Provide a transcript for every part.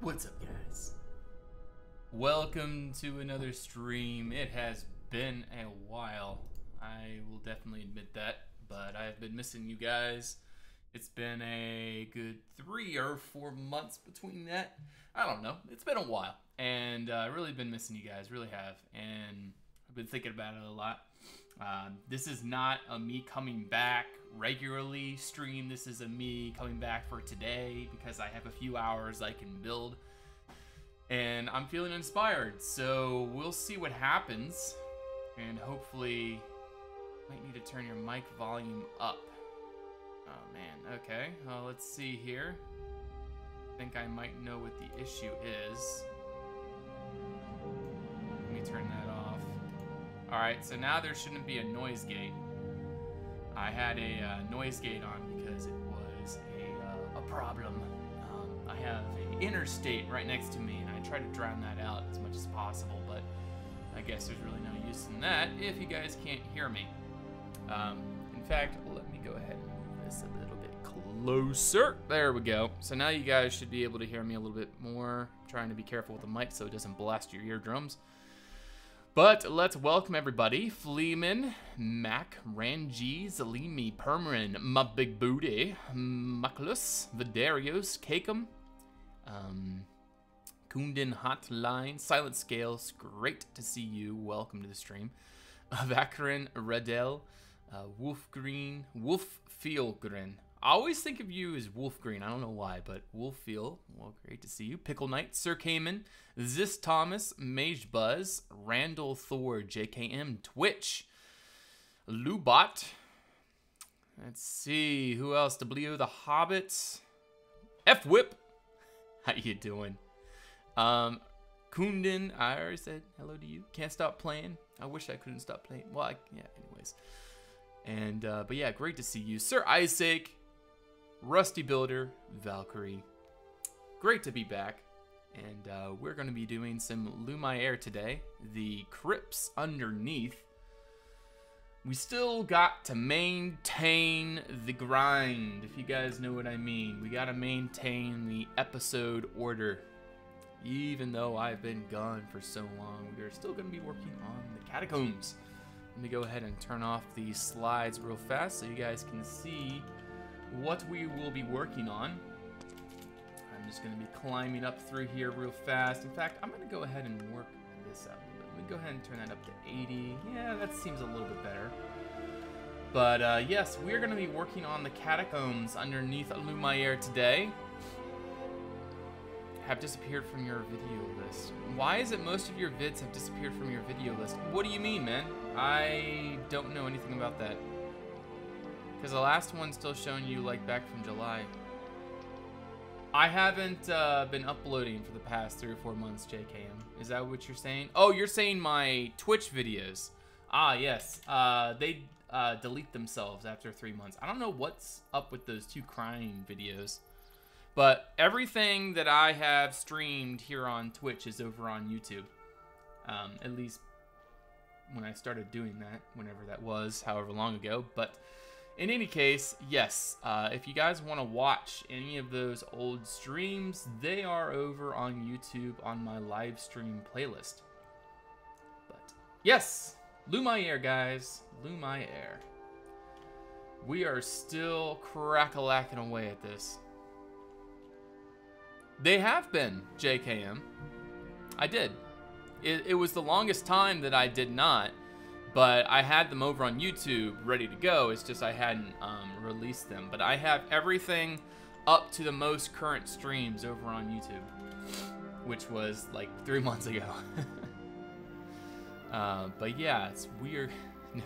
What's up, guys? Welcome to another stream. It has been a while. I will definitely admit that, but I have been missing you guys. It's been a good 3 or 4 months between that. I don't know. It's been a while, and I've really been missing you guys. Really have, and I've been thinking about it a lot. This is not a me coming back regularly stream. This is a me coming back for today because I have a few hours I can build and I'm feeling inspired. So we'll see what happens, and hopefully might need to turn your mic volume up. Oh man, okay. Let's see here. I think I might know what the issue is. Let me turn that off. Alright, so now there shouldn't be a noise gate. I had a noise gate on because it was a problem. I have an interstate right next to me, and I try to drown that out as much as possible, but I guess there's really no use in that if you guys can't hear me. In fact, let me go ahead and move this a little bit closer. There we go. So now you guys should be able to hear me a little bit more. I'm trying to be careful with the mic so it doesn't blast your eardrums. But let's welcome everybody. Fleeman, Mac, Ranji, Zalimi, Permarin, My Big Booty, Maklus, Vidarios, Kakem, Kundin Hotline, Silent Scales, great to see you. Welcome to the stream. Vakarin, Redel, Wolfgreen, Wolffielgrin. I always think of you as Wolfgreen. I don't know why, but Wolffiel, well, great to see you. Pickle Knight, Sir Cayman, Zis Thomas, Mage Buzz, Randall Thor, JKM, Twitch, Lubot. Let's see, who else? W the Hobbit, F-Whip. How you doing? Kundin, I already said hello to you. Can't stop playing. I wish I couldn't stop playing. Well, yeah, anyways. And, but yeah, great to see you. Sir Isaac, Rusty Builder, Valkyrie. Great to be back. And we're going to be doing some Lumiere today. The crypts underneath. We still got to maintain the grind, if you guys know what I mean. We got to maintain the episode order. Even though I've been gone for so long, we're still going to be working on the catacombs. Let me go ahead and turn off the slides real fast so you guys can see what we will be working on. I'm just going to be climbing up through here real fast. In fact, I'm going to go ahead and work this out a little bit. Let me go ahead and turn that up to 80. Yeah, that seems a little bit better. But yes, we're going to be working on the catacombs underneath Lumiere today. Have disappeared from your video list. Why is it most of your vids have disappeared from your video list? What do you mean, man? I don't know anything about that. Because the last one's still showing you like back from July. I haven't been uploading for the past 3 or 4 months, JKM. Is that what you're saying? Oh, you're saying my Twitch videos. Ah, yes. They delete themselves after 3 months. I don't know what's up with those 2 crying videos. But everything that I have streamed here on Twitch is over on YouTube. At least when I started doing that, whenever that was, however long ago. But in any case, yes, if you guys want to watch any of those old streams, they are over on YouTube on my live stream playlist. But yes, Lumiere, guys, Lumiere. We are still crack-a-lacking away at this. They have been, JKM. I did. It was the longest time that I did not, but I had them over on YouTube ready to go. It's just I hadn't released them. But I have everything up to the most current streams over on YouTube, which was like 3 months ago. But yeah, it's weird.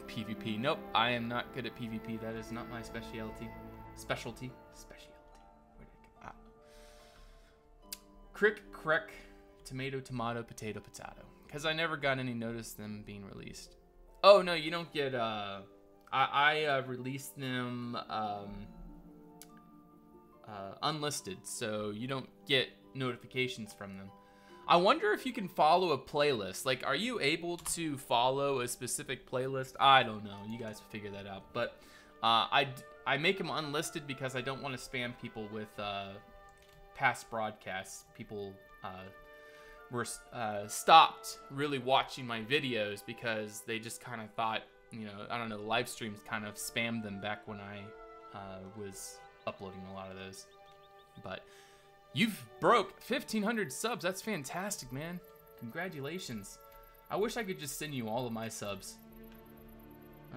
PvP. Nope, I am not good at PvP. That is not my specialty. Specialty. Crick, crack, tomato, tomato, potato, potato. Because I never got any notice of them being released. Oh, no, you don't get, I released them, unlisted, so you don't get notifications from them. I wonder if you can follow a playlist. Like, are you able to follow a specific playlist? I don't know. You guys figure that out. But I make them unlisted because I don't want to spam people with past broadcasts, people were stopped really watching my videos because they just kind of thought, you know, I don't know, the live streams kind of spammed them back when I was uploading a lot of those. But you've broke 1,500 subs. That's fantastic, man. Congratulations. I wish I could just send you all of my subs.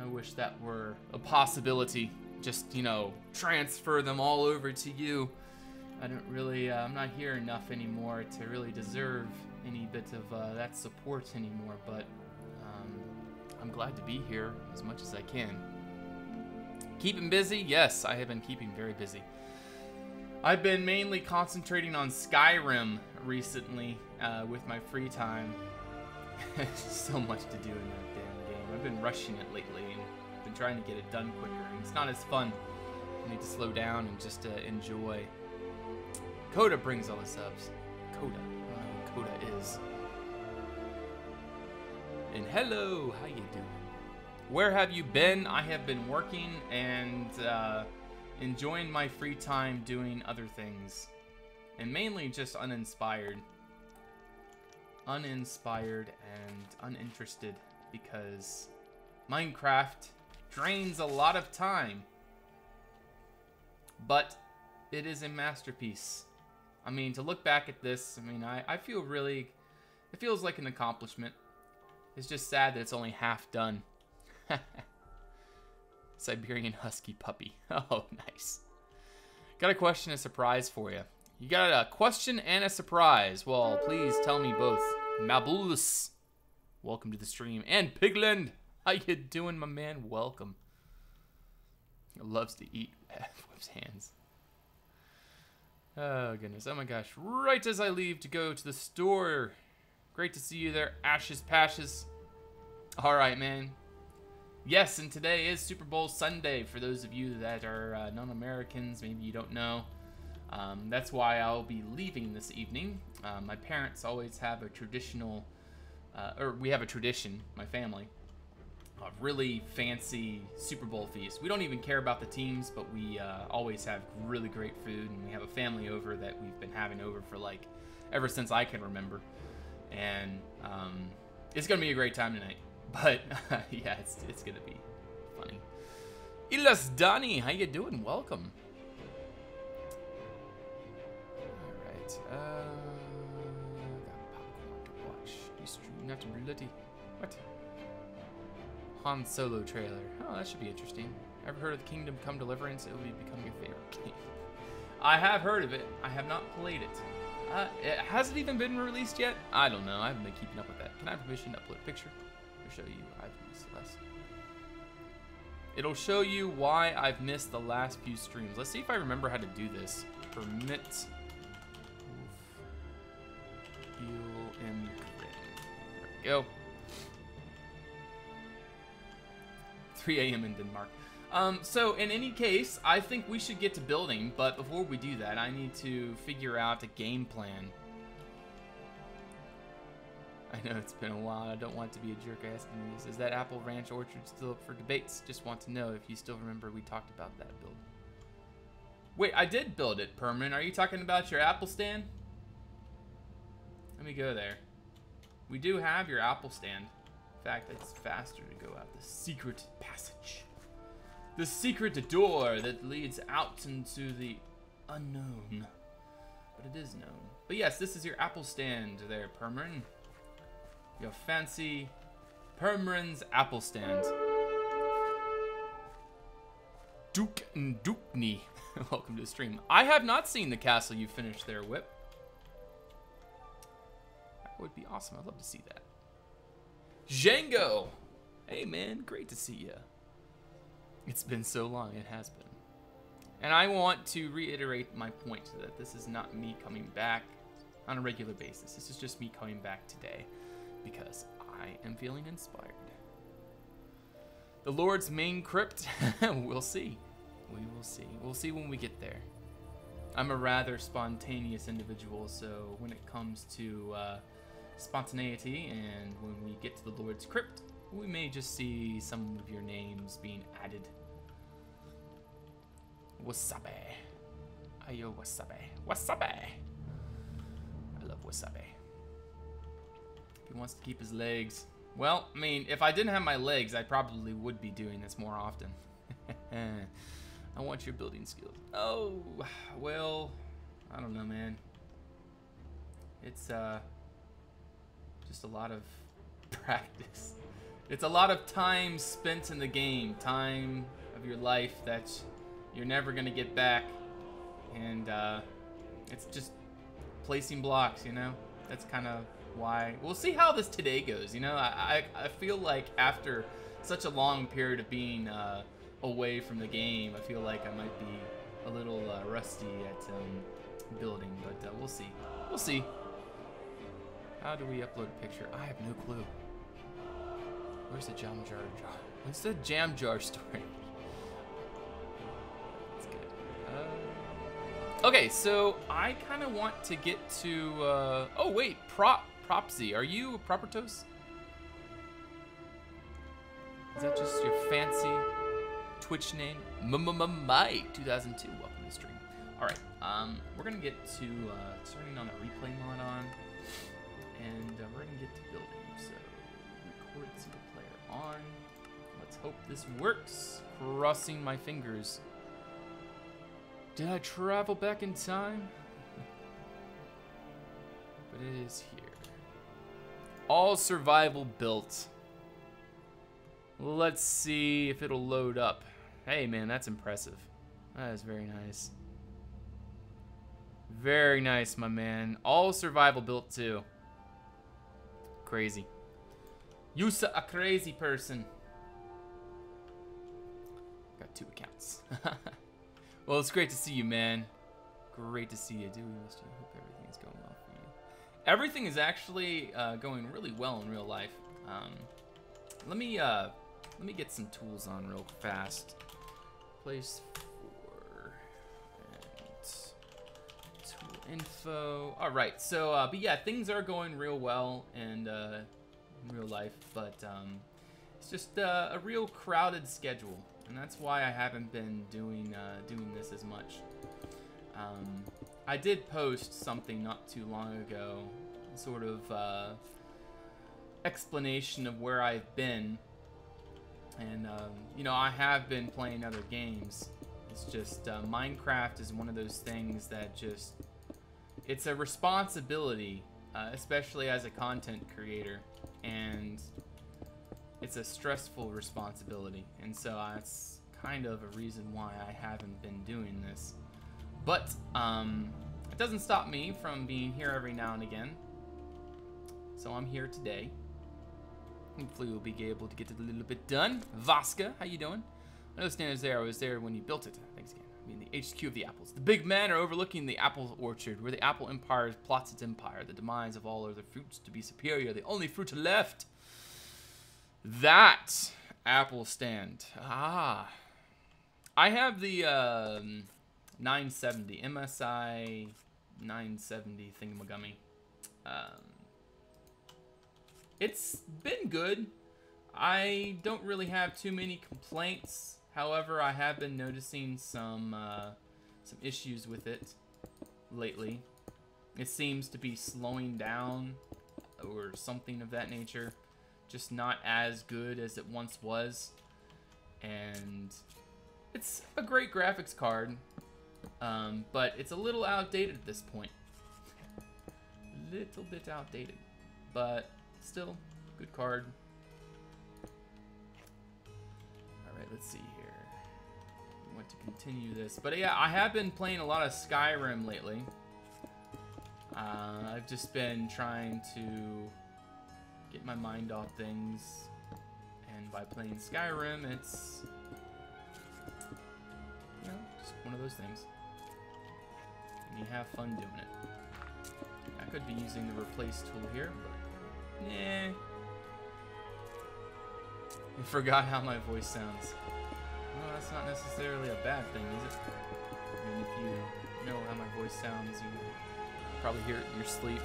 I wish that were a possibility. Just, you know, transfer them all over to you. I don't really, I'm not here enough anymore to really deserve any bit of that support anymore, but I'm glad to be here as much as I can. Keeping busy? Yes, I have been keeping very busy. I've been mainly concentrating on Skyrim recently with my free time. So much to do in that damn game. I've been rushing it lately and been trying to get it done quicker, and it's not as fun. I need to slow down and just enjoy. Coda brings all the subs. Coda. I don't know who Coda is. And hello, how you doing? Where have you been? I have been working and enjoying my free time doing other things. And mainly just uninspired. Uninspired and uninterested because Minecraft drains a lot of time. But it is a masterpiece. I mean, to look back at this, I mean, I feel really, it feels like an accomplishment. It's just sad that it's only half done. Siberian Husky puppy. Oh, nice. Got a question, a surprise for you. You got a question and a surprise. Well, please tell me both. Mabulus, welcome to the stream. And Pigland, how you doing, my man? Welcome. He loves to eat with his hands. Oh, goodness. Oh, my gosh. Right as I leave to go to the store. Great to see you there, Ashes Pashes. All right, man. Yes, and today is Super Bowl Sunday. For those of you that are non-Americans, maybe you don't know. That's why I'll be leaving this evening. My parents always have a traditional, or we have a tradition, my family, a really fancy Super Bowl feast. We don't even care about the teams, but we always have really great food, and we have a family over that we've been having over for like ever since I can remember. And it's gonna be a great time tonight. But yeah, it's gonna be funny. Ilas Dani, how you doing? Welcome. All right. Got popcorn to watch. You stream not bloody. What? Han Solo trailer. Oh, that should be interesting. Ever heard of Kingdom Come Deliverance? It will become your favorite game. I have heard of it. I have not played it. Has it even been released yet? I don't know. I haven't been keeping up with that. Can I have permission to upload a picture? I'll show you I've missed less. It'll show you why I've missed the last few streams. Let's see if I remember how to do this. Permit. There we go. 3 a.m. in Denmark. So in any case, I think we should get to building, but before we do that, I need to figure out a game plan. I know it's been a while. I don't want to be a jerk asking this. Is that Apple Ranch Orchard still up for debates? Just want to know if you still remember we talked about that build. Wait, I did build it, Permanent. Are you talking about your Apple stand? Let me go there. We do have your Apple stand. In fact, it's faster to go out the secret passage. The secret door that leads out into the unknown. But it is known. But yes, this is your Apple stand there, Permanent. Your fancy Permanent's Apple stand. Duke and Dukney. Welcome to the stream. I have not seen the castle you finished there, Whip. That would be awesome. I'd love to see that. Django! Hey, man. Great to see you. It's been so long. It has been. And I want to reiterate my point that this is not me coming back on a regular basis. This is just me coming back today because I am feeling inspired. The Lord's main crypt? We'll see. We will see. We'll see when we get there. I'm a rather spontaneous individual, so when it comes to spontaneity and when we get to the Lord's crypt, we may just see some of your names being added. Wasabi. Ayo wasabi. Wasabi. I love wasabi. He wants to keep his legs. Well, I mean, if I didn't have my legs, I probably would be doing this more often. I want your building skills. Oh, well, I don't know, man. It's just a lot of practice. It's a lot of time spent in the game, time of your life that you're never gonna get back, and it's just placing blocks, you know. That's kind of why. We'll see how this today goes. You know, I feel like after such a long period of being away from the game, I feel like I might be a little rusty at building, but we'll see. We'll see. How do we upload a picture? I have no clue. Where's the jam jar? What's the jam jar story? That's good. Okay, so I kind of want to get to. Oh wait, Propsy. Are you Propertos? Is that just your fancy Twitch name? My 2002. Welcome to the stream. All right, we're gonna get to turning on the replay mod on, and we're gonna get to building. So record single player on. Let's hope this works. Crossing my fingers. Did I travel back in time? But it is here. All survival built. Let's see if it'll load up. Hey man, that's impressive. That is very nice. Very nice, my man. All survival built too. Crazy. You're a crazy person. Got 2 accounts. Well, it's great to see you, man. Great to see you. Do we miss you? Hope everything's going well for you. Everything is actually going really well in real life. Let me get some tools on real fast. Place 4 and tool info. All right, so but yeah, things are going real well and in real life, but it's just a real crowded schedule, and that's why I haven't been doing this as much. I did post something not too long ago, sort of explanation of where I've been. And, you know, I have been playing other games. It's just, Minecraft is one of those things that just, it's a responsibility, especially as a content creator. And it's a stressful responsibility. And so that's kind of a reason why I haven't been doing this. But, it doesn't stop me from being here every now and again. So I'm here today. Hopefully we'll be able to get it a little bit done. Vaska, how you doing? I know Stan is there. I was there when you built it. Thanks again. I mean, the HQ of the apples. The big men are overlooking the apple orchard, where the apple empire plots its empire. The demise of all other fruits to be superior. The only fruit left. That apple stand. Ah. I have the 970. MSI 970 thingamagummy. It's been good. I don't really have too many complaints. However, I have been noticing some issues with it lately. It seems to be slowing down or something of that nature. Just not as good as it once was. And it's a great graphics card, but it's a little outdated at this point. Little bit outdated, but still, good card. Alright, let's see here. I want to continue this. But yeah, I have been playing a lot of Skyrim lately. I've just been trying to get my mind off things. And by playing Skyrim, it's, you know, just one of those things. And you have fun doing it. I could be using the replace tool here, but nah. I forgot how my voice sounds. Well, that's not necessarily a bad thing, is it? I mean, if you know how my voice sounds, you probably hear it in your sleep.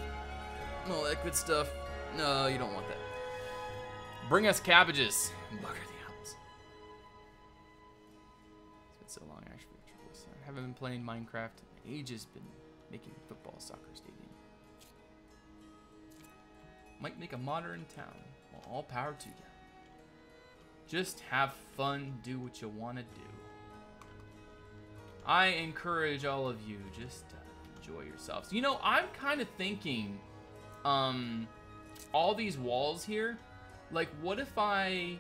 All that good stuff. No, you don't want that. Bring us cabbages. Bugger the owls. It's been so long, actually. I haven't been playing Minecraft in ages. Been making football soccer stadium. Might make a modern town. Well, all power to you. Just have fun, do what you want to do. I encourage all of you just to enjoy yourselves. You know, I'm kind of thinking, all these walls here, like, what if I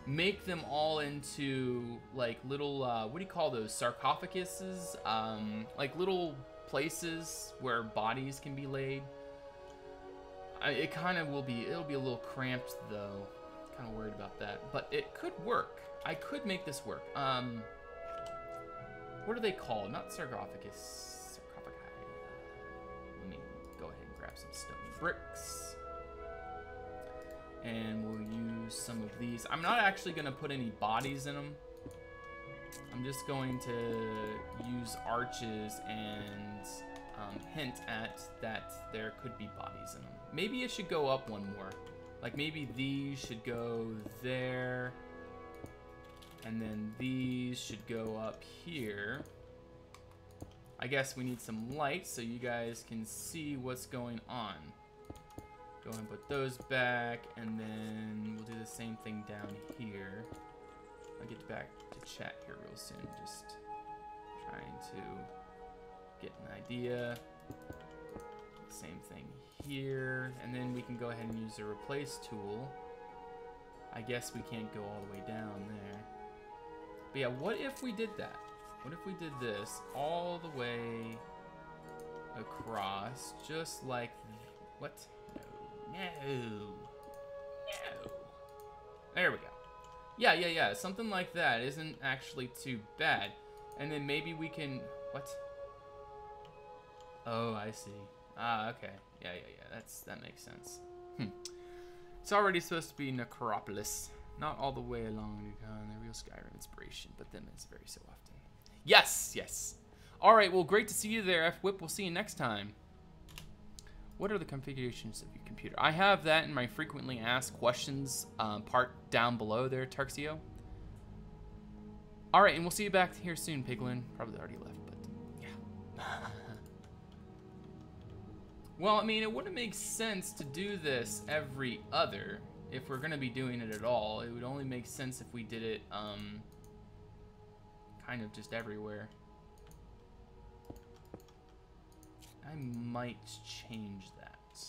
make them all into, like, little, what do you call those, sarcophaguses? Like, little places where bodies can be laid. It kind of will be, it'll be a little cramped, though. Kind of worried about that, but it could work. I could make this work. What are they called? Not sarcophagus. Sarcophagi. Let me go ahead and grab some stone bricks. And we'll use some of these. I'm not actually going to put any bodies in them. I'm just going to use arches and hint at that there could be bodies in them. Maybe it should go up one more. Like maybe these should go there. And then these should go up here. I guess we need some light so you guys can see what's going on. Go ahead and put those back, and then we'll do the same thing down here. I'll get back to chat here real soon. Just trying to get an idea. Same thing here, and then we can go ahead and use the replace tool. I guess we can't go all the way down there. But yeah, what if we did that? What if we did this all the way across, just like, what? No. There we go. Yeah. Something like that isn't actually too bad. And then maybe we can, what? Oh, I see. Ah, okay. Yeah. That makes sense. It's already supposed to be Necropolis. Not all the way along the real Skyrim inspiration, but then it's very so often. Yes. All right, well, great to see you there, F-Whip. We'll see you next time. What are the configurations of your computer? I have that in my frequently asked questions part down below there, Tarxio. All right, and we'll see you back here soon, Piglin. Probably already left, but yeah. Well, I mean, it wouldn't make sense to do this every other. If we're gonna be doing it at all, it would only make sense if we did it kind of just everywhere. I might change that.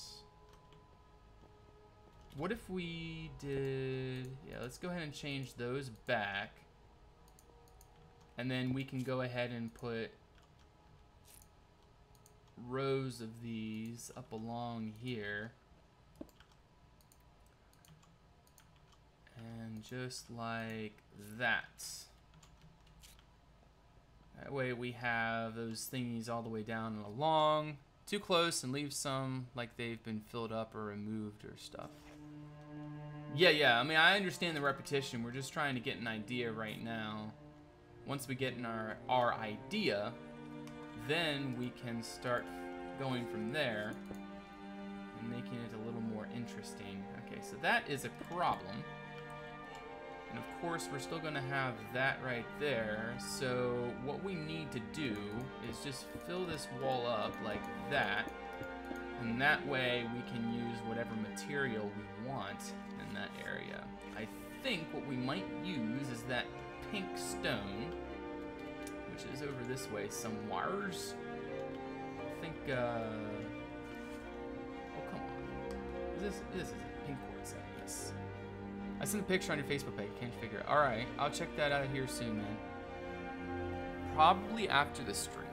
What if we did, yeah, let's go ahead and change those back, and then we can go ahead and put rows of these up along here. And just like that. That way we have those thingies all the way down and along. Too close and leave some like they've been filled up or removed or stuff. Yeah. I mean, I understand the repetition. We're just trying to get an idea right now. Once we get in our idea, then we can start going from there and making it a little more interesting. Okay, so that is a problem. And of course, we're still gonna have that right there. So what we need to do is just fill this wall up like that. And that way we can use whatever material we want in that area. I think what we might use is that pink stone, which is over this way somewhere. I think, oh, come on. This is a pink quartz, I guess. I sent the picture on your Facebook page. Can't figure it. All right, I'll check that out here soon, man. Probably after the stream.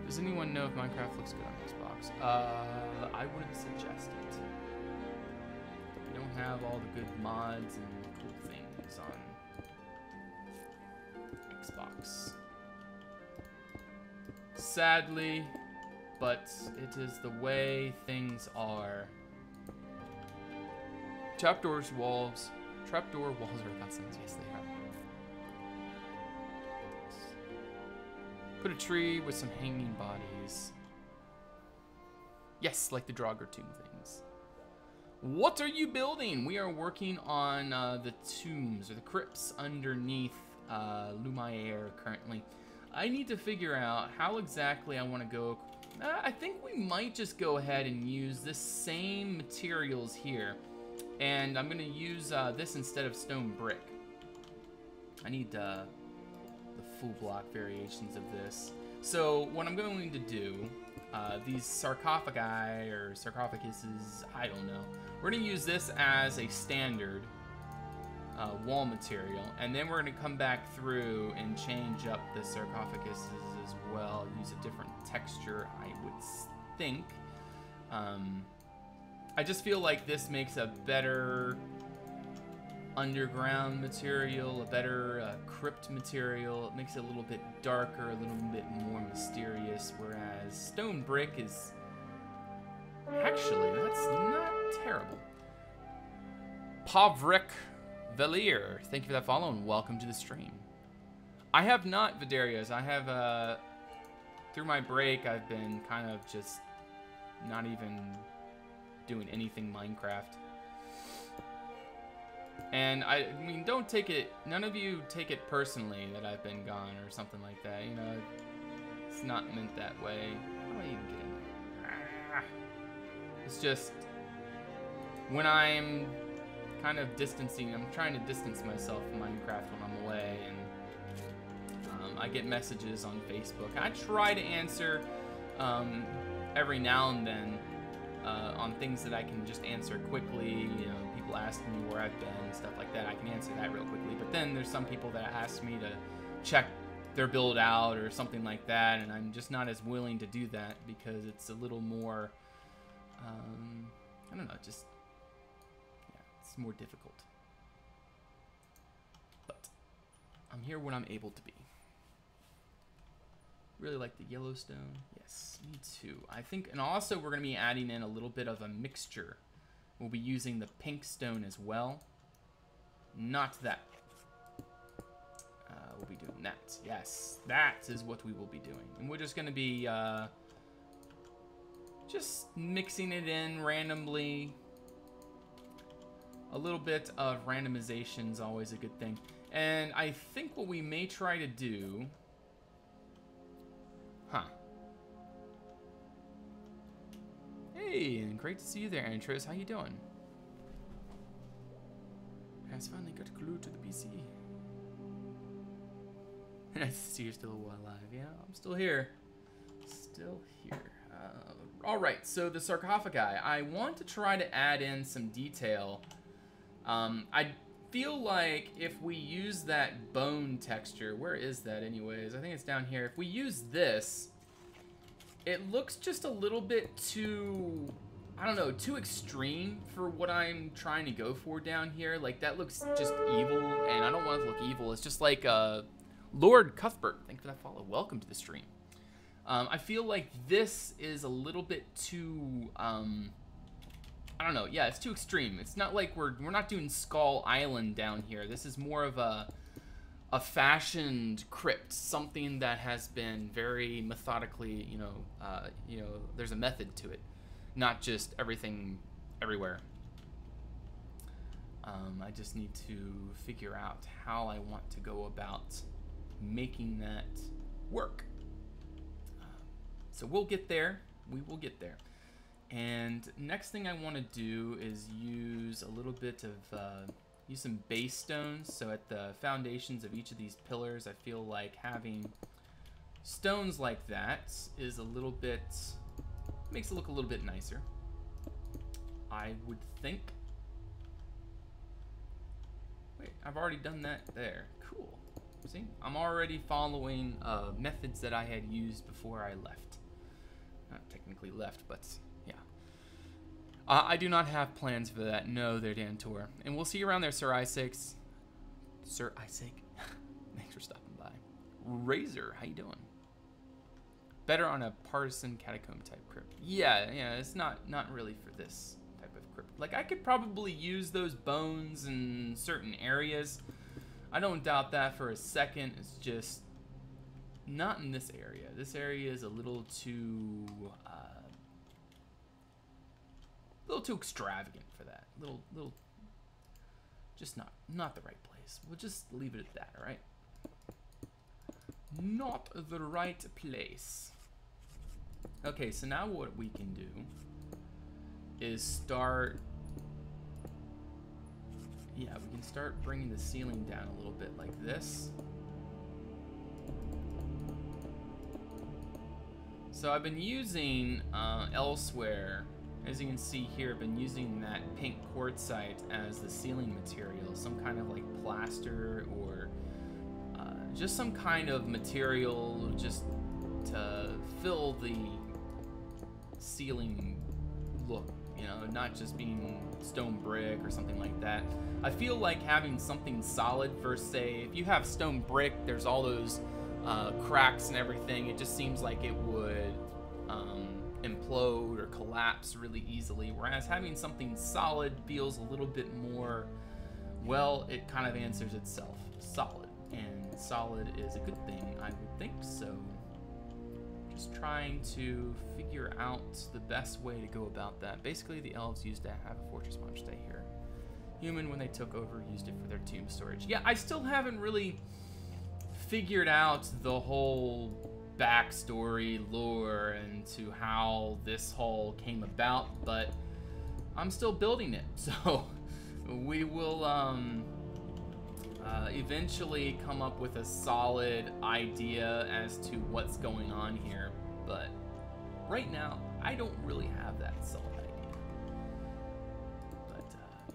Does anyone know if Minecraft looks good on Xbox? I wouldn't suggest it. We don't have all the good mods and cool things on Xbox. Sadly, but it is the way things are. Trapdoor walls are cutscenes. Yes, they are. Put a tree with some hanging bodies. Yes, like the Draugr tomb things. What are you building? We are working on the tombs or the crypts underneath Lumiere currently. I need to figure out how exactly I want to go. I think we might just go ahead and use this same materials here. And I'm going to use this instead of stone brick. I need the full block variations of this. So what I'm going to do, these sarcophagi or sarcophaguses, I don't know. We're going to use this as a standard wall material, and then we're going to come back through and change up the sarcophaguses as well. Use a different texture, I would think. I just feel like this makes a better underground material, a better crypt material. It makes it a little bit darker, a little bit more mysterious, whereas stone brick is actually, that's not terrible. Pavrik Valier, thank you for that follow and welcome to the stream. I have not, Vidarios. I have, through my break, I've been kind of just not even doing anything Minecraft. And I mean, don't take it, none of you take it personally that I've been gone or something like that. You know, it's not meant that way. How do I even get in there? It's just, when I'm kind of distancing, I'm trying to distance myself from Minecraft when I'm away, and I get messages on Facebook. I try to answer every now and then on things that I can just answer quickly. You know, people ask me where I've been and stuff like that. I can answer that real quickly. But then there's some people that ask me to check their build out or something like that, and I'm just not as willing to do that because it's a little more, I don't know, just, yeah, it's more difficult. But I'm here when I'm able to be. Really like the Yellowstone. Yes, me too. I think, and also we're going to be adding in a little bit of a mixture. We'll be using the pink stone as well. Not that. We'll be doing that. Yes, that is what we will be doing. And we're just going to be just mixing it in randomly. A little bit of randomization is always a good thing. And I think what we may try to do... Huh. Hey, and great to see you there, Antros. How you doing? Has finally got glued to the PC. Nice to see you're still alive. Yeah, I'm still here. Still here. All right, so the sarcophagi. I want to try to add in some detail. I feel like if we use that bone texture, where is that anyways? I think it's down here. If we use this, it looks just a little bit too, I don't know, too extreme for what I'm trying to go for down here. Like, that looks just evil, and I don't want it to look evil. It's just like Lord Cuthbert, thanks for that follow. Welcome to the stream. I feel like this is a little bit too, I don't know. Yeah, it's too extreme. It's not like we're not doing Skull Island down here. This is more of a fashioned crypt, something that has been very methodically, you know, there's a method to it, not just everything everywhere. I just need to figure out how I want to go about making that work. So we'll get there. We will get there. And next thing I want to do is use a little bit of, use some base stones. So at the foundations of each of these pillars, I feel like having stones like that is a little bit, makes it look a little bit nicer, I would think. Wait, I've already done that there. Cool. See, I'm already following methods that I had used before I left. Not technically left, but yeah. I do not have plans for that. No, there, Dantor. And we'll see you around there, Sir Isaac. Sir Isaac, thanks for stopping by. Razor, how you doing? Better on a partisan catacomb type crypt. Yeah, it's not really for this type of crypt. Like, I could probably use those bones in certain areas. I don't doubt that for a second. It's just not in this area. This area is a little too extravagant for that. Little just not the right place. We'll just leave it at that, all right? not the right place. Okay, so now what we can do is start... Yeah, we can start bringing the ceiling down a little bit like this. So I've been using elsewhere, as you can see here, I've been using that pink quartzite as the ceiling material, some kind of like plaster or just some kind of material just to fill the ceiling look, you know, not just being stone brick or something like that. I feel like having something solid versus, say, if you have stone brick, there's all those cracks and everything. It just seems like it would implode or collapse really easily, whereas having something solid feels a little bit more, well, it kind of answers itself. Solid. And solid is a good thing, I would think. So just trying to figure out the best way to go about that. Basically, the elves used to have a fortress bunch stay here. Human, when they took over, used it for their tomb storage. Yeah, I still haven't really figured out the whole backstory, lore, and to how this whole came about, but I'm still building it. So we will eventually come up with a solid idea as to what's going on here, but right now I don't really have that solid idea. But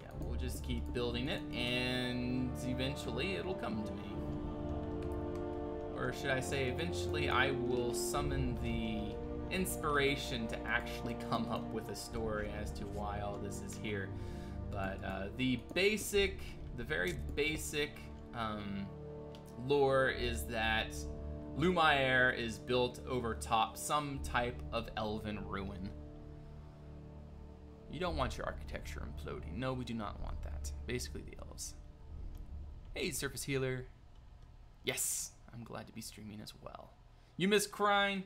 yeah, we'll just keep building it, and eventually it'll come to me. Or should I say, eventually I will summon the inspiration to actually come up with a story as to why all this is here. But the very basic lore is that Lumiere is built over top some type of elven ruin. You don't want your architecture imploding. No, we do not want that. Basically the elves. Hey, Surface Healer. Yes, I'm glad to be streaming as well. You miss crying?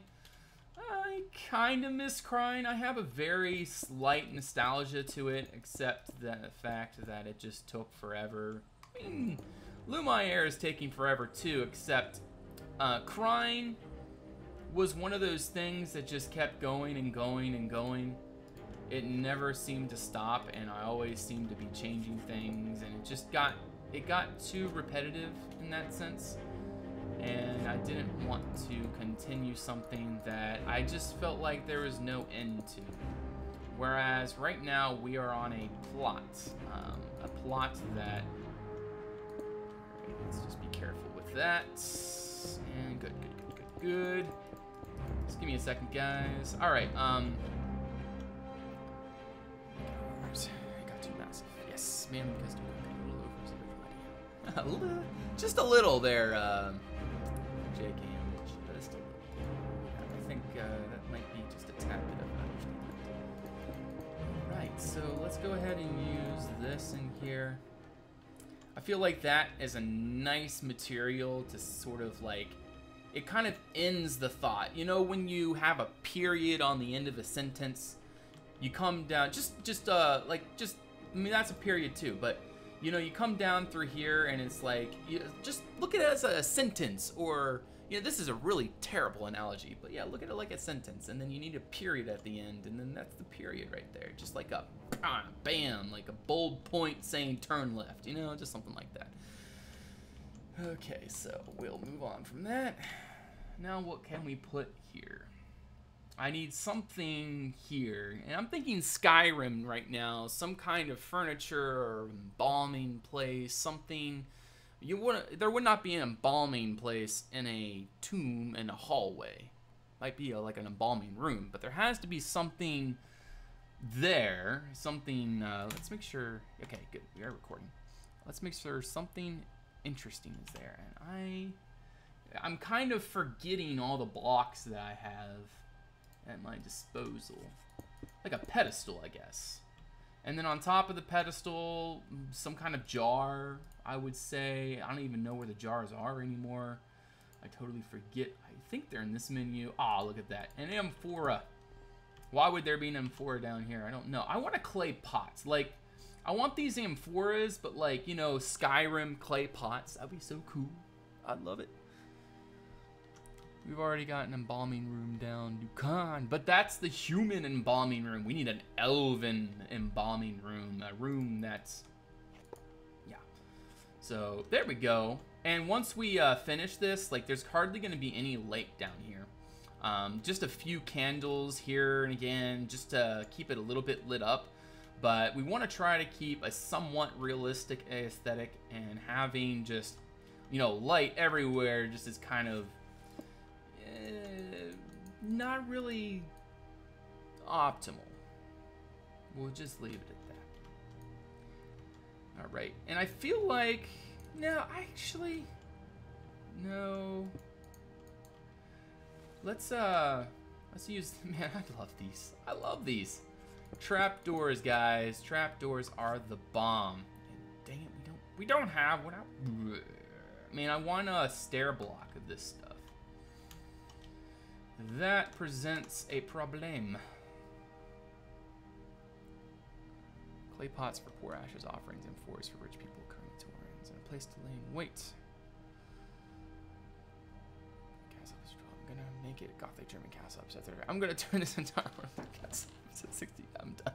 I kind of miss crying. I have a very slight nostalgia to it, except the fact that it just took forever. I mean, Lumiere is taking forever too, except crying was one of those things that just kept going and going and going. It never seemed to stop, and I always seemed to be changing things, and it just got too repetitive in that sense. And I didn't want to continue something that I just felt like there was no end to. Whereas right now we are on a plot that, let's just be careful with that. And good. Just give me a second, guys. All right, I got too massive. Yes, man, because a little, just a little there, JK. Just a little. I think that might be just a tad bit of an understatement. Right, so let's go ahead and use this in here. I feel like that is a nice material to sort of like, it kind of ends the thought. You know, when you have a period on the end of a sentence, you come down, I mean, that's a period too, but you know, you come down through here and it's like, you just look at it as a sentence, or, you know, this is a really terrible analogy, but yeah, look at it like a sentence, and then you need a period at the end, and then that's the period right there, just like a bam, like a bold point saying turn left, you know, just something like that. Okay, so we'll move on from that. Now what can we put here? I need something here, and I'm thinking Skyrim right now, some kind of furniture or embalming place, something. There would not be an embalming place in a tomb in a hallway. Might be like an embalming room, but there has to be something there, something, let's make sure, okay, good, we are recording. Let's make sure something interesting is there, and I'm kind of forgetting all the blocks that I have at my disposal. Like a pedestal, I guess. And then on top of the pedestal, some kind of jar, I would say. I don't even know where the jars are anymore. I totally forget. I think they're in this menu. Ah, look at that. An amphora. Why would there be an amphora down here? I don't know. I want a clay pots. Like, I want these amphoras, but like, you know, Skyrim clay pots. That'd be so cool. I'd love it. We've already got an embalming room down, Dukan. But that's the human embalming room. We need an elven embalming room. A room that's... yeah. So, there we go. And once we finish this, like, there's hardly going to be any light down here. Just a few candles here and again, just to keep it a little bit lit up. But we want to try to keep a somewhat realistic aesthetic, and having just, you know, light everywhere just is kind of not really optimal. We'll just leave it at that. All right, and I feel like, no, actually, no. Let's use, man, I love these. I love these. Trapdoors, guys. Trapdoors are the bomb. And dang it, we don't have one. I mean, I want a stair block of this stuff. That presents a problem. Clay pots for poor ashes, offerings, and forests for rich people, crematoriums, and a place to lay in wait. I'm gonna make it Gothic German castle upset there. I'm gonna turn this entire world castle episode 60. I'm done.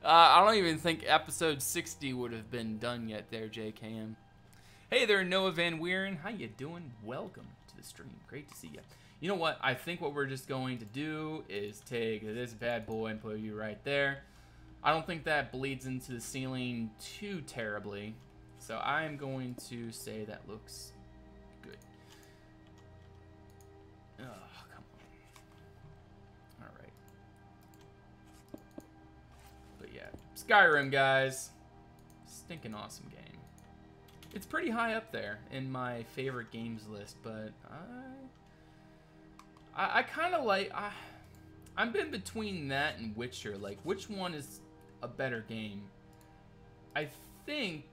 I don't even think episode 60 would have been done yet there, JKM. Hey there, Noah Van Weeren. How you doing? Welcome to the stream. Great to see you. You know what? I think what we're just going to do is take this bad boy and put you right there. I don't think that bleeds into the ceiling too terribly. So I am going to say that looks good. Oh, come on. Alright. But yeah, Skyrim, guys. Stinking awesome game. It's pretty high up there in my favorite games list, but I kind of like... I've been between that and Witcher. Like, which one is a better game? I think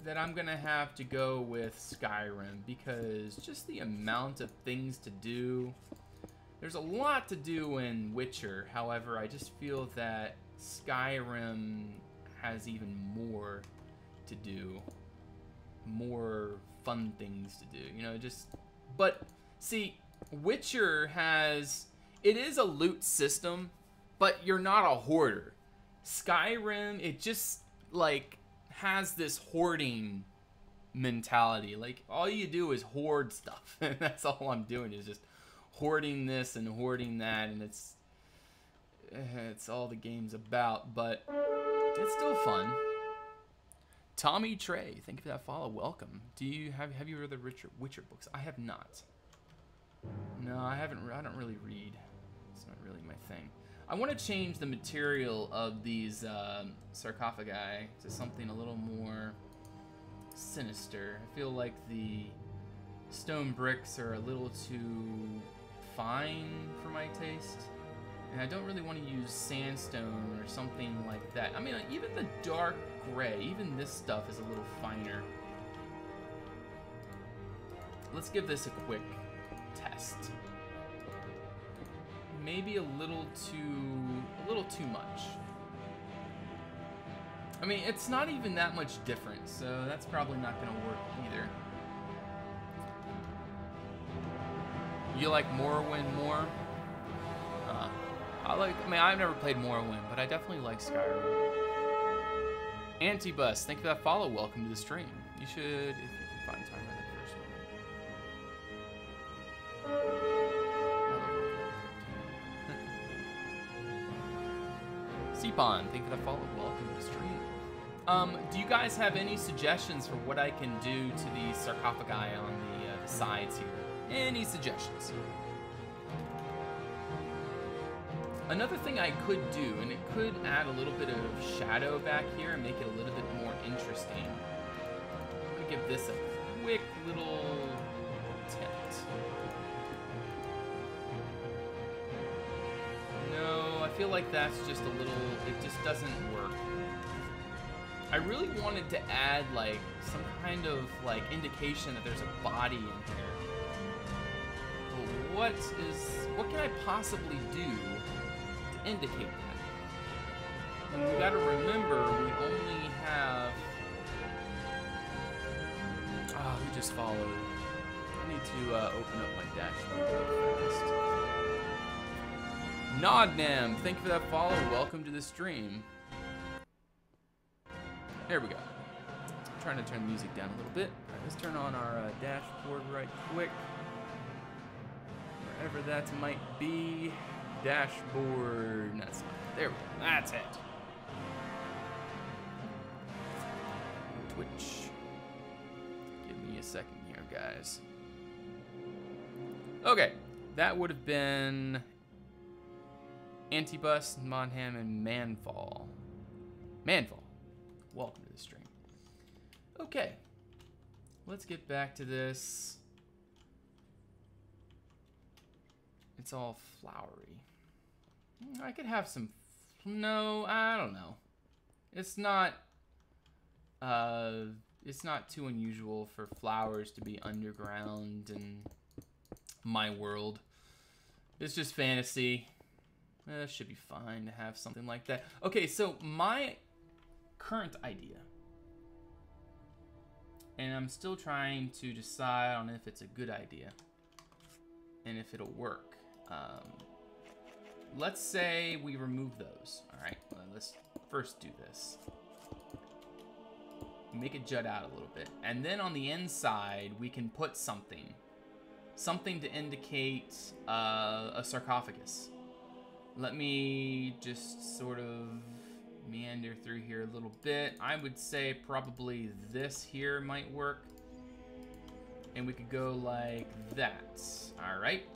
that I'm gonna have to go with Skyrim, because just the amount of things to do. There's a lot to do in Witcher. However, I just feel that Skyrim has even more to do. More fun things to do, you know, just... But, see, Witcher has... It is a loot system, but you're not a hoarder. Skyrim, it just, like, has this hoarding mentality. Like, all you do is hoard stuff. And that's all I'm doing, is just hoarding this and hoarding that, and it's all the game's about, but it's still fun. Tommy Trey, thank you for that follow. Welcome. Have you read the Witcher books? I have not. No, I haven't. I don't really read. It's not really my thing. I want to change the material of these sarcophagi to something a little more sinister. I feel like the stone bricks are a little too fine for my taste. And I don't really want to use sandstone or something like that. I mean, even the dark gray, even this stuff is a little finer. Let's give this a quick test. Maybe a little too much. I mean, it's not even that much different, so that's probably not gonna work either. You like Morrowind more? I mean, I've never played Morrowind, but I definitely like Skyrim. Antibus, thank you for that follow. Welcome to the stream. You should, if you can find time for that first one. Seapon, thank you for that follow. Welcome to the stream. Do you guys have any suggestions for what I can do to the sarcophagi on the sides here? Any suggestions? Another thing I could do, and it could add a little bit of shadow back here and make it a little bit more interesting. I'm gonna give this a quick little attempt. No, I feel like that's just a little, it just doesn't work. I really wanted to add like some kind of like indication that there's a body in here. But what can I possibly do to indicate that? And we gotta remember, we only have... Oh, who just followed? need to open up my dashboard real fast. Nodnam, thank you for that follow. Welcome to the stream. There we go. I'm trying to turn the music down a little bit. All right, let's turn on our dashboard right quick. Wherever that might be. Dashboard. That's not it. There we go. That's it. Twitch. Give me a second here, guys. Okay. That would have been Antibus, Monham, and Manfall. Manfall. Welcome to the stream. Okay. Let's get back to this. It's all flowery. I could have some... No, I don't know. It's not too unusual for flowers to be underground in my world. It's just fantasy. It should be fine to have something like that. Okay, so my current idea, and I'm still trying to decide on if it's a good idea and if it'll work. Let's say we remove those. All right, well, let's first do this. Make it jut out a little bit. And then on the inside, we can put something to indicate a sarcophagus. Let me just sort of meander through here a little bit. I would say probably this here might work. And we could go like that. All right.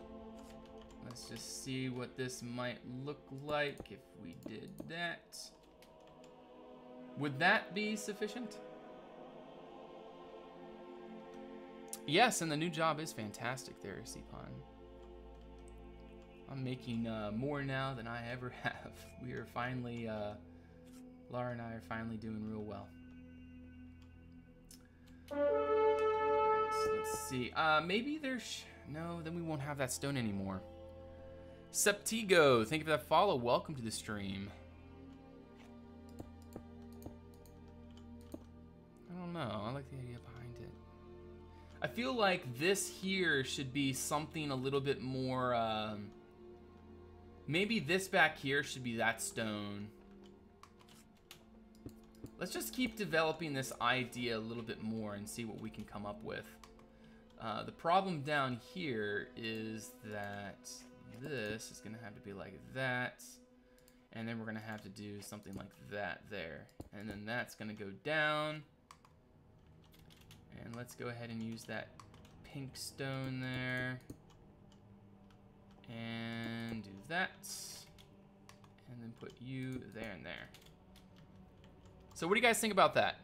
Let's just see what this might look like if we did that. Would that be sufficient? Yes, and the new job is fantastic there, Cpon. I'm making more now than I ever have. We are finally, Laura and I are finally doing real well. Alright, so let's see. Maybe there's... No, then we won't have that stone anymore. Septigo, thank you for that follow. Welcome to the stream. I don't know. I like the idea behind it. I feel like this here should be something a little bit more... maybe this back here should be that stone. Let's just keep developing this idea a little bit more and see what we can come up with. The problem down here is that this is going to have to be like that. And then we're going to have to do something like that there. And then that's going to go down. And let's go ahead and use that pink stone there. And do that. And then put you there and there. So what do you guys think about that?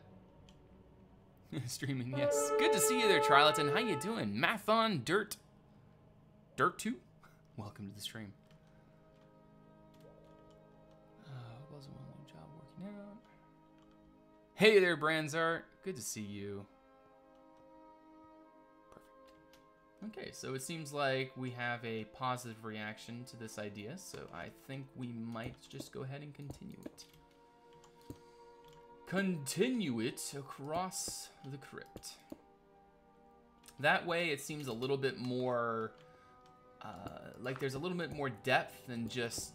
Streaming, yes. Good to see you there, Trilaton. How you doing? Mathon Dirt 2? Welcome to the stream. Wasn't one new job working out. Hey there, Branzart. Good to see you. Perfect. Okay, so it seems like we have a positive reaction to this idea, so I think we might just go ahead and continue it. Continue it across the crypt. That way it seems a little bit more, like there's a little bit more depth than just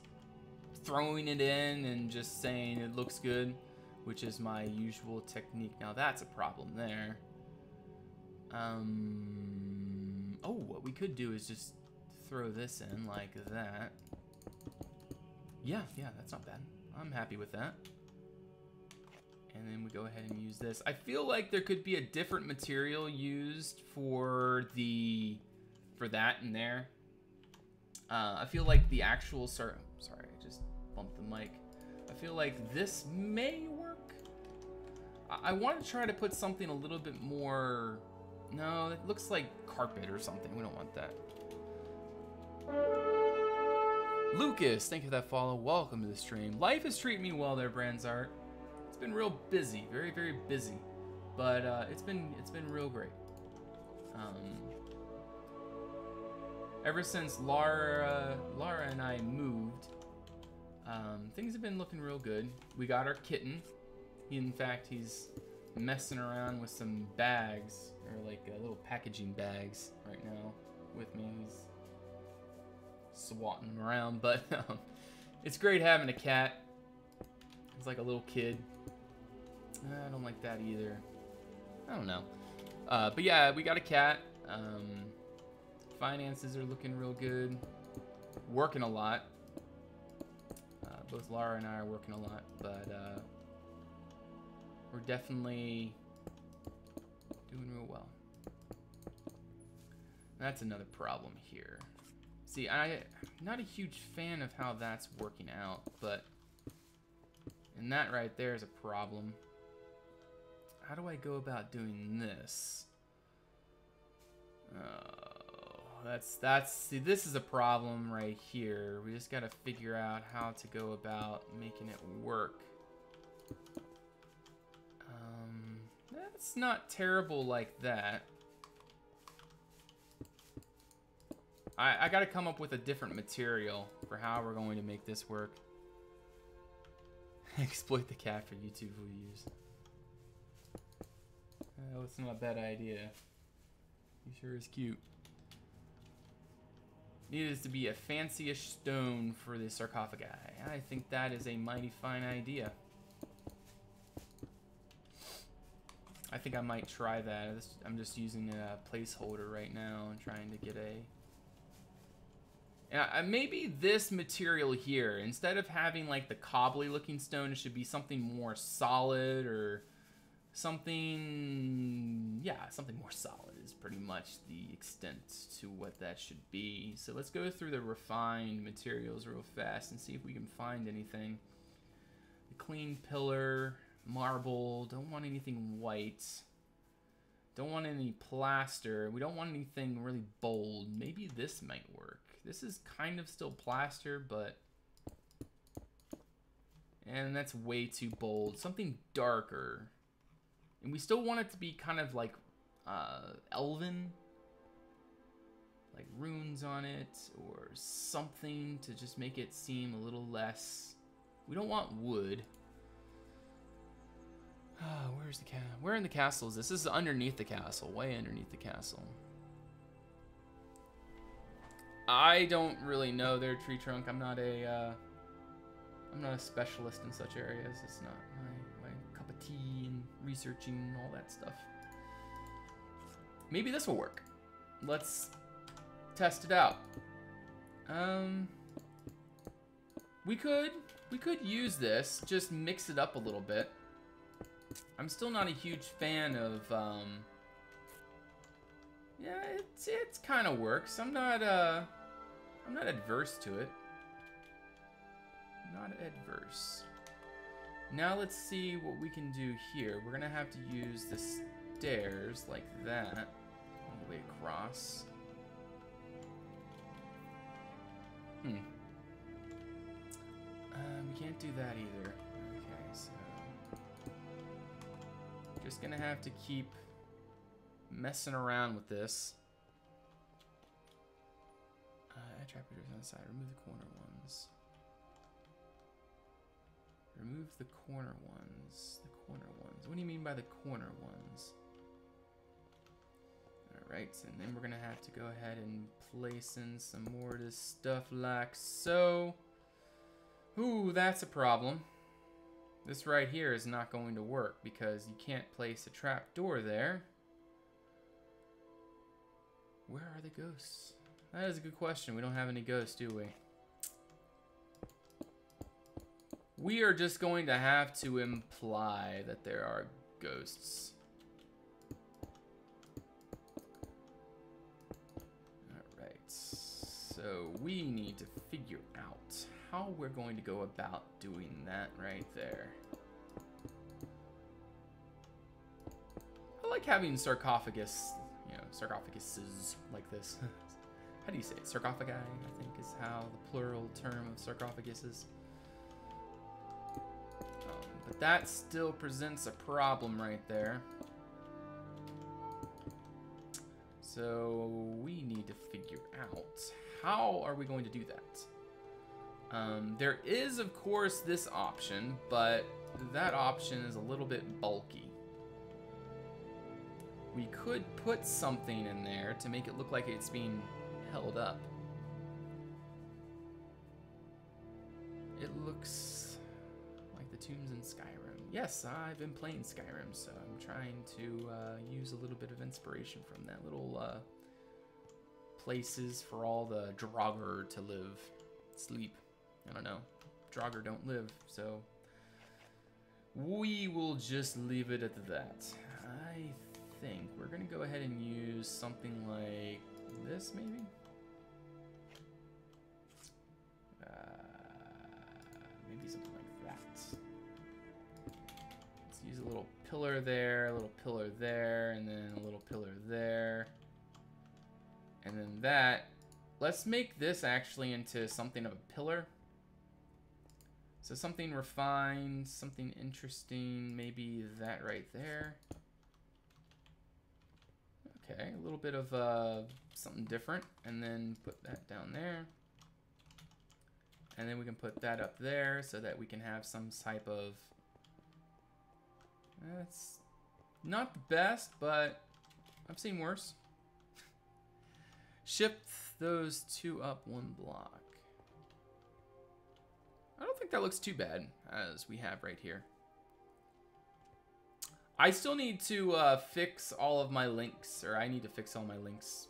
throwing it in and just saying it looks good, which is my usual technique. Now that's a problem there. Oh, what we could do is just throw this in like that. Yeah, that's not bad. I'm happy with that. And then we go ahead and use this. I feel like there could be a different material used for that in there. I feel like the actual, sorry, I just bumped the mic. I feel like this may work. I want to try to put something a little bit more, no, it looks like carpet or something. We don't want that. Lucas, thank you for that follow. Welcome to the stream. Life is treating me well there, Branzart. It's been real busy, very, very busy, but it's been real great. Ever since Laura and I moved, things have been looking real good. We got our kitten. In fact, he's messing around with some bags, or like little packaging bags right now with me. He's swatting them around, but it's great having a cat. He's like a little kid. I don't like that either. I don't know. But yeah, we got a cat. Finances are looking real good. Working a lot. Both Laura and I are working a lot, but we're definitely doing real well. That's another problem here. See, I'm not a huge fan of how that's working out, but and that right there is a problem. How do I go about doing this? See, this is a problem right here. We just gotta figure out how to go about making it work. That's not terrible like that. I gotta come up with a different material for how we're going to make this work. Exploit the cat for YouTube views. Oh, it's not a bad idea. He sure is cute. Needed to be a fancy-ish stone for the sarcophagi. I think that is a mighty fine idea. I think I might try that. I'm just using a placeholder right now and trying to get a... Yeah, maybe this material here, instead of having like the cobbly looking stone, it should be something more solid or something, yeah, something more solid is pretty much the extent to what that should be. So let's go through the refined materials real fast and see if we can find anything. The clean pillar, marble, don't want anything white. Don't want any plaster. We don't want anything really bold. Maybe this might work. This is kind of still plaster, but... And that's way too bold. Something darker. And we still want it to be kind of like elven. Like runes on it or something to just make it seem a little less... We don't want wood. Where's the castle? Where in the castle is this? This is underneath the castle. Way underneath the castle. I don't really know their tree trunk. I'm not a specialist in such areas. It's not my cup of tea and researching and all that stuff. Maybe this will work. Let's test it out. We could use this. Just mix it up a little bit. I'm still not a huge fan of. Yeah, it kind of works. I'm not adverse to it. Not adverse. Now let's see what we can do here. We're gonna have to use the stairs like that all the way across. We can't do that either. Okay, so just gonna have to keep messing around with this. Add trappers on the side. Remove the corner ones. Remove the corner ones. The corner ones. What do you mean by the corner ones? Alright, and then we're gonna have to go ahead and place in some more of this stuff like so. Ooh, that's a problem. This right here is not going to work because you can't place a trap door there. Where are the ghosts? That is a good question. We don't have any ghosts, do we? We are just going to have to imply that there are ghosts. Alright, so we need to figure out how we're going to go about doing that right there. I like having sarcophagus, you know, sarcophaguses like this. How do you say it? Sarcophagi, I think, is how the plural term of sarcophagus is. But that still presents a problem right there. So we need to figure out how are we going to do that. There is, of course, this option, but that option is a little bit bulky. We could put something in there to make it look like it's being held up. It looks like the tombs in Skyrim. Yes, I've been playing Skyrim, so I'm trying to use a little bit of inspiration from that. Little places for all the Draugr to live, sleep. I don't know. Draugr don't live, so we will just leave it at that. I think we're gonna go ahead and use something like this, maybe. Maybe something like that. Let's use a little pillar there, a little pillar there, and then a little pillar there. And then that. Let's make this actually into something of a pillar. So something refined, something interesting, maybe that right there. Okay, a little bit of something different, and then put that down there. And then we can put that up there so that we can have some type of... That's not the best, but I've seen worse. Shift those two up one block. I don't think that looks too bad as we have right here. I still need to fix all of my links, or I need to fix all my links.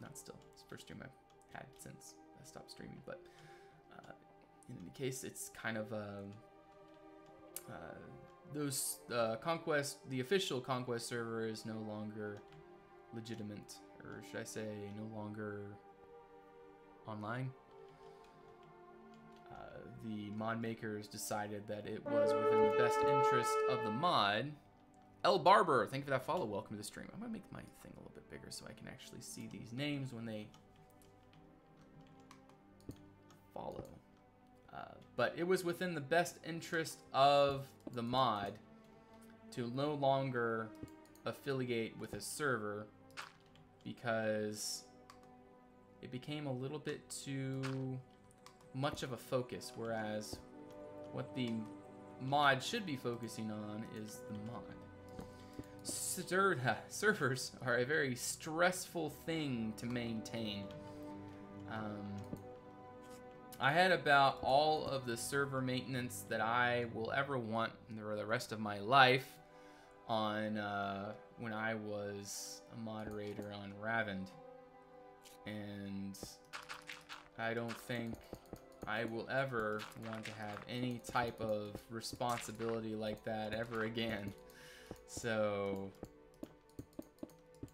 Not still. It's the first stream I've had since I stopped streaming, but in any case, it's kind of those Conquest, the official Conquest server is no longer legitimate, or should I say no longer online. The mod makers decided that it was within the best interest of the mod. L Barber, thank you for that follow. Welcome to the stream. I'm gonna make my thing a little bit bigger so I can actually see these names when they follow. But it was within the best interest of the mod to no longer affiliate with a server because it became a little bit too much of a focus, whereas what the mod should be focusing on is the mod. Servers are a very stressful thing to maintain. I had about all of the server maintenance that I will ever want for the rest of my life on when I was a moderator on Ravend, and I don't think I will ever want to have any type of responsibility like that ever again. So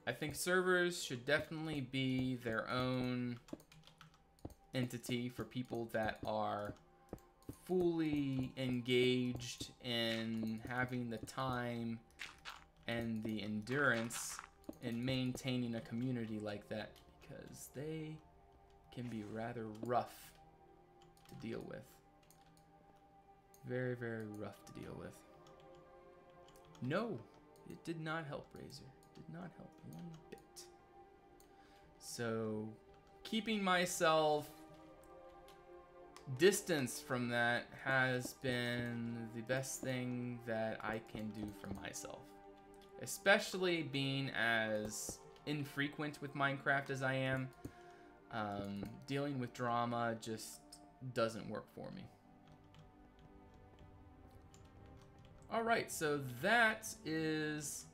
I think servers should definitely be their own entity for people that are fully engaged in having the time and the endurance in maintaining a community like that, because they can be rather rough to deal with. Very, very rough to deal with. No, it did not help, Razor. Did not help one bit. So, keeping myself distance from that has been the best thing that I can do for myself. Especially being as infrequent with Minecraft as I am. Dealing with drama just doesn't work for me. Alright, so that is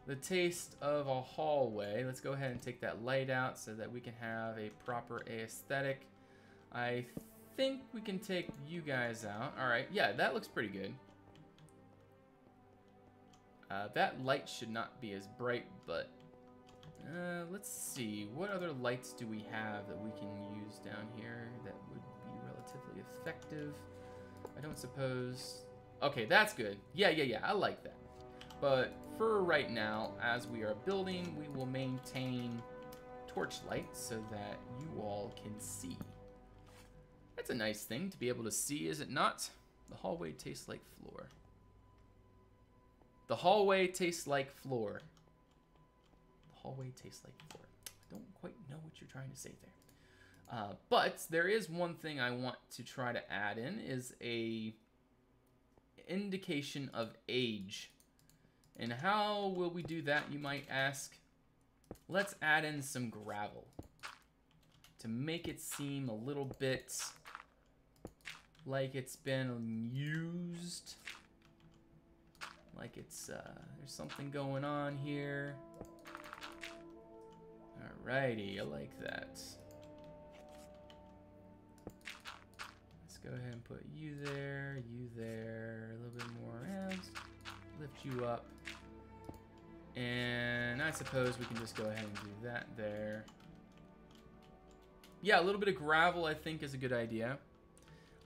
the taste of a hallway. Let's go ahead and take that light out so that we can have a proper aesthetic. I think we can take you guys out. Alright, yeah, that looks pretty good. That light should not be as bright, but let's see. What other lights do we have that we can use down here that would be relatively effective? I don't suppose... Okay, that's good. Yeah, I like that. But for right now, as we are building, we will maintain torchlight so that you all can see. That's a nice thing to be able to see, is it not? The hallway tastes like floor. The hallway tastes like floor. The hallway tastes like floor. I don't quite know what you're trying to say there. But there is one thing I want to try to add in, is a indication of age And how will we do that, you might ask? Let's add in some gravel to make it seem a little bit like it's been used. Like it's, there's something going on here. Alrighty, I like that. Let's go ahead and put you there, a little bit more abs. Lift you up. And I suppose we can just go ahead and do that there. Yeah, a little bit of gravel I think is a good idea.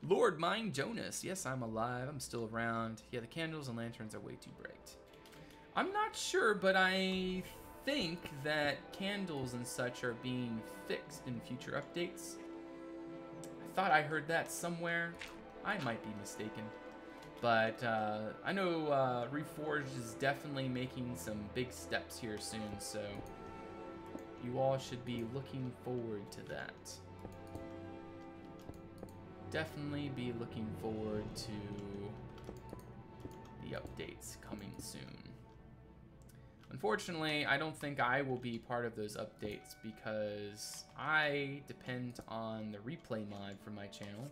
Lord Mine Jonas, yes, I'm alive, I'm still around. Yeah, the candles and lanterns are way too bright. I'm not sure, but I think that candles and such are being fixed in future updates. I thought I heard that somewhere. I might be mistaken. But I know Reforged is definitely making some big steps here soon, so you all should be looking forward to that. Definitely be looking forward to the updates coming soon. Unfortunately, I don't think I will be part of those updates because I depend on the replay mod for my channel.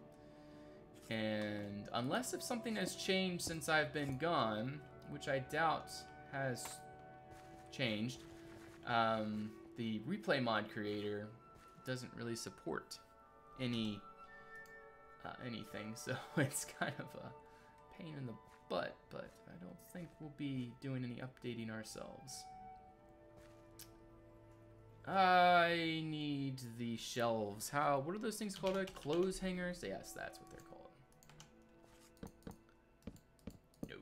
And unless if something has changed since I've been gone, which I doubt has changed, the replay mod creator doesn't really support anything, so it's kind of a pain in the butt, but I don't think we'll be doing any updating ourselves. I need the shelves. What are those things called? Clothes hangers? Yes, that's what they're called. No.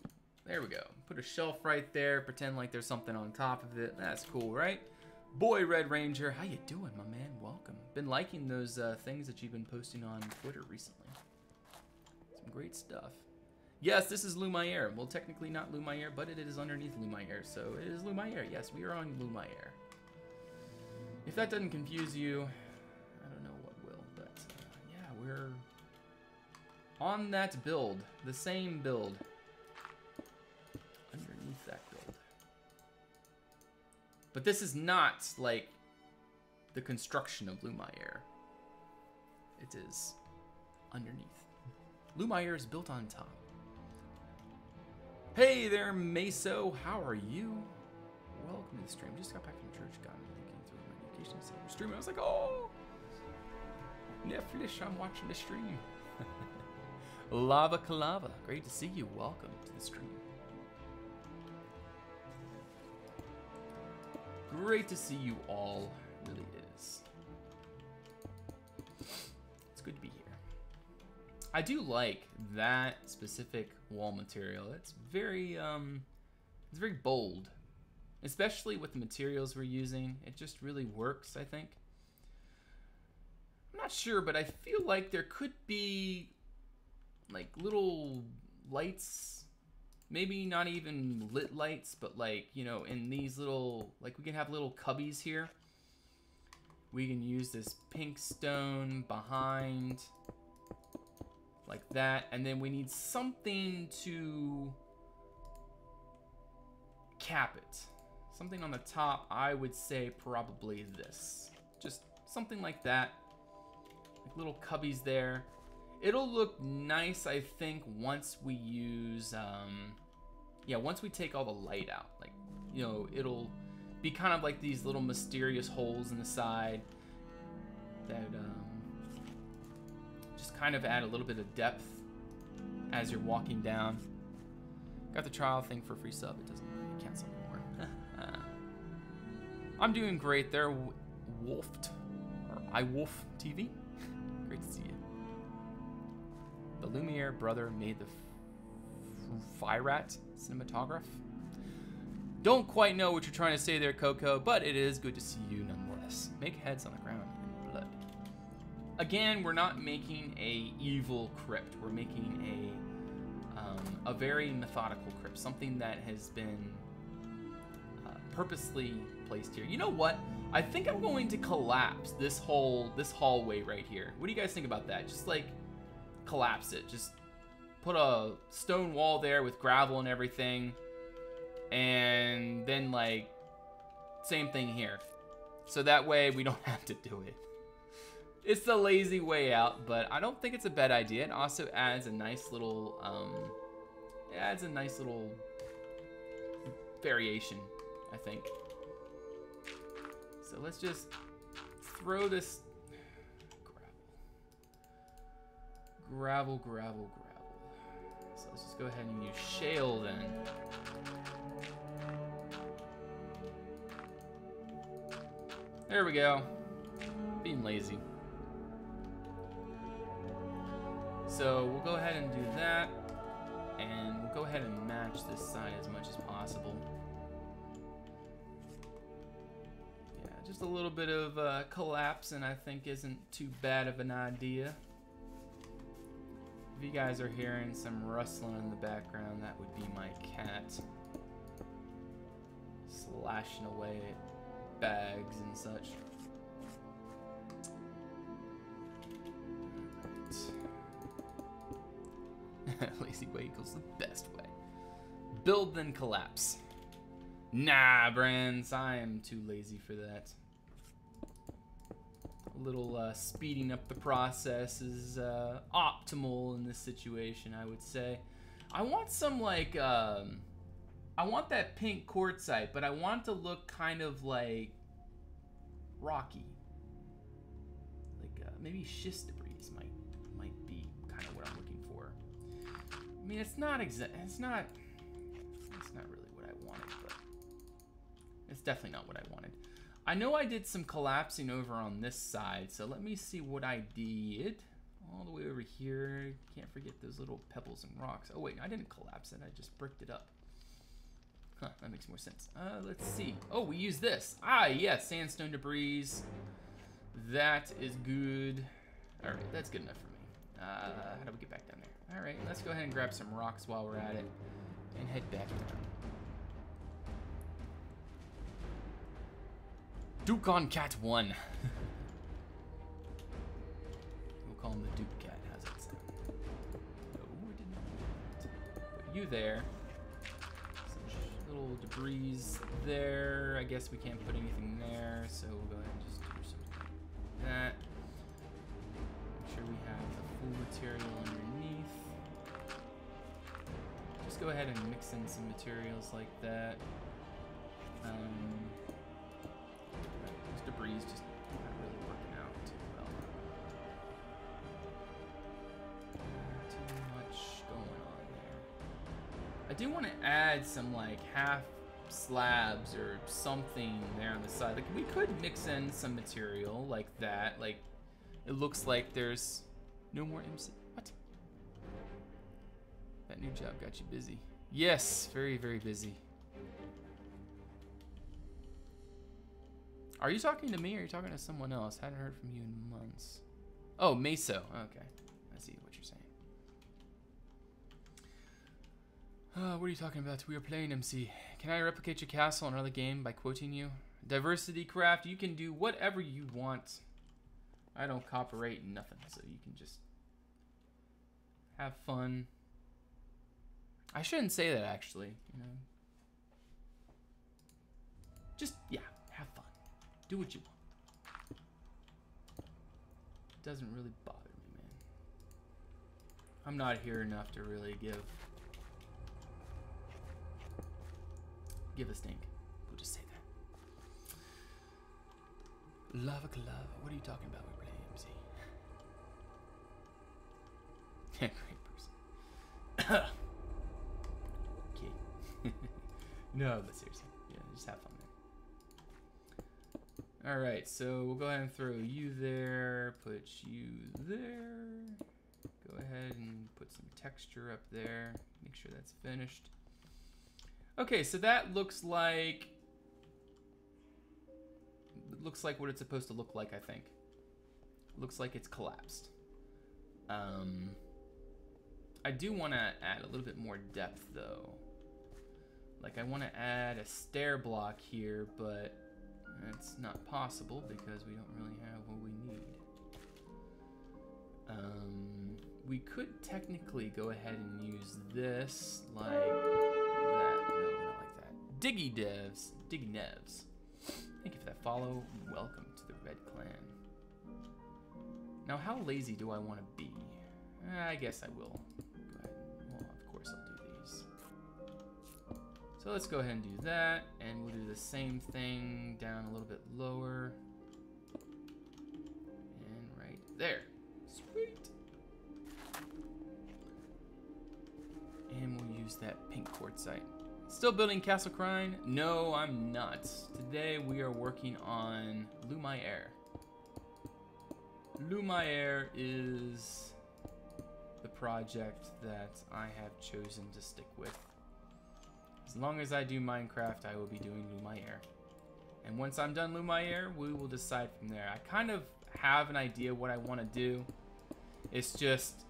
There we go. Put a shelf right there. Pretend like there's something on top of it. That's cool, right? Boy Red Ranger, how you doing, my man? Welcome. Been liking those things that you've been posting on Twitter recently. Some great stuff. Yes, this is Lumiere. Well, technically not Lumiere, but it is underneath Lumiere, so it is Lumiere. Yes, we are on Lumiere. If that doesn't confuse you, I don't know what will, but yeah, we're on that build, the same build, underneath that build. But this is not like the construction of Lumiere. It is underneath. Lumiere is built on top. Hey there, Meso. How are you? Welcome to the stream. Just got back from church. Got me thinking through my education. I saw your stream. I was like, oh, Netflix. I'm watching the stream. Lava Calava. Great to see you. Welcome to the stream. Great to see you all. It really is. It's good to be here. I do like that specific wall material. It's very bold, especially with the materials we're using. It just really works, I think. I'm not sure, but I feel like there could be like little lights, maybe not even lit lights, but like, you know, in these little, like we can have little cubbies here. We can use this pink stone behind like that, and then we need something to cap it. Something on the top, I would say probably this. Just something like that. Like little cubbies there. It'll look nice, I think, once we use, yeah, once we take all the light out. Like, you know, it'll be kind of like these little mysterious holes in the side that, just kind of add a little bit of depth as you're walking down. Got the trial thing for free sub. It doesn't cancel anymore. I'm doing great there, Wolfed, or iWolf TV. Great to see you. The Lumiere brother made the Firat cinematograph. Don't quite know what you're trying to say there, Coco, but it is good to see you nonetheless. Make heads on the ground in blood. Again, we're not making a evil crypt. We're making a very methodical crypt, something that has been purposely placed here. You know what? I think I'm going to collapse this hallway right here. What do you guys think about that? Just like collapse it. Just put a stone wall there with gravel and everything. And then like, same thing here. So that way we don't have to do it. It's the lazy way out, but I don't think it's a bad idea. It also adds a nice little, variation, I think. So let's just throw this gravel. So let's just go ahead and use shale then. There we go. Being lazy. So we'll go ahead and do that, and we'll go ahead and match this side as much as possible. Yeah, just a little bit of collapse, and I think isn't too bad of an idea. If you guys are hearing some rustling in the background, that would be my cat slashing away at bags and such. Lazy way equals the best way. Build then collapse. Nah, Brands, I am too lazy for that. A little speeding up the process is optimal in this situation, I would say. I want some like, I want that pink quartzite, but I want it to look kind of like rocky. Like maybe schist debris might be kind of what I'm looking for. I mean, it's not really what I wanted, but it's definitely not what I wanted. I know I did some collapsing over on this side, so let me see what I did. All the way over here. Can't forget those little pebbles and rocks. Oh wait, I didn't collapse it, I just bricked it up. Huh, that makes more sense. Let's see. Oh, we use this. Ah, yes, sandstone debris. That is good. All right, that's good enough for me. How do we get back down there? All right, let's go ahead and grab some rocks while we're at it and head back down. Duke on Cat 1. We'll call him the Duke Cat. How's that sound? No, we didn't want that. Put you there. Some little debris there. I guess we can't put anything there, so we'll go ahead and just do something like that. Make sure we have the full material underneath. Just go ahead and mix in some materials like that. Those debris just not really working out too well. Too much going on there. I do want to add some like half slabs or something there on the side. Like we could mix in some material like that. Like it looks like there's no more MC. What? That new job got you busy. Yes, very, very busy. Are you talking to me or are you talking to someone else? Hadn't heard from you in months. Oh, Meso. Okay. I see what you're saying. What are you talking about? We are playing MC. Can I replicate your castle in another game by quoting you? Diversity Craft, you can do whatever you want. I don't copyright nothing, so you can just have fun. I shouldn't say that actually, you know. Just, yeah, have fun. Do what you want. It doesn't really bother me, man. I'm not here enough to really give a stink. We'll just say that. Lava Lava. What are you talking about? We're playing MC. Great person. Okay. No, but seriously. Yeah, just have fun. Alright, so we'll go ahead and throw you there, put you there. Go ahead and put some texture up there. Make sure that's finished. Okay, so that looks like what it's supposed to look like, I think. Looks like it's collapsed. I do want to add a little bit more depth though. Like I want to add a stair block here, but it's not possible because we don't really have what we need. We could technically go ahead and use this like that. No, not like that. Diggy Devs. Diggy Nevs. Thank you for that follow. Welcome to the Red Clan. Now, how lazy do I want to be? I guess I will. Go ahead. Well, of course I'll do these. So let's go ahead and do that. And we'll do the same thing down a little bit lower. And right there. Sweet. And we'll use that pink quartzite. Still building Castle Crine? No, I'm not. Today we are working on Lumiere. Lumiere is the project that I have chosen to stick with. As long as I do Minecraft, I will be doing Lumiere. And once I'm done Lumiere, we will decide from there. I kind of have an idea what I want to do. It's just,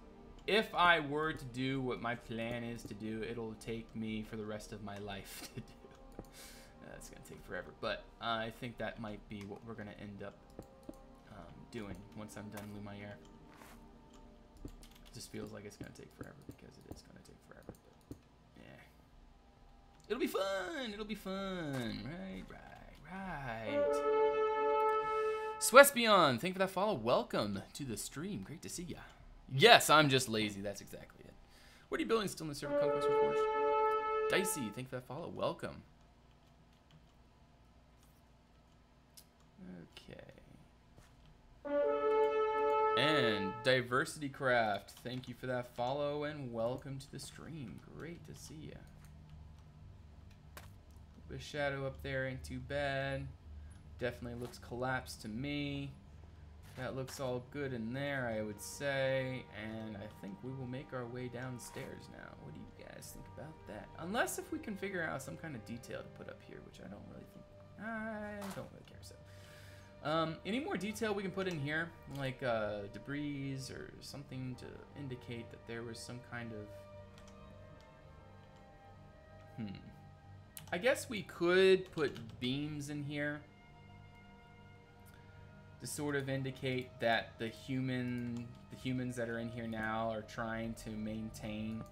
if I were to do what my plan is to do, it'll take me for the rest of my life to do. It's going to take forever. But I think that might be what we're going to end up doing once I'm done Lumiere. It just feels like it's going to take forever because it is going to take forever. But yeah. It'll be fun. It'll be fun. Right. Swesbeyond, thank you for that follow. Welcome to the stream. Great to see ya. Yes, I'm just lazy. That's exactly it. What are you building still in the server? ConquestReforged. Dicey, thank you for that follow. Welcome. Okay. And Diversity Craft, thank you for that follow and welcome to the stream. Great to see ya. The shadow up there ain't too bad. Definitely looks collapsed to me. That looks all good in there, I would say. And I think we will make our way downstairs now. What do you guys think about that? Unless if we can figure out some kind of detail to put up here, which I don't really think. I don't really care so. Any more detail we can put in here, like debris or something to indicate that there was some kind of... I guess we could put beams in here to sort of indicate that the humans that are in here now are trying to maintain,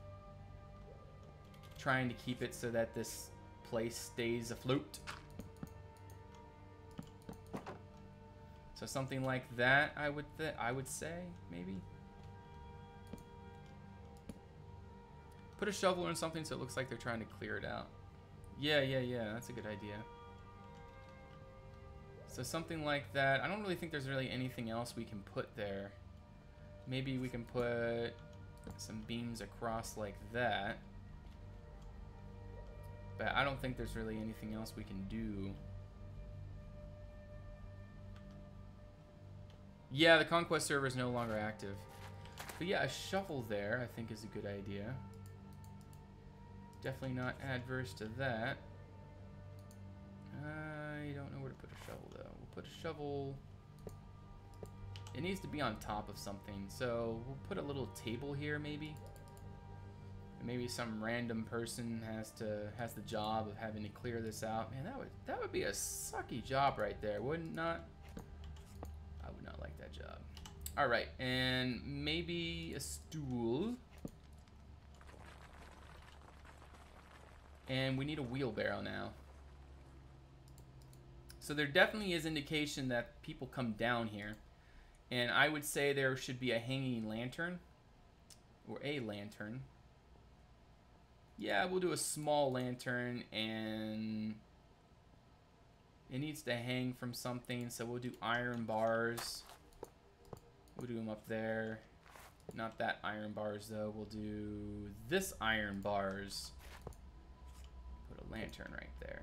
trying to keep it so that this place stays afloat. So something like that, I would say, maybe. Put a shovel or something so it looks like they're trying to clear it out. Yeah, that's a good idea. So something like that. I don't really think there's really anything else we can put there. Maybe we can put some beams across like that. But I don't think there's really anything else we can do. Yeah, the Conquest server is no longer active. But yeah, a shovel there I think is a good idea. Definitely not adverse to that. I don't know where to put a shovel though. We'll put a shovel. It needs to be on top of something, so we'll put a little table here maybe. And maybe some random person has the job of having to clear this out. Man, that would be a sucky job right there, wouldn't not? I would not like that job. All right, and maybe a stool. And we need a wheelbarrow now. So there definitely is indication that people come down here. And I would say there should be a hanging lantern. Or a lantern. Yeah, we'll do a small lantern and it needs to hang from something. So we'll do iron bars. We'll do them up there. Not that iron bars though. We'll do this iron bars. Put a lantern right there.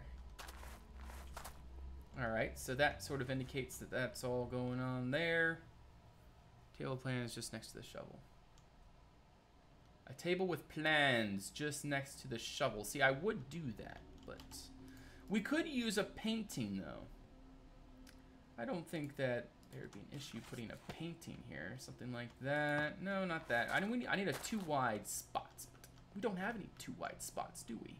Alright, so that sort of indicates that that's all going on there. Table plan is just next to the shovel. A table with plans just next to the shovel. See, I would do that, but we could use a painting though. I don't think that there would be an issue putting a painting here. Something like that. No, not that. I need a 2 wide spots. But we don't have any 2 wide spots, do we?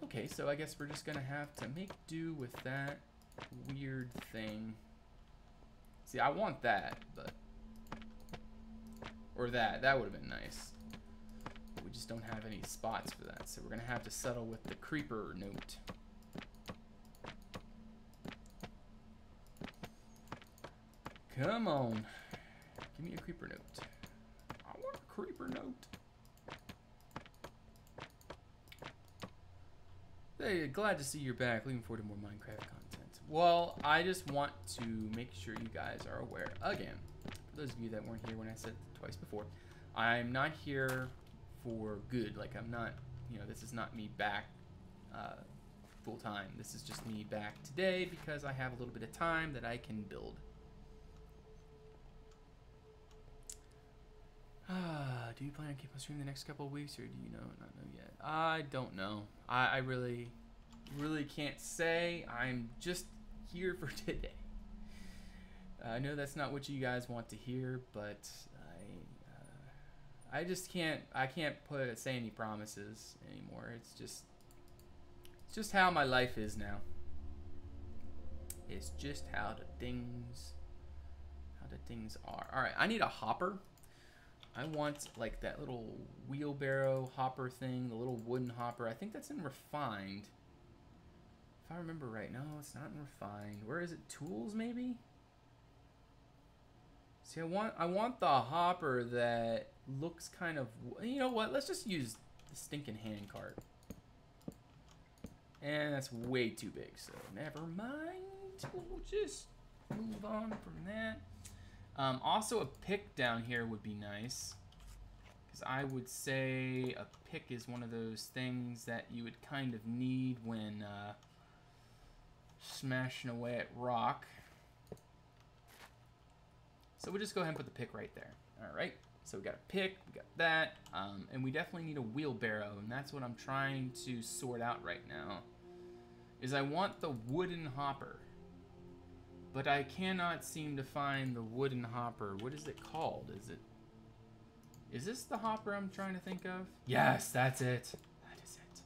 Okay, so I guess we're just gonna have to make do with that weird thing. See, I want that, but... Or that. That would have been nice. But we just don't have any spots for that, so we're gonna have to settle with the creeper note. Come on. Give me a creeper note. I want a creeper note. Hey, glad to see you're back. Looking forward to more Minecraft content. Well, I just want to make sure you guys are aware, again, for those of you that weren't here when I said it twice before, I'm not here for good. Like, I'm not, you know, this is not me back full time. This is just me back today because I have a little bit of time that I can build. Do you plan on keeping on streaming the next couple of weeks, or do you not know yet? I don't know. I really can't say. I'm just here for today. I know that's not what you guys want to hear, but I just can't. I can't say any promises anymore. It's just how my life is now. It's just how the things are. All right, I need a hopper. I want like that little wheelbarrow hopper thing, the little wooden hopper. I think that's in refined. If I remember right. No, it's not in refined. Where is it? Tools maybe? See, I want the hopper that looks kind of, you know what? Let's just use the stinking hand cart. And that's way too big, so never mind. We'll just move on from that. Also, a pick down here would be nice, because I would say a pick is one of those things that you would kind of need when smashing away at rock. So we'll just go ahead and put the pick right there. All right, so we got a pick, we got that, and we definitely need a wheelbarrow, and that's what I'm trying to sort out right now, is I want the wooden hopper. But I cannot seem to find the wooden hopper. What is it called? Is this the hopper I'm trying to think of? Yes, that's it. That is it.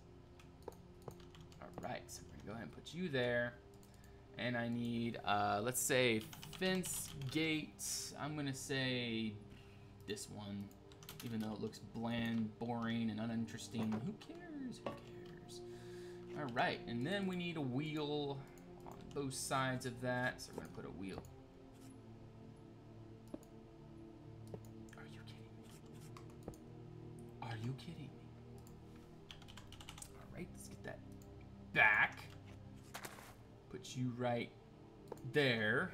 All right, so we're gonna go ahead and put you there. And I need, let's say fence gate. I'm gonna say this one, even though it looks bland, boring, and uninteresting. Who cares? Who cares? All right, and then we need a wheel both sides of that, so we're gonna put a wheel. Are you kidding me? Are you kidding me? All right, let's get that back. Put you right there.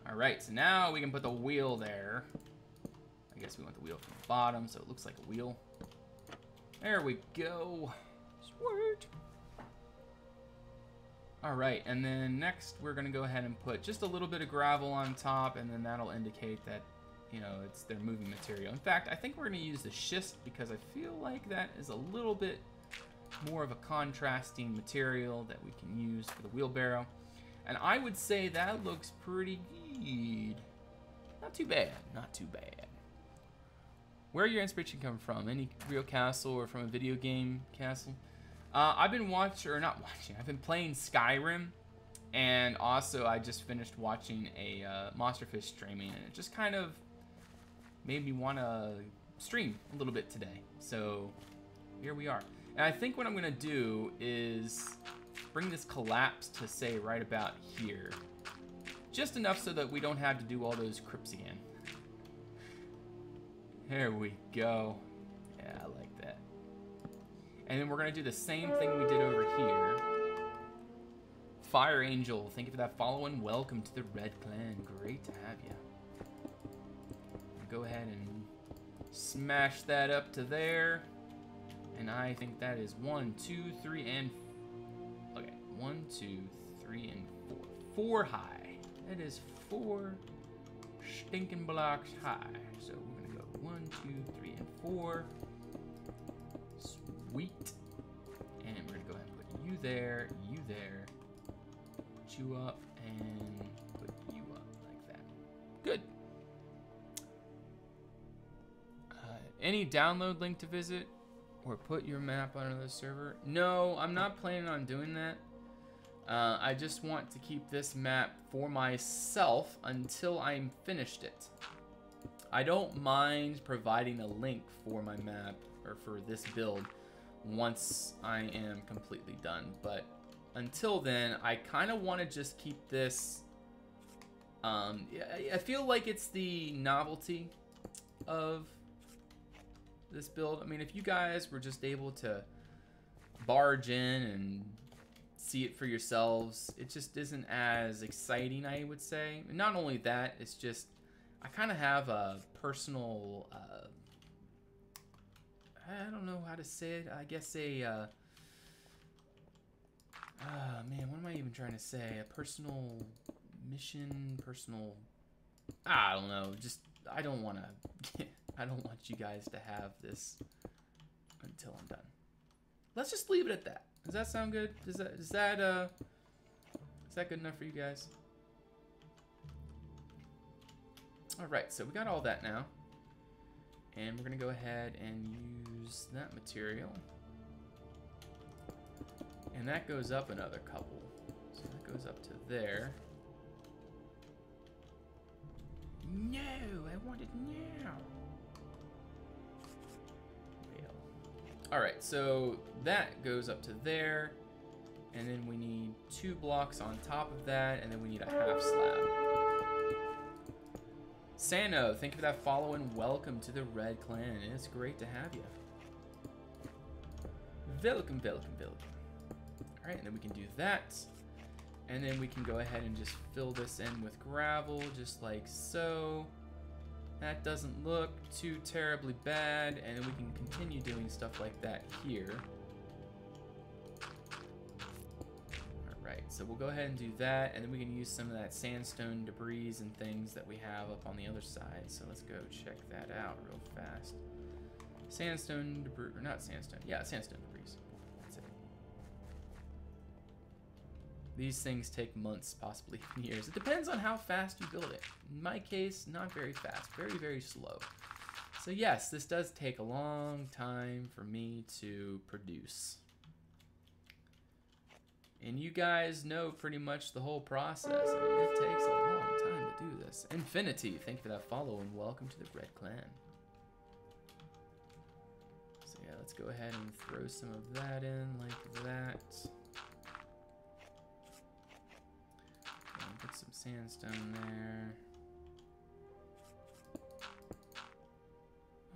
All right, so now we can put the wheel there. I guess we want the wheel from the bottom, so it looks like a wheel. There we go. Sweet. All right, and then next we're gonna go ahead and put just a little bit of gravel on top, and then that'll indicate that, you know, it's their moving material. In fact, I think we're gonna use the schist because I feel like that is a little bit more of a contrasting material that we can use for the wheelbarrow. And I would say that looks pretty good. Not too bad, not too bad. Where your inspiration come from? Any real castle or from a video game castle? I've been I've been playing Skyrim, and also I just finished watching a Monsterfish streaming, and it just kind of made me want to stream a little bit today. So here we are. And I think what I'm gonna do is bring this collapse to say right about here. Just enough so that we don't have to do all those crypts again. There we go. Yeah, I like that. And then we're gonna do the same thing we did over here. Fire Angel, thank you for that follow and welcome to the Red Clan. Great to have you. Go ahead and smash that up to there. And I think that is 1, 2, 3, and... Okay, 1, 2, 3, and 4. 4 high. That is 4 stinking blocks high. So we're gonna go 1, 2, 3, and 4. Sweet. And we're gonna go ahead and put you there, put you up, and put you up like that. Good. Any download link to visit or put your map on another server? No, I'm not planning on doing that. I just want to keep this map for myself until I'm finished it. I don't mind providing a link for my map or for this build once I am completely done, but until then I kind of want to just keep this I feel like it's the novelty of this build. I mean, if you guys were just able to barge in and see it for yourselves, it just isn't as exciting, I would say. And not only that, it's just, I kind of have a personal, I don't know how to say it, I guess a, man, what am I even trying to say? A personal mission, personal, I don't know, just, I don't want you guys to have this until I'm done. Let's just leave it at that. Does that sound good? Is that good enough for you guys? All right, so we got all that now. And we're gonna go ahead and use that material. And that goes up another couple. So that goes up to there. No, I want it now. All right, so that goes up to there, and then we need 2 blocks on top of that, and then we need a half slab. Sano, thank you for that follow and welcome to the Red Clan. It's great to have you. Welcome, welcome, welcome. All right, and then we can do that, and then we can go ahead and just fill this in with gravel, just like so. That doesn't look too terribly bad, and then we can continue doing stuff like that here. Alright, so we'll go ahead and do that, and then we can use some of that sandstone debris and things that we have up on the other side. So let's go check that out real fast. Sandstone debris, or not sandstone, yeah, sandstone debris. That's it. These things take months, possibly even years. It depends on how fast you build it. In my case, not very fast, very, very slow. So yes, this does take a long time for me to produce. And you guys know pretty much the whole process. I mean, it takes a long time to do this. Infinity, thank you for that follow and welcome to the Red Clan. So yeah, let's go ahead and throw some of that in like that. Put some sandstone there.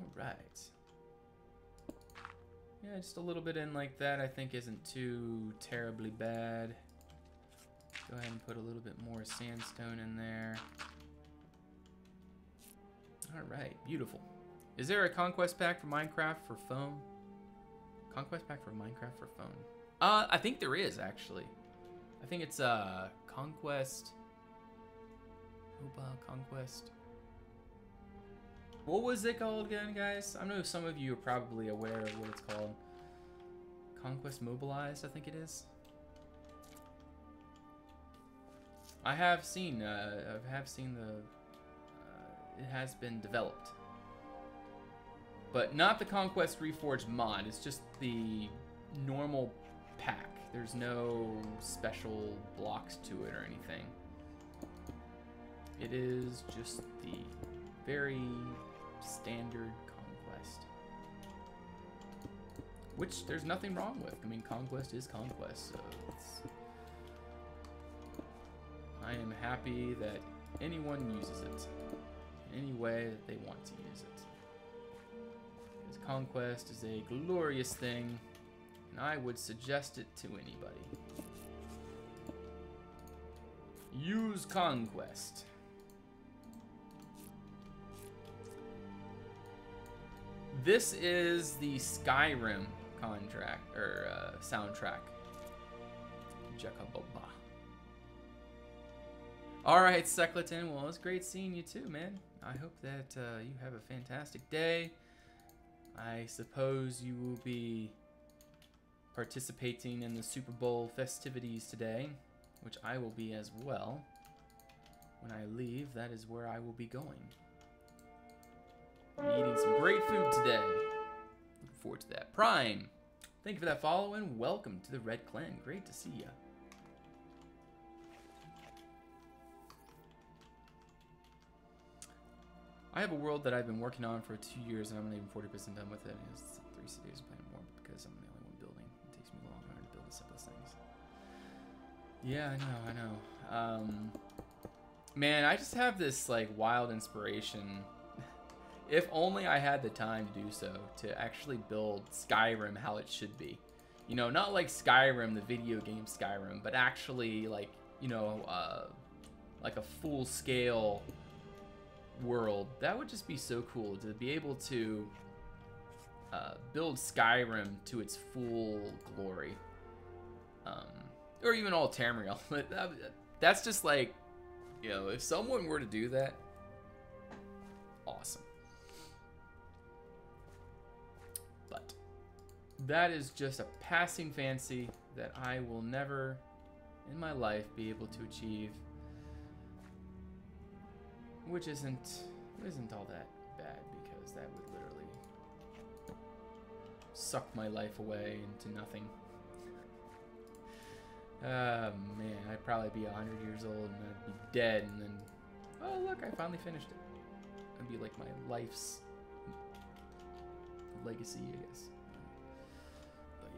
All right. Yeah, just a little bit in like that I think isn't too terribly bad. Go ahead and put a little bit more sandstone in there. All right, beautiful. Is there a conquest pack for Minecraft for phone? Conquest pack for Minecraft for phone? I think there is actually. I think it's Conquest. Mobile Conquest. What was it called again, guys? I know some of you are probably aware of what it's called. Conquest Mobilized, I think it is. I have seen the. It has been developed, but not the ConquestReforged mod. It's just the normal pack. There's no special blocks to it or anything. It is just the very standard Conquest. Which there's nothing wrong with. I mean, Conquest is Conquest, so it's... I am happy that anyone uses it in any way that they want to use it. Because Conquest is a glorious thing, and I would suggest it to anybody. Use Conquest. This is the Skyrim contract or soundtrack. Jacoboba. All right, Secleton. Well, it's great seeing you too, man. I hope that you have a fantastic day. I suppose you will be participating in the Super Bowl festivities today, which I will be as well. When I leave, that is where I will be going. I'm eating some great food today. Looking forward to that. Prime, thank you for that follow and welcome to the Red Clan. Great to see ya. I have a world that I've been working on for 2 years and I'm not even 40% done with it. It's 3 cities playing more because I'm the only one building. It takes me a long time to build the simplest things. Yeah, I know. Man, I just have this like wild inspiration. If only I had the time to do so, to actually build Skyrim how it should be. You know, not like Skyrim, the video game Skyrim, but actually like, you know, like a full-scale world. That would just be so cool to be able to build Skyrim to its full glory. Or even all Tamriel. That's just like, you know, if someone were to do that, awesome. But that is just a passing fancy that I will never in my life be able to achieve, which isn't all that bad, because that would literally suck my life away into nothing. Man, I'd probably be 100 years old and I'd be dead, and then, oh look, I finally finished it. That'd be like my life's legacy, I guess. But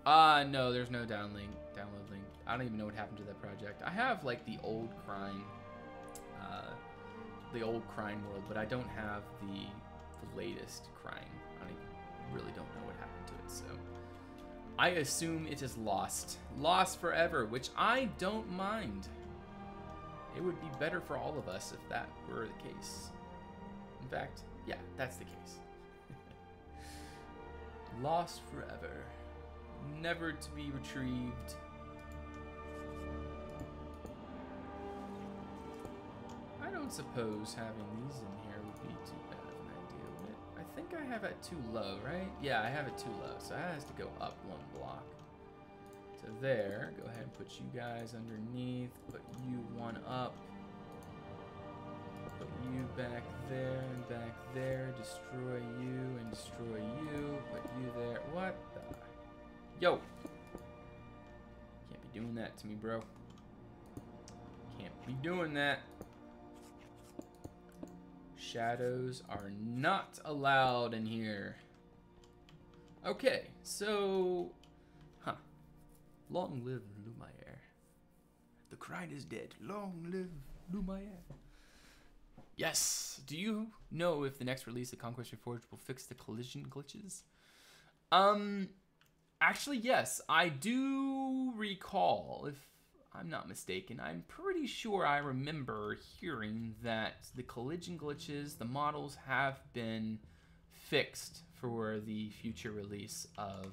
yeah. No, there's no download link. I don't even know what happened to that project. I have like the old Crime world, but I don't have the latest Crime. Really don't know what happened to it, so I assume it is lost forever, which I don't mind. It would be better for all of us if that were the case. In fact, yeah, that's the case. Lost forever, never to be retrieved. I don't suppose having these in here would be too bad of an idea, would it? I think I have it too low, right? Yeah, I have it too low, so that has to go up one block. To there, go ahead and put you guys underneath, put you one up, put you back there, destroy you and destroy you, put you there. What the? Yo! Can't be doing that to me, bro. Can't be doing that. Shadows are not allowed in here. Okay, so... Long live Lumiere. The Crine is dead. Long live Lumiere. Yes. Do you know if the next release of ConquestReforged will fix the collision glitches? Actually, yes. I do recall, if I'm not mistaken, I'm pretty sure I remember hearing that the collision glitches, the models have been fixed for the future release of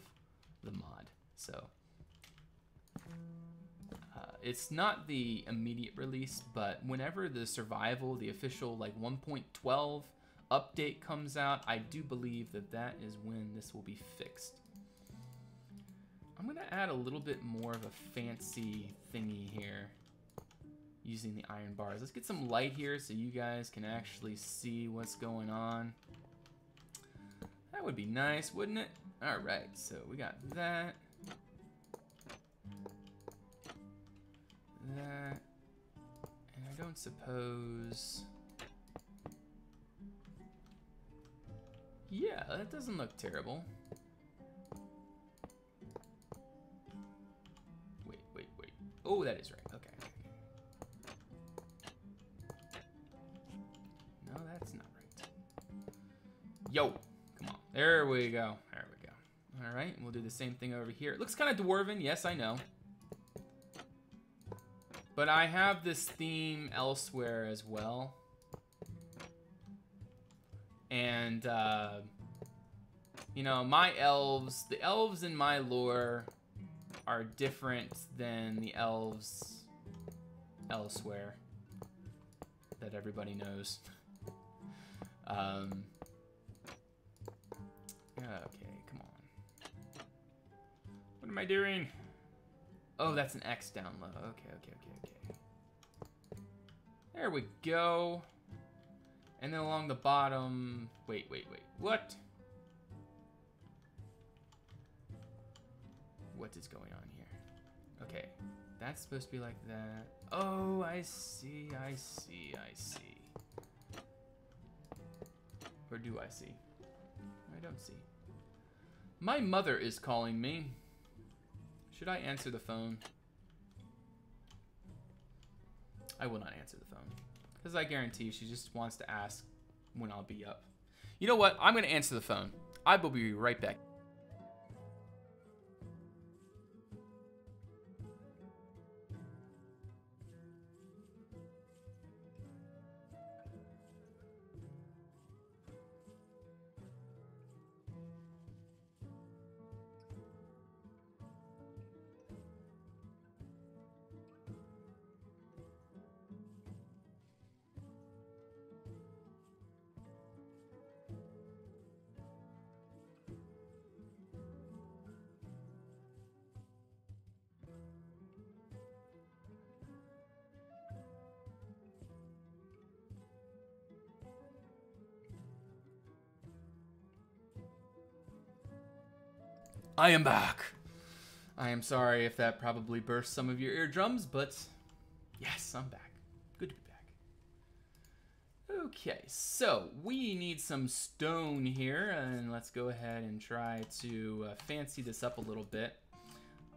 the mod. So it's not the immediate release, but whenever the survival, the official like 1.12 update comes out, I do believe that that is when this will be fixed. I'm gonna add a little bit more of a fancy thingy here using the iron bars. Let's get some light here so you guys can actually see what's going on. That would be nice, wouldn't it? All right, so we got that. That, and I don't suppose, yeah, that doesn't look terrible. Wait, oh, that is right, okay. No, that's not right. Yo, come on, there we go, All right, we'll do the same thing over here. It looks kind of dwarven, yes, I know. But I have this theme elsewhere as well. And, you know, my elves, the elves in my lore are different than the elves elsewhere that everybody knows. Okay, come on. What am I doing? Oh, that's an X down low. Okay. There we go. And then along the bottom... Wait. What? What is going on here? Okay. That's supposed to be like that. Oh, I see. Or do I see? I don't see. My mother is calling me. Should I answer the phone? I will not answer the phone. Because I guarantee she just wants to ask when I'll be up. You know what? I'm going to answer the phone. I will be right back. I am back. I am sorry if that probably burst some of your eardrums, but yes, I'm back. Good to be back. Okay, so we need some stone here, and let's go ahead and try to fancy this up a little bit.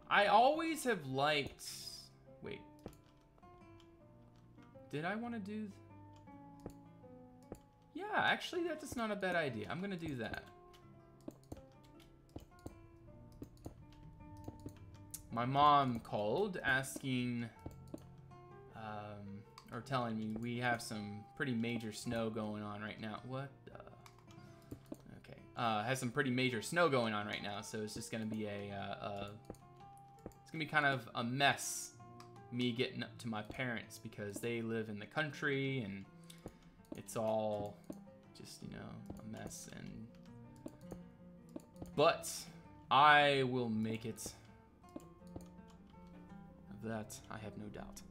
I always have liked... Wait. Did I want to do... Yeah, actually, that's not a bad idea. I'm going to do that. My mom called asking, or telling me we have some pretty major snow going on right now. What? Okay. Has some pretty major snow going on right now, so it's just gonna be it's gonna be kind of a mess, me getting up to my parents because they live in the country and it's all just, you know, a mess. And but I will make it. That I have no doubt.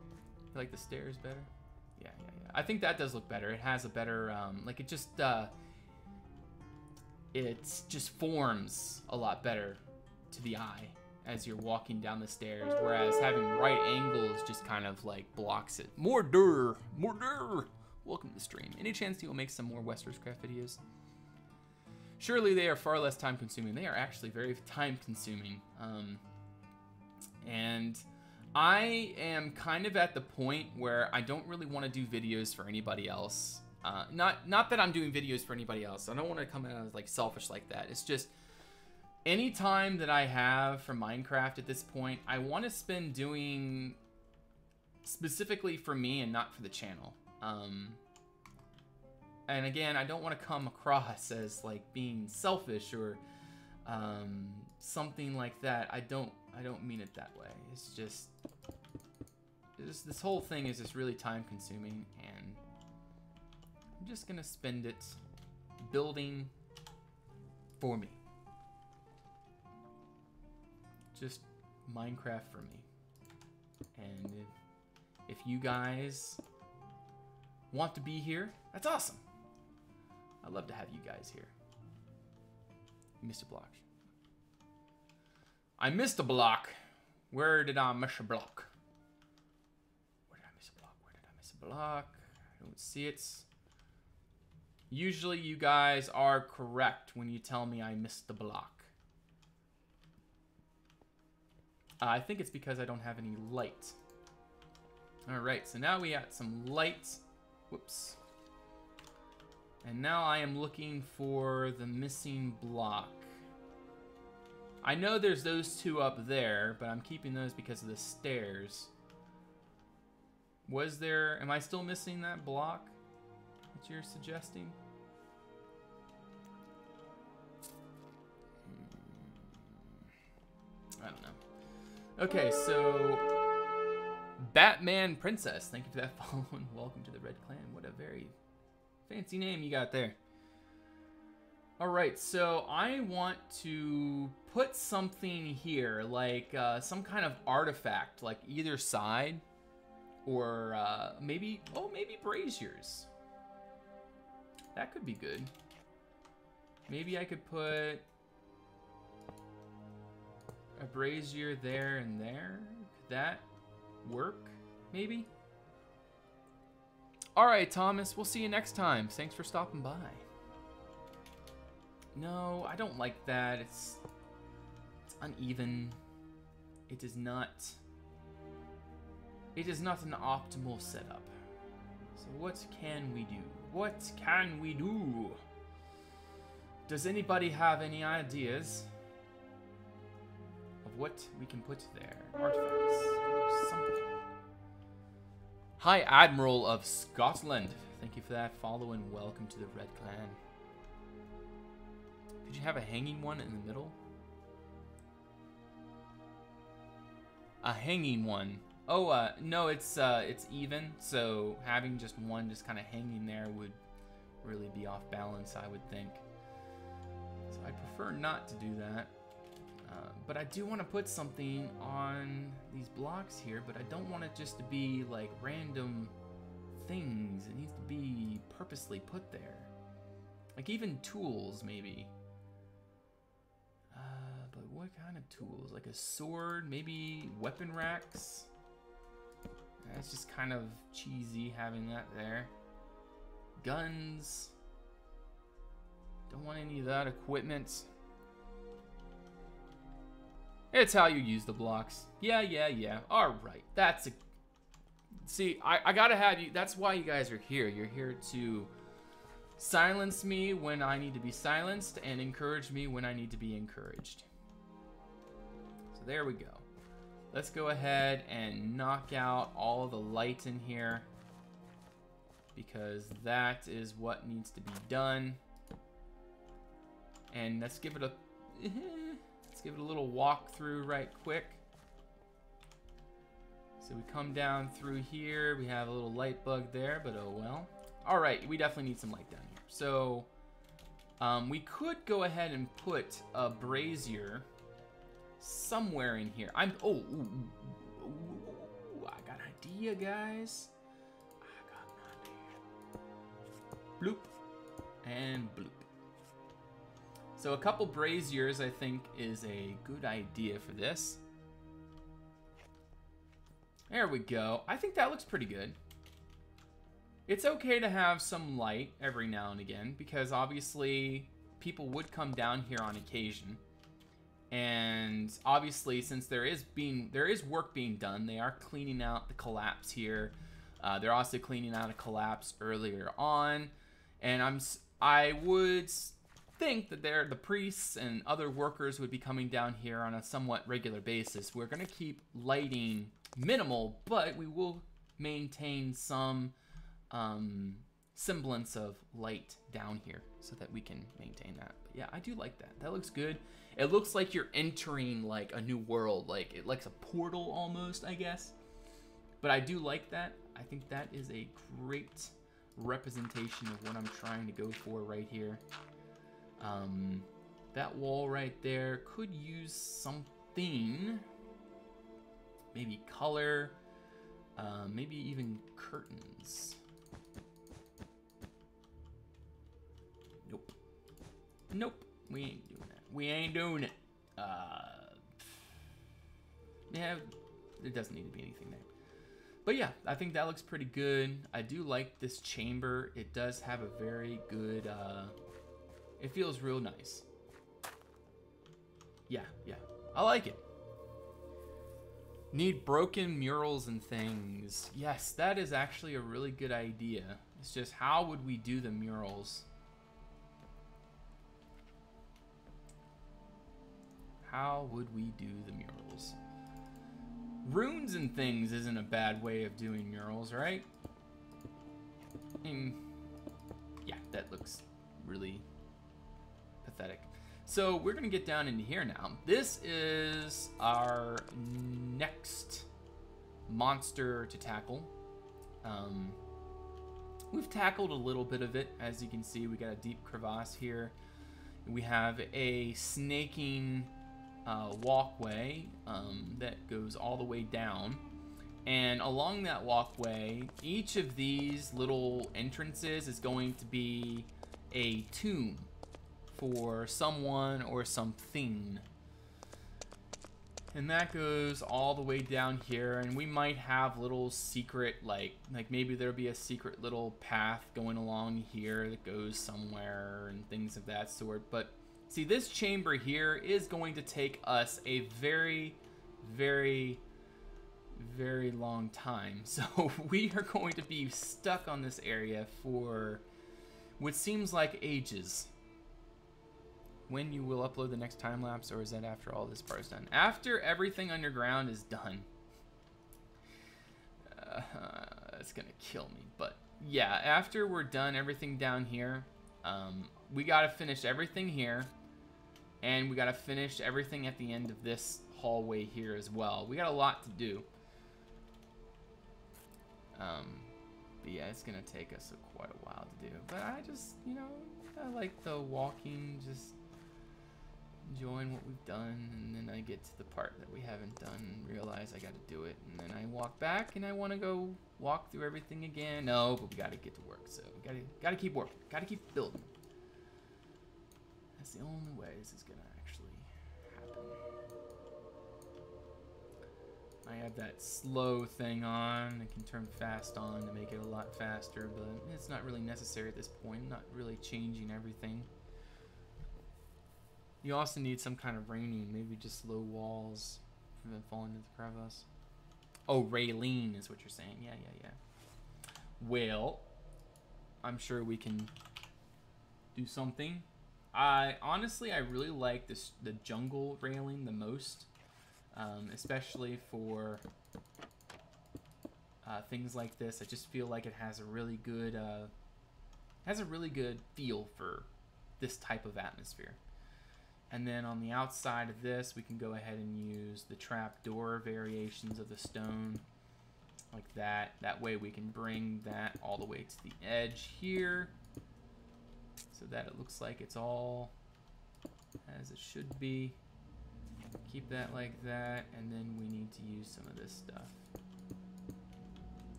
You like the stairs better? Yeah. I think that does look better. It has a better, like it just forms a lot better to the eye as you're walking down the stairs, whereas having right angles just kind of like blocks it. More dur. Welcome to the stream. Any chance you'll make some more Westeros Craft videos? Surely they are far less time consuming. They are actually very time consuming. And I am kind of at the point where I don't really want to do videos for anybody else. Not that I'm doing videos for anybody else. I don't want to come out as like selfish like that. It's just any time that I have for Minecraft at this point, I want to spend doing specifically for me and not for the channel. And again, I don't want to come across as like being selfish or something like that. I don't mean it that way. It's just this whole thing is just really time consuming, and I'm just gonna spend it building for me. Just Minecraft for me. And if you guys want to be here, that's awesome. I'd love to have you guys here. You missed a block. I missed a block. Where did I miss a block? Where did I miss a block? Where did I miss a block? I don't see it. Usually you guys are correct when you tell me I missed the block. I think it's because I don't have any light. Alright, so now we got some light. Whoops. And now I am looking for the missing block. I know there's those two up there, but I'm keeping those because of the stairs. Was there... Am I still missing that block that you're suggesting? I don't know. Okay, so... Batman Princess, thank you for that follow and welcome to the Red Clan. What a very fancy name you got there. Alright, so I want to put something here, like some kind of artifact, like either side, or maybe braziers. That could be good. Maybe I could put a brazier there and there. Could that work, maybe? Alright, Thomas, we'll see you next time. Thanks for stopping by. No, I don't like that. It's uneven. It does not it is not an optimal setup. So what can we do? What can we do? Does anybody have any ideas of what we can put there? Artifacts or something. Hi, Admiral of Scotland. Thank you for that follow and welcome to the Red Clan. Could you have a hanging one in the middle? A hanging one. Oh, no, it's even. So having just one just kind of hanging there would really be off balance, I would think. So I prefer not to do that. But I do want to put something on these blocks here, but I don't want it just to be like random things. It needs to be purposely put there. Like even tools, maybe. But what kind of tools? Like a sword, maybe weapon racks? That's just kind of cheesy having that there. Guns. Don't want any of that equipment. It's how you use the blocks. Yeah. Alright, that's a... See, I gotta have you... That's why you guys are here. You're here to silence me when I need to be silenced and encourage me when I need to be encouraged. So there we go. Let's go ahead and knock out all of the light in here, because that is what needs to be done. And let's give it a... Let's give it a little walk through right quick. So we come down through here. We have a little light bug there, but oh well. All right, we definitely need some light down here. So we could go ahead and put a brazier somewhere in here. I got an idea, guys. I got an idea. Bloop and bloop. So a couple braziers, I think, is a good idea for this. There we go. I think that looks pretty good. It's okay to have some light every now and again, because obviously people would come down here on occasion. And obviously, since there is work being done, they are cleaning out the collapse here. They're also cleaning out a collapse earlier on. And I would think that the priests and other workers would be coming down here on a somewhat regular basis. We're going to keep lighting minimal, but we will maintain some semblance of light down here so that we can maintain that. But yeah, I do like that. That looks good. It looks like you're entering like a new world, like it likes a portal almost, I guess. But I do like that. I think that is a great representation of what I'm trying to go for right here. That wall right there could use something, maybe color, maybe even curtains. Nope, we ain't doing that. We ain't doing it. Yeah, there doesn't need to be anything there. But yeah, I think that looks pretty good. I do like this chamber. It does have a very good, it feels real nice. Yeah, I like it. Need broken murals and things. Yes, that is actually a really good idea. It's just, how would we do the murals? How would we do the murals? Runes and things isn't a bad way of doing murals, right? I mean, yeah, that looks really pathetic. So we're gonna get down into here now. This is our next monster to tackle. We've tackled a little bit of it. As you can see, we got a deep crevasse here. We have a snaking walkway that goes all the way down, and along that walkway, each of these little entrances is going to be a tomb for someone or something, and that goes all the way down here. And we might have little secret, like maybe there'll be a secret little path going along here that goes somewhere and things of that sort. But see, this chamber here is going to take us a very, very very long time. So we are going to be stuck on this area for what seems like ages. When you will upload the next time lapse, or is that after all this part is done? After everything underground is done. It's gonna kill me, but yeah, after we're done everything down here, we gotta finish everything here, and we gotta finish everything at the end of this hallway here as well. We got a lot to do. But yeah, it's gonna take us quite a while to do. But I just, you know, I like the walking, just enjoying what we've done, and then I get to the part that we haven't done and realize I gotta do it, and then I walk back and I want to go walk through everything again. No, but we gotta get to work, so we gotta keep working, gotta keep building. That's the only way this is gonna actually happen. I have that slow thing on. I can turn fast on to make it a lot faster, but it's not really necessary at this point. Not really changing everything. You also need some kind of railing, maybe just low walls from them falling into the crevice. Oh, railing is what you're saying. Yeah. Well, I'm sure we can do something. Honestly, I really like the jungle railing the most, especially for things like this. I just feel like it has a really good feel for this type of atmosphere. And then on the outside of this, we can go ahead and use the trapdoor variations of the stone, like that. That way we can bring that all the way to the edge here, so that it looks like it's all as it should be. Keep that like that, and then we need to use some of this stuff.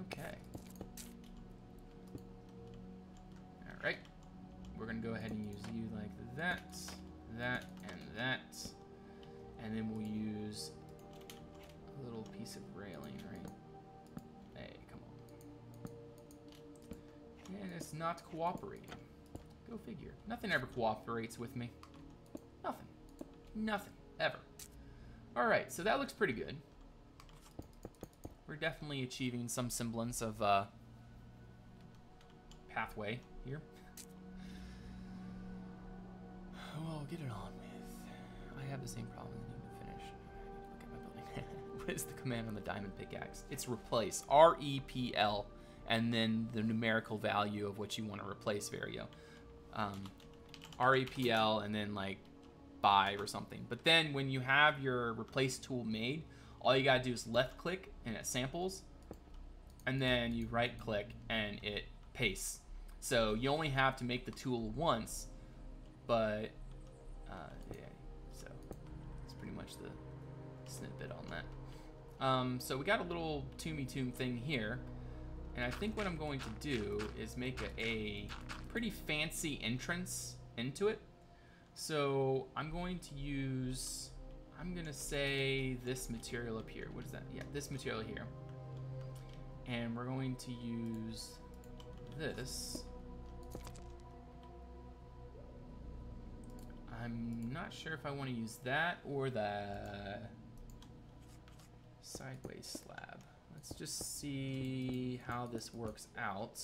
Okay. Alright. We're going to go ahead and use you like that. That and that, and then we'll use a little piece of railing, right? Hey, come on. And it's not cooperating. Go figure. Nothing ever cooperates with me. Nothing ever. All right, so that looks pretty good. We're definitely achieving some semblance of pathway here. Well, get it on with. I have the same problem I need to finish. I need to look at my building. What is the command on the diamond pickaxe? It's replace. R-E-P-L. And then the numerical value of what you want to replace, Vario. R-E-P-L and then like buy or something. But then when you have your replace tool made, all you gotta do is left click and it samples. And then you right click and it pastes. So you only have to make the tool once, but yeah, so that's pretty much the snippet on that. So we got a little Toomey Tomb thing here, and I think what I'm going to do is make a pretty fancy entrance into it. So I'm going to use, I'm gonna say this material up here. What is that? Yeah, this material here. And we're going to use this. I'm not sure if I want to use that or the sideways slab. Let's just see how this works out.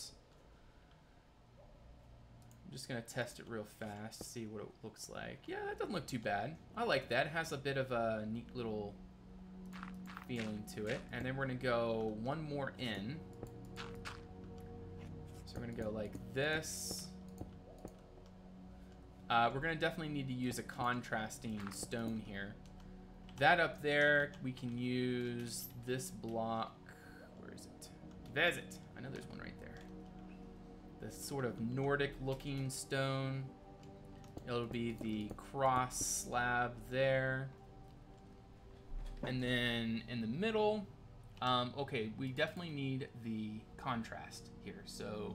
I'm just gonna test it real fast, see what it looks like. Yeah, that doesn't look too bad. I like that. It has a bit of a neat little feeling to it. And then we're gonna go one more in. So we're gonna go like this. We're gonna definitely need to use a contrasting stone here. That up there, we can use this block. Where is it? There's it. I know there's one right there. This sort of Nordic looking stone. It'll be the cross slab there. And then in the middle, okay, we definitely need the contrast here. So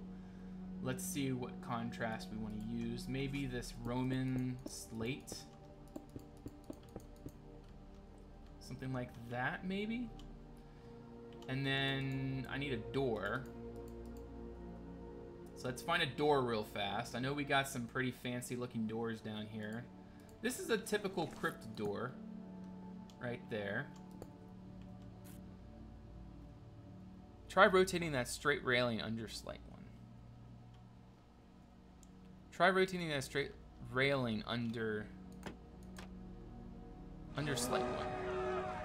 let's see what contrast we want to use. Maybe this Roman slate. Something like that, maybe. And then I need a door. So let's find a door real fast. I know we got some pretty fancy looking doors down here. This is a typical crypt door right there. Try rotating that straight railing under slight one. Try rotating that straight railing under slight one.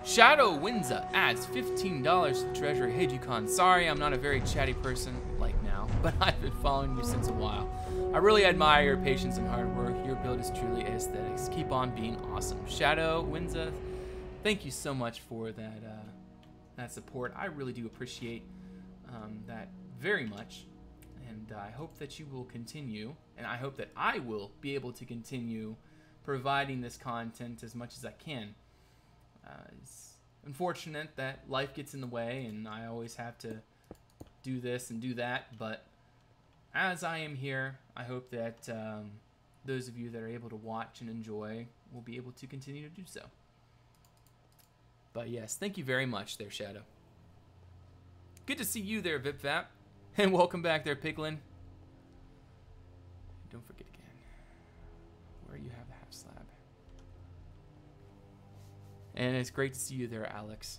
Shadow Winza adds $15 to the treasury. Hey Ducon, sorry I'm not a very chatty person like now, but I've been following you since a while. I really admire your patience and hard work. Your build is truly aesthetics. Keep on being awesome. Shadow Winza, thank you so much for that support. I really do appreciate that very much, and I hope that you will continue, and I hope that I will be able to continue providing this content as much as I can. It's unfortunate that life gets in the way and I always have to do this and do that, but as I am here, I hope that those of you that are able to watch and enjoy will be able to continue to do so. But yes, thank you very much there, Shadow. Good to see you there, VipVap. And welcome back there, Piglin. Don't forget again where you have the half slab. And it's great to see you there, Alex.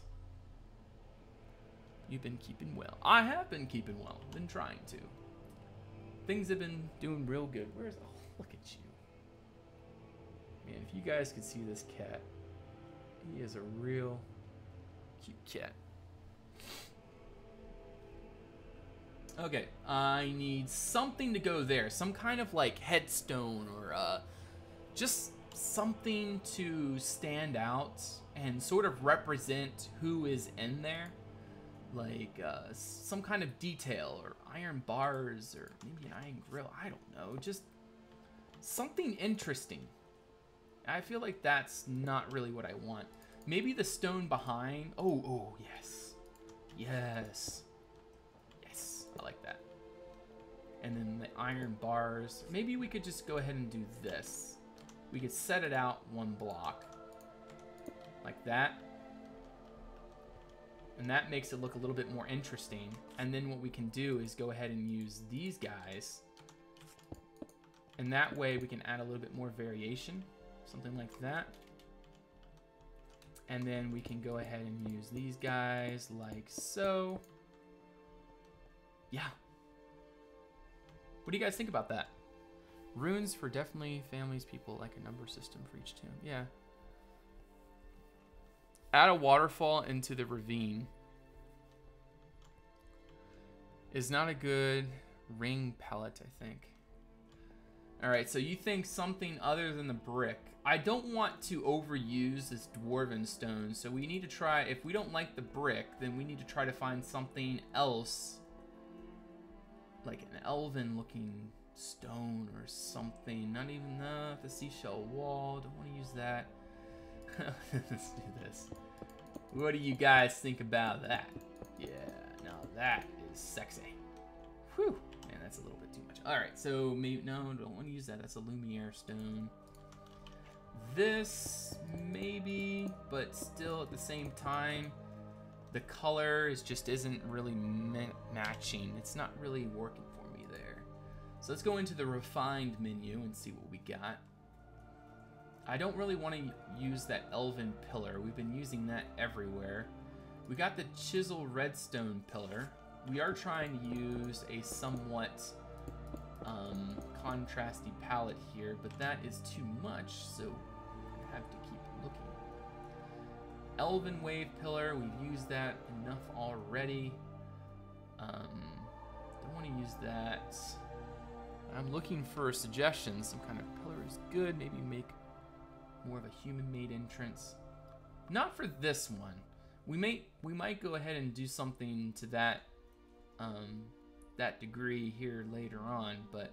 You've been keeping well. I have been keeping well. Been trying to. Things have been doing real good. Where's... Oh, look at you. Man, if you guys could see this cat. He is a real cute cat. Okay, I need something to go there. Some kind of like headstone or just something to stand out and sort of represent who is in there. Like some kind of detail or iron bars or maybe an iron grill. I don't know. Just something interesting. I feel like that's not really what I want. Maybe the stone behind. Oh, yes. Yes. Yes. I like that. And then the iron bars. Maybe we could just go ahead and do this. We could set it out one block. Like that. And that makes it look a little bit more interesting. And then what we can do is go ahead and use these guys. And that way we can add a little bit more variation. Something like that. And then we can go ahead and use these guys like so. Yeah. What do you guys think about that? Runes for definitely families, people, like a number system for each tomb. Yeah. Add a waterfall into the ravine. Is not a good ring palette, I think. Alright, so you think something other than the brick. I don't want to overuse this dwarven stone, so we need to try, if we don't like the brick, then we need to try to find something else. Like an elven looking stone or something. Not even the seashell wall. Don't want to use that. Let's do this. What do you guys think about that? Yeah, now that is sexy. Whew. Man, that's a little bit too much. Alright, so maybe, no, don't want to use that. That's a Lumiere stone. This, maybe, but still at the same time, the color isn't really matching. It's not really working for me there. So let's go into the refined menu and see what we got. I don't really want to use that elven pillar. We've been using that everywhere. We got the chisel redstone pillar. We are trying to use a somewhat contrasty palette here, but that is too much, so I have to keep looking. Elven wave pillar, we've used that enough already. Don't want to use that. I'm looking for suggestions. Some kind of pillar is good. Maybe make more of a human-made entrance. Not for this one. We might go ahead and do something to that that degree here later on, but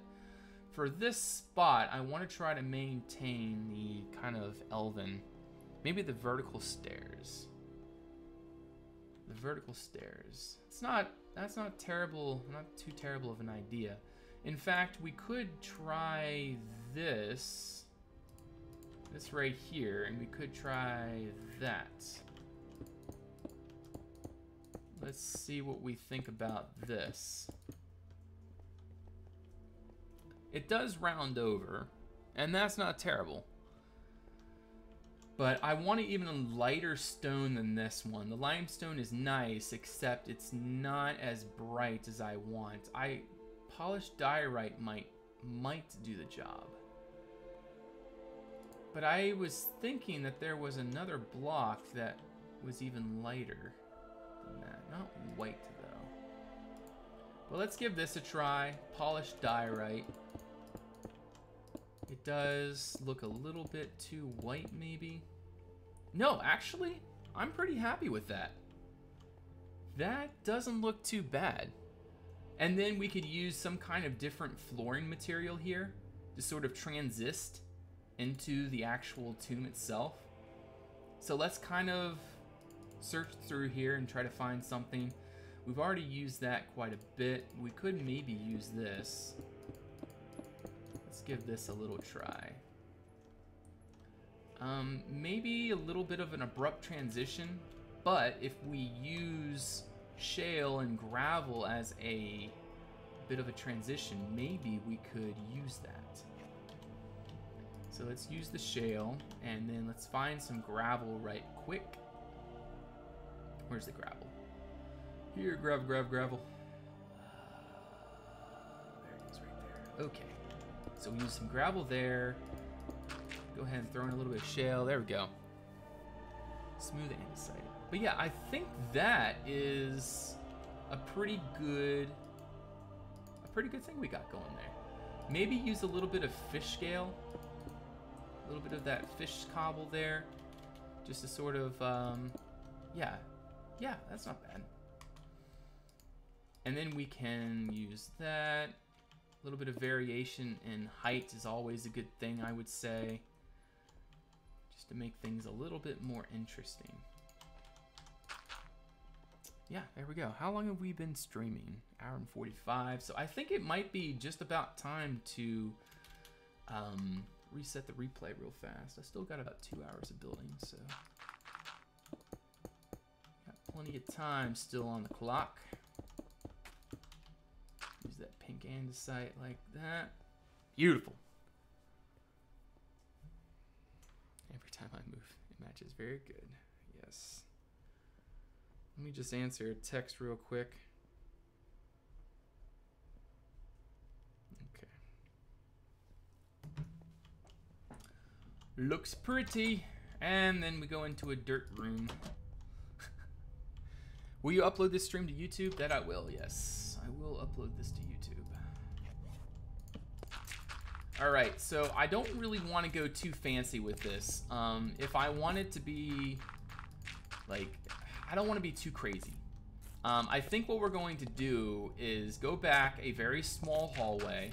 for this spot, I want to try to maintain the kind of elven. Maybe the vertical stairs. The vertical stairs. That's not terrible, not too terrible of an idea. In fact, we could try this right here, and we could try that. Let's see what we think about this. It does round over, and that's not terrible. But I want an even lighter stone than this one. The limestone is nice, except it's not as bright as I want. Polished diorite might do the job. But I was thinking that there was another block that was even lighter than that. Not white, though. But let's give this a try. Polished diorite. It does look a little bit too white, maybe. No, actually, I'm pretty happy with that. That doesn't look too bad. And then we could use some kind of different flooring material here to sort of transist into the actual tomb itself. So let's kind of search through here and try to find something. We've already used that quite a bit. We could maybe use this. Let's give this a little try. Maybe a little bit of an abrupt transition, but if we use shale and gravel as a bit of a transition, maybe we could use that. So let's use the shale, and then let's find some gravel right quick. Where's the gravel? Here, gravel. There it is right there. Okay. So we use some gravel there. Go ahead and throw in a little bit of shale. There we go. Smooth andesite. But yeah, I think that is a pretty good thing we got going there. Maybe use a little bit of fish scale. A little bit of that fish cobble there. Just to sort of, yeah, that's not bad. And then we can use that. A little bit of variation in height is always a good thing, I would say. Just to make things a little bit more interesting. Yeah, there we go. How long have we been streaming? Hour and 45. So I think it might be just about time to reset the replay real fast. I still got about 2 hours of building, so got plenty of time still on the clock. Use that pink andesite like that. Beautiful. Every time I move, it matches very good. Yes. Let me just answer a text real quick. Okay. Looks pretty. And then we go into a dirt room. Will you upload this stream to YouTube? That I will, yes. I will upload this to YouTube. Alright, so I don't really want to go too fancy with this. If I want it to be, like, I don't want to be too crazy. I think what we're going to do is go back a very small hallway.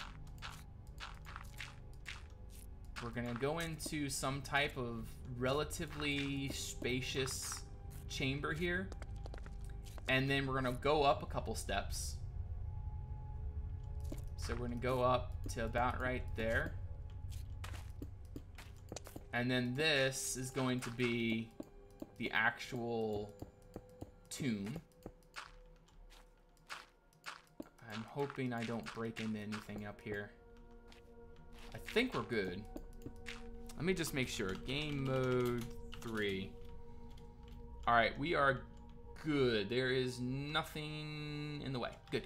We're going to go into some type of relatively spacious chamber here. And then we're going to go up a couple steps. So we're going to go up to about right there. And then this is going to be the actual tomb. I'm hoping I don't break into anything up here. I think we're good. Let me just make sure. Game mode 3. All right, we are good. There is nothing in the way. Good.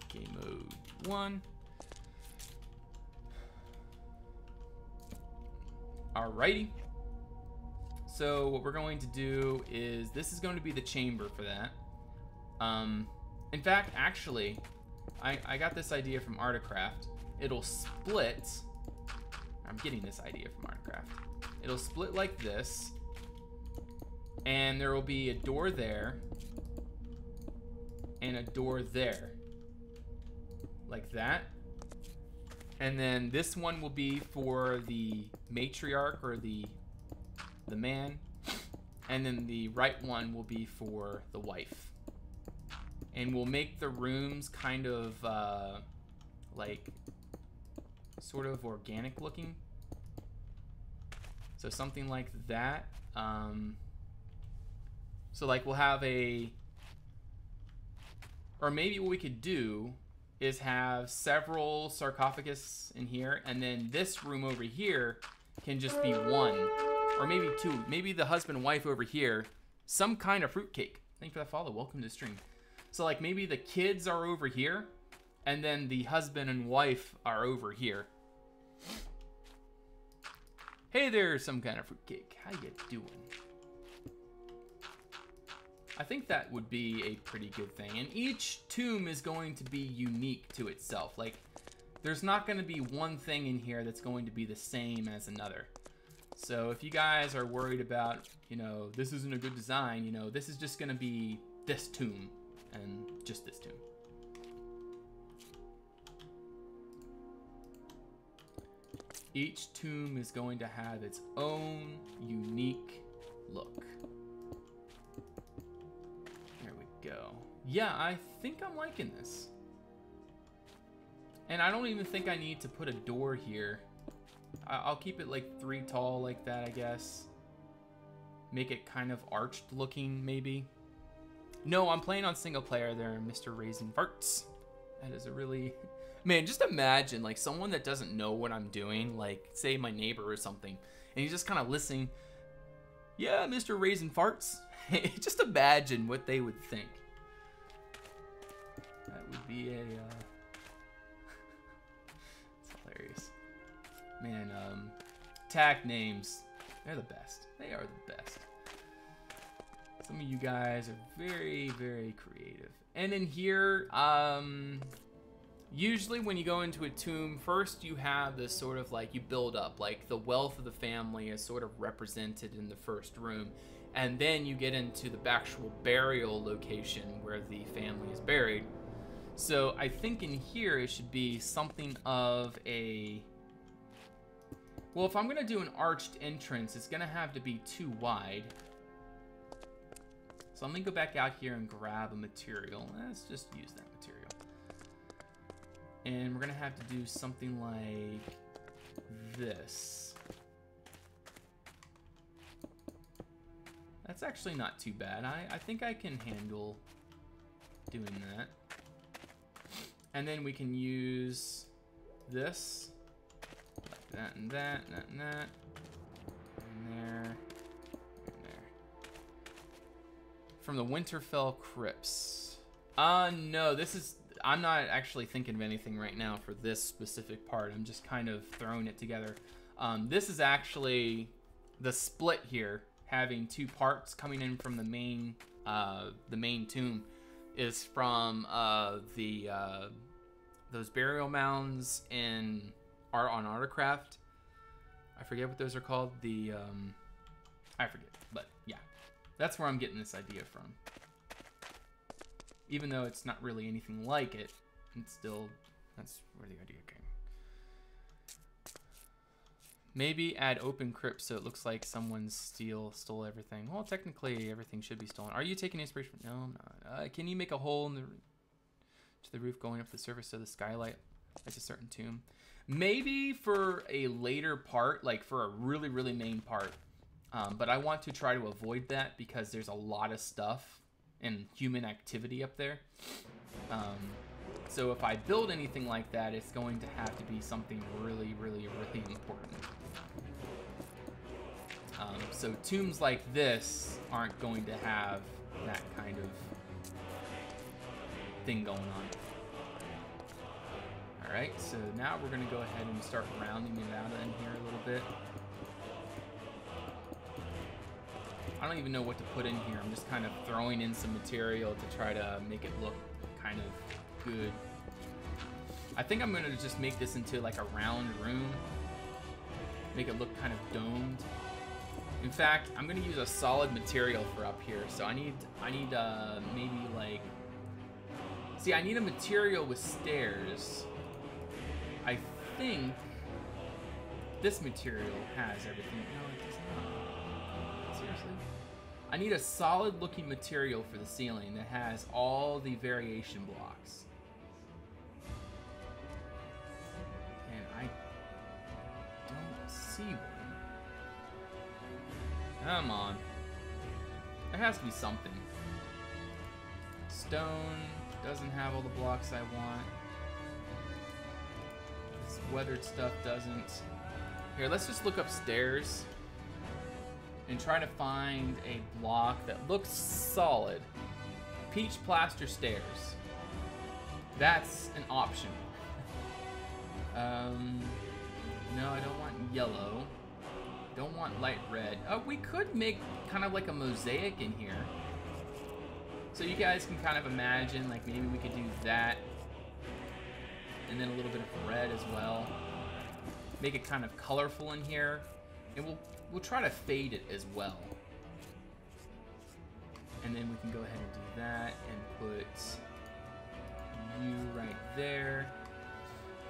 Game mode 1. Alrighty. So what we're going to do is, this is going to be the chamber for that. In fact, actually, I got this idea from Artcraft. It'll split. I'm getting this idea from Artcraft. It'll split like this. And there will be a door there. And a door there. Like that. And then this one will be for the matriarch or the man. And then the right one will be for the wife. And we'll make the rooms kind of like sort of organic looking. So something like that. So like we'll have a, or maybe what we could do is have several sarcophagus in here, and then this room over here can just be one. Or maybe two. Maybe the husband and wife over here, some kind of fruitcake. Thank you for that follow. Welcome to the stream. So like maybe the kids are over here, and then the husband and wife are over here. Hey there, some kind of fruitcake. How you doing? I think that would be a pretty good thing. And each tomb is going to be unique to itself. Like, there's not going to be one thing in here that's going to be the same as another. So if you guys are worried about, you know, this isn't a good design, you know, this is just going to be this tomb and just this tomb. Each tomb is going to have its own unique look. There we go. Yeah, I think I'm liking this. And I don't even think I need to put a door here. I'll keep it like 3 tall like that, I guess. Make it kind of arched looking, maybe. No, I'm playing on single player there, Mr. Raisin Farts. That is a really... Man, just imagine, like, someone that doesn't know what I'm doing, like, say my neighbor or something, and he's just kind of listening. Yeah, Mr. Raisin Farts. Just imagine what they would think. That would be a... It's hilarious. Man, tag names, they're the best. They are the best. Some of you guys are very, very creative. And in here, usually when you go into a tomb, first you have this sort of like, you build up, like the wealth of the family is sort of represented in the first room. And then you get into the actual burial location where the family is buried. So I think in here it should be something of a... Well, if I'm going to do an arched entrance, it's going to have to be too wide. So I'm going to go back out here and grab a material. Let's just use that material. And we're going to have to do something like this. That's actually not too bad. I think I can handle doing that. And then we can use this. Like that and that, and that. And there. And there. From the Winterfell Crypts. No, this is... I'm not actually thinking of anything right now for this specific part. I'm just kind of throwing it together. This is actually the split here, having 2 parts coming in from the main tomb, is from those burial mounds on Artcraft. I forget what those are called. I forget, but yeah, that's where I'm getting this idea from. Even though it's not really anything like it, it's still, that's where the idea came. Maybe add open crypt so it looks like someone stole everything. Well, technically everything should be stolen. Are you taking inspiration? No, I'm not. Can you make a hole in to the roof going up the surface of the skylight like a certain tomb? Maybe for a later part, like for a really, really main part. But I want to try to avoid that because there's a lot of stuff and human activity up there. So if I build anything like that, it's going to have to be something really, really, really important. So tombs like this aren't going to have that kind of thing going on. All right, so now we're gonna go ahead and start rounding it out in here a little bit. I don't even know what to put in here. I'm just kind of throwing in some material to try to make it look kind of good. I think I'm gonna just make this into like a round room. Make it look kind of domed. In fact, I'm gonna use a solid material for up here. So I need maybe like, see, I need a material with stairs. I think this material has everything. No, it does not. Seriously? I need a solid looking material for the ceiling that has all the variation blocks. And I don't see one. Come on. There has to be something. Stone doesn't have all the blocks I want. This weathered stuff doesn't. Here, let's just look upstairs. and try to find a block that looks solid. Peach plaster stairs. That's an option. No, I don't want yellow. Don't want light red. We could make kind of like a mosaic in here. So you guys can kind of imagine, like maybe we could do that. And then a little bit of red as well. Make it kind of colorful in here. And we'll try to fade it as well. And then we can go ahead and do that and put you right there.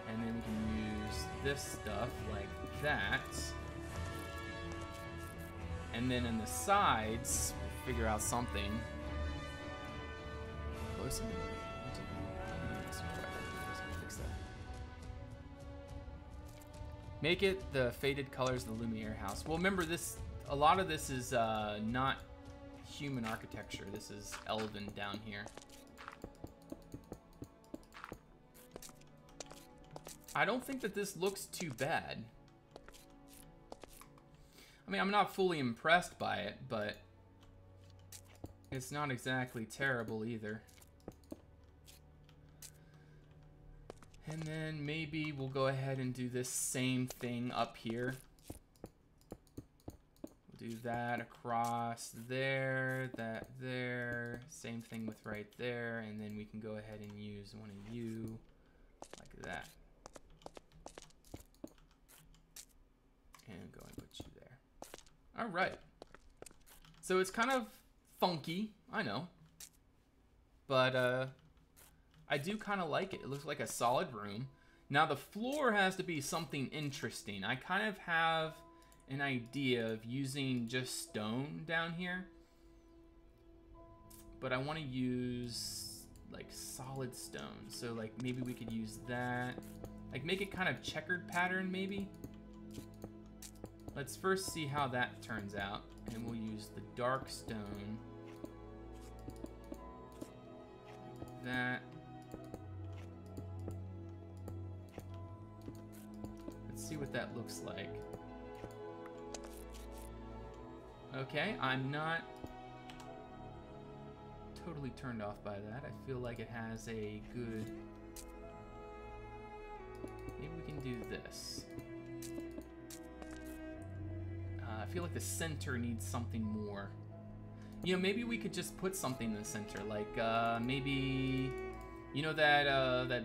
And then we can use this stuff like that. And then in the sides, we'll figure out something. Close in fix that. Make it the faded colors of the Lumiere house. Well, remember this. A lot of this is not human architecture. This is elven down here. I don't think that this looks too bad. I mean, I'm not fully impressed by it, but it's not exactly terrible either. And then maybe we'll go ahead and do this same thing up here. We'll do that across there, that there, same thing with right there, and then we can go ahead and use one of you like that. And go and put you there. All right. So it's kind of funky, I know, but I do kind of like it. It looks like a solid room. Now the floor has to be something interesting. I kind of have an idea of using just stone down here, but I want to use like solid stone. So like maybe we could use that, like make it kind of checkered pattern maybe. Let's first see how that turns out, and we'll use the dark stone. Like that. Let's see what that looks like. Okay, I'm not totally turned off by that. I feel like it has a good... Maybe we can do this. I feel like the center needs something more. You know, maybe we could just put something in the center, like maybe, you know that that,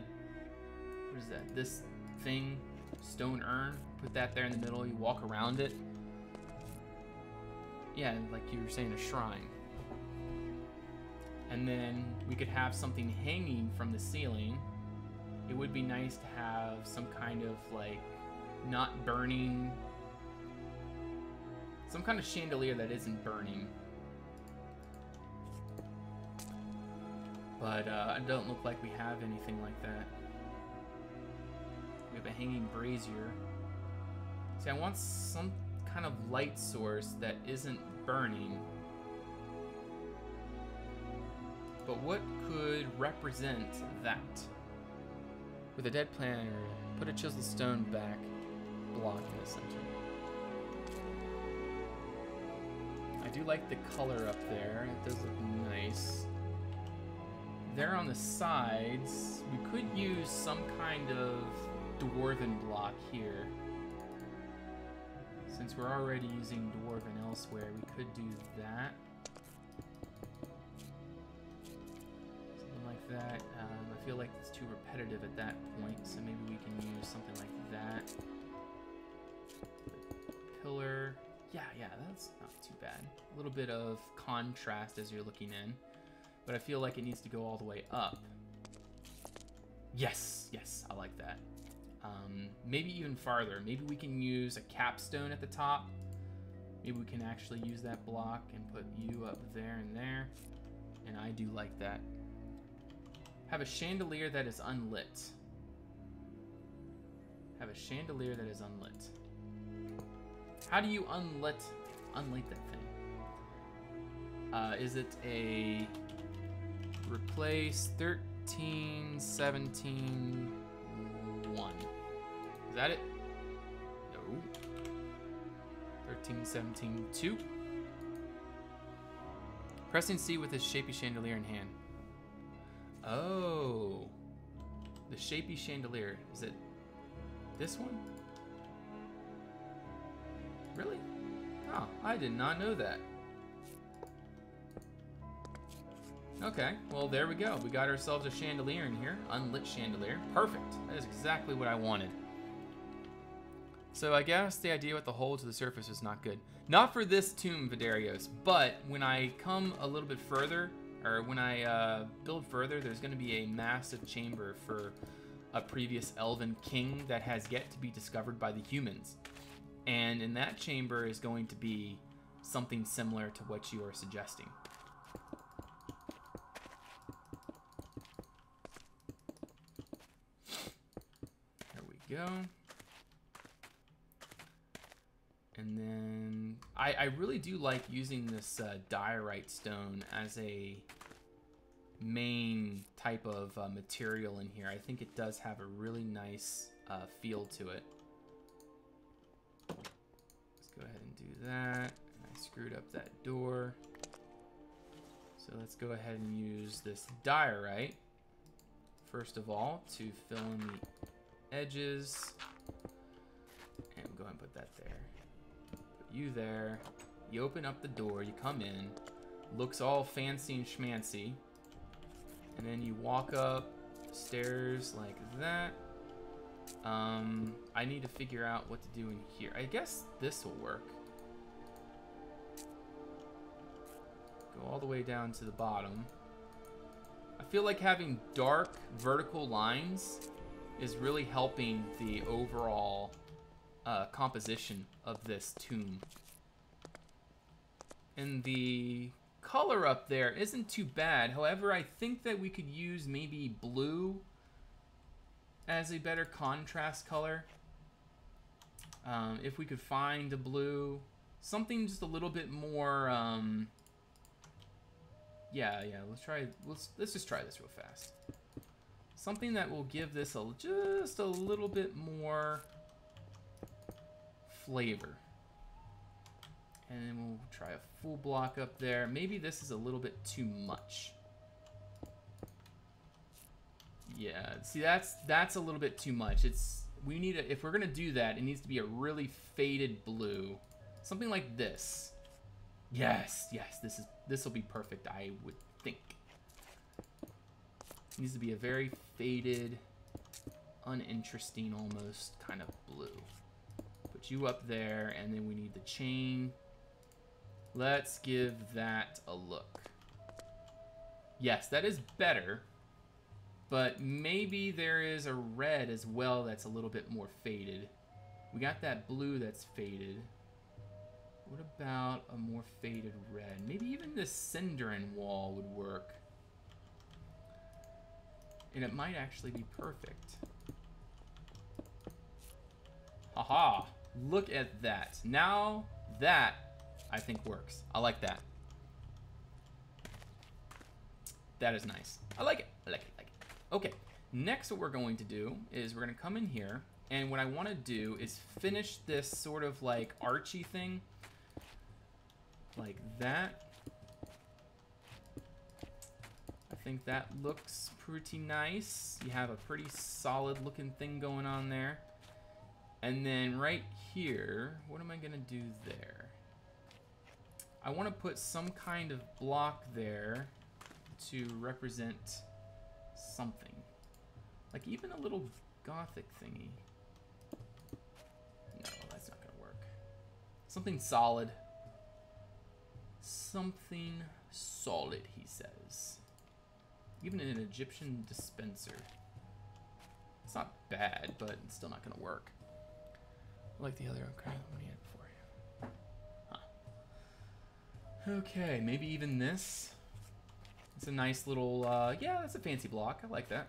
what is that? This thing, stone urn. Put that there in the middle. You walk around it. Yeah, like you were saying, a shrine. And then we could have something hanging from the ceiling. It would be nice to have some kind of like not burning. Some kind of chandelier that isn't burning. But it don't look like we have anything like that. We have a hanging brazier. See, I want some kind of light source that isn't burning. But what could represent that? With a dead plant area, put a chiseled stone back block in the center. I do like the color up there. It does look nice. There on the sides, we could use some kind of dwarven block here. Since we're already using dwarven elsewhere, we could do that. Something like that. I feel like it's too repetitive at that point, so maybe we can use something like that. Pillar. Yeah, that's not too bad. A little bit of contrast as you're looking in, but I feel like it needs to go all the way up. Yes, I like that. Maybe even farther. Maybe we can use a capstone at the top. Maybe we can actually use that block and put you up there and there. And I do like that. Have a chandelier that is unlit. Have a chandelier that is unlit. How do you unlit that thing? Is it a replace 13, 17, 1? Is that it? No. 13, 17, 2. Pressing C with his shapy chandelier in hand. Oh. The shapy chandelier. Is it this one? Really? Oh, I did not know that. Okay, well there we go. We got ourselves a chandelier in here. Unlit chandelier. Perfect. That is exactly what I wanted. So I guess the idea with the hole to the surface is not good. Not for this tomb, Vidarios, but when I come a little bit further, or when I build further, there's going to be a massive chamber for a previous elven king that has yet to be discovered by the humans. And in that chamber is going to be something similar to what you are suggesting. There we go. And then I really do like using this diorite stone as a main type of material in here. I think it does have a really nice feel to it. Let's go ahead and do that. I screwed up that door. So let's go ahead and use this diorite, first of all, to fill in the edges. And go ahead and put that there. Put you there. You open up the door, you come in. Looks all fancy and schmancy. And then you walk up stairs like that. I need to figure out what to do in here. I guess this will work. Go all the way down to the bottom. I feel like having dark vertical lines is really helping the overall composition of this tomb. And the color up there isn't too bad. However, I think that we could use maybe blue as a better contrast color. If we could find a blue, something just a little bit more. Yeah. Let's just try this real fast. Something that will give this just a little bit more flavor. And then we'll try a full block up there. Maybe this is a little bit too much. Yeah, see that's a little bit too much. We need if we're gonna do that, it needs to be a really faded blue. Something like this. Yes, this will be perfect, I would think. It needs to be a very faded, uninteresting almost kind of blue. Put you up there, and then we need the chain. Let's give that a look. Yes, that is better, but maybe there is a red as well that's a little bit more faded. We got that blue that's faded. What about a more faded red? Maybe even this Cinderin wall would work. And it might actually be perfect. Haha, look at that. Now that I think works. I like that. That is nice. I like it. I like it. I like it. Okay. Next, what we're going to do is we're going to come in here, and what I want to do is finish this sort of like archy thing, like that. I think that looks pretty nice. You have a pretty solid looking thing going on there. And then right here, what am I going to do there? I want to put some kind of block there to represent something. Like even a little gothic thingy. No, that's not going to work. Something solid. Something solid, he says. Even an Egyptian dispenser. It's not bad, but it's still not going to work. Like the other one we had before. Okay, maybe even this. It's a nice little, yeah, that's a fancy block. I like that.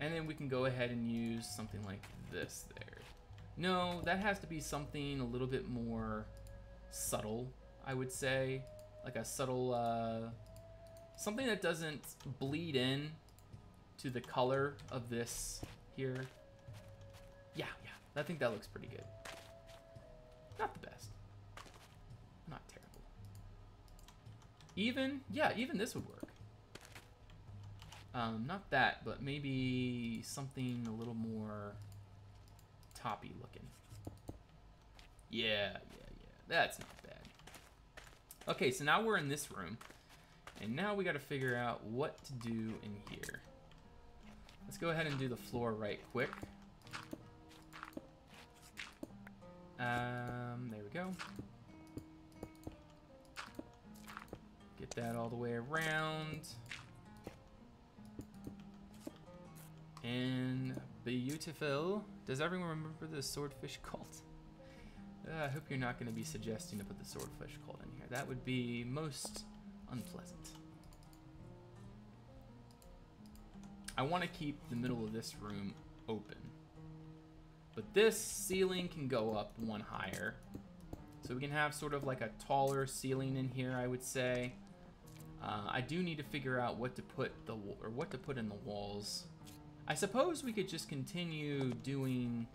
And then we can go ahead and use something like this there. No, that has to be something a little bit more subtle, I would say. Like a subtle, something that doesn't bleed in to the color of this here. Yeah, I think that looks pretty good. Not the best. Not terrible. Even, yeah, even this would work. Not that, but maybe something a little more toppy looking. Yeah, that's not bad. Okay, so now we're in this room, and now we got to figure out what to do in here. Let's go ahead and do the floor right quick. There we go. Get that all the way around. And beautiful. Does everyone remember the swordfish cult? I hope you're not going to be suggesting to put the swordfish cult in here. That would be most unpleasant. I want to keep the middle of this room open. But this ceiling can go up one higher. So we can have sort of like a taller ceiling in here, I would say. I do need to figure out what to put in the walls. I suppose we could just continue doing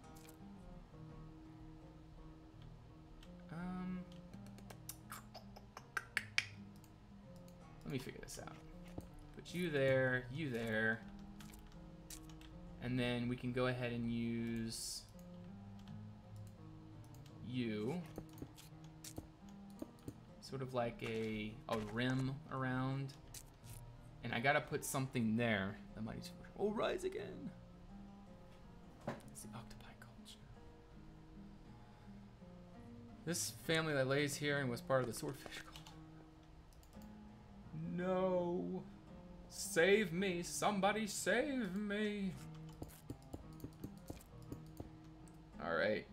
let me figure this out. Put you there, and then we can go ahead and use you, sort of like a rim around, and I gotta put something there. The mighty will rise again. It's the octopi culture. This family that lays here and was part of the swordfish cult. No. Save me. Somebody save me. Alright.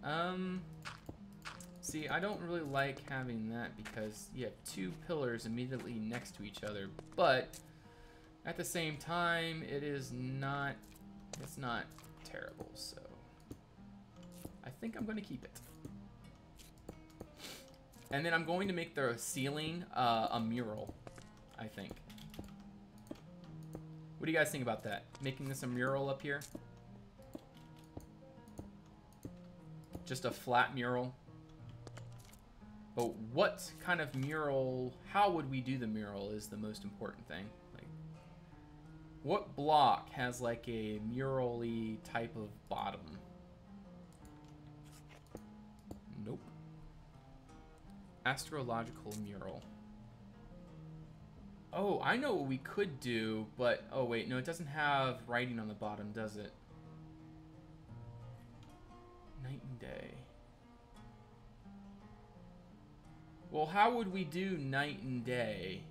See, I don't really like having that because you have two pillars immediately next to each other, but at the same time, it's not terrible, so I think I'm gonna keep it. And then I'm going to make the ceiling a mural, I think. What do you guys think about that? Making this a mural up here? Just a flat mural. But what kind of mural, how would we do the mural is the most important thing. Like, what block has like a mural-y type of bottom? Nope. Astrological mural. Oh, I know what we could do, but oh wait, no, it doesn't have writing on the bottom, does it? Night and day. Well, how would we do night and day?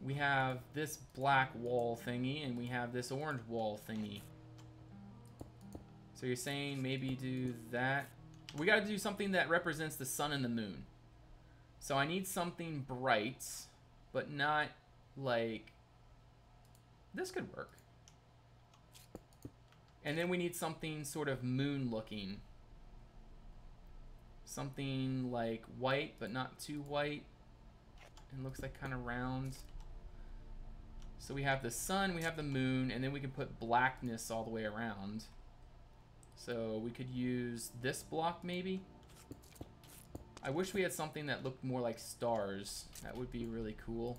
We have this black wall thingy, and we have this orange wall thingy. So you're saying maybe do that? We gotta do something that represents the sun and the moon. So I need something bright, but not like... This could work. And then we need something sort of moon-looking. Something like white, but not too white. And looks like kind of round. So we have the sun, we have the moon, and then we can put blackness all the way around. So we could use this block maybe. I wish we had something that looked more like stars. That would be really cool.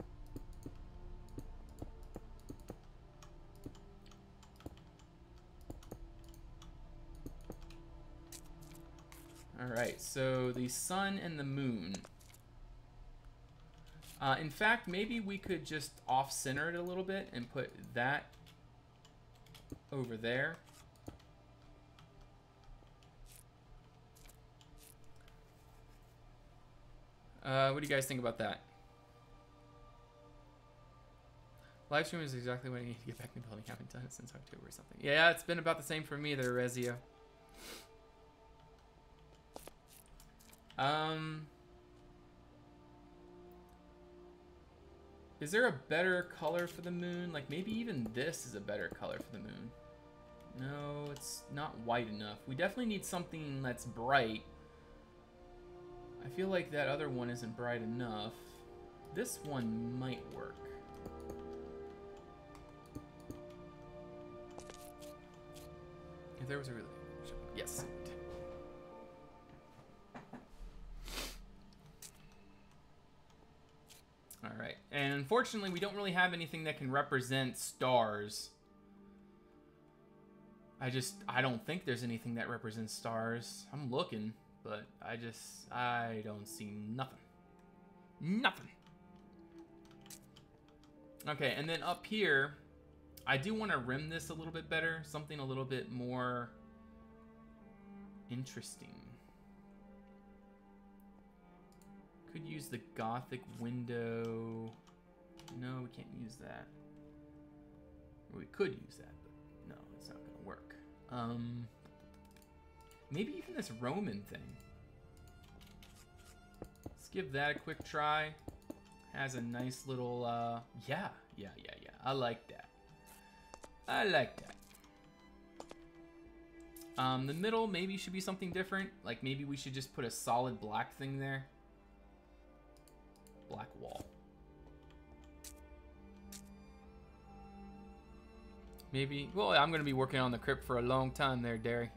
Alright, so the sun and the moon. In fact, maybe we could just off-center it a little bit and put that over there. What do you guys think about that? Livestream is exactly what I need to get back in the building. Haven't done it since October or something. Yeah, it's been about the same for me there, Rezio. Is there a better color for the moon? Like maybe even this is a better color for the moon. No, it's not white enough. We definitely need something that's bright. I feel like that other one isn't bright enough. This one might work. If there was a really... Yes. All right, and unfortunately, we don't really have anything that can represent stars. I don't think there's anything that represents stars. I'm looking, but I don't see nothing. Nothing. Okay, and then up here, I do want to rim this a little bit better. Something a little bit more interesting. Could use the Gothic window. No, we can't use that. Or we could use that, but no, it's not going to work. Maybe even this Roman thing. Let's give that a quick try. Has a nice little, yeah. I like that. I like that. The middle maybe should be something different. Like maybe we should just put a solid black thing there. Black wall. Maybe. Well, I'm going to be working on the crypt for a long time there, Derry.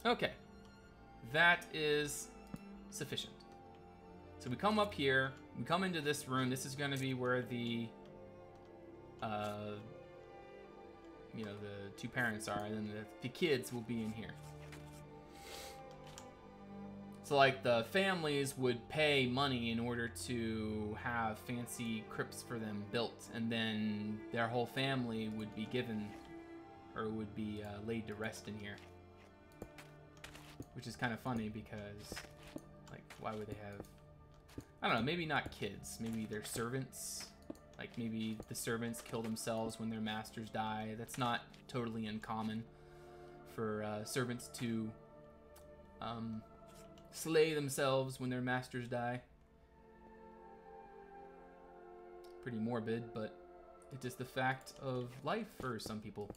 Okay. That is sufficient. So we come up here. We come into this room. This is going to be where the, you know, the two parents are, and then the kids will be in here. So, like, the families would pay money in order to have fancy crypts for them built, and then their whole family would be given, or would be laid to rest in here. Which is kind of funny because, like, why would they have... I don't know, maybe not kids. Maybe their servants. Like, maybe the servants kill themselves when their masters die. That's not totally uncommon for servants to slay themselves when their masters die. Pretty morbid, but it's just the fact of life for some people.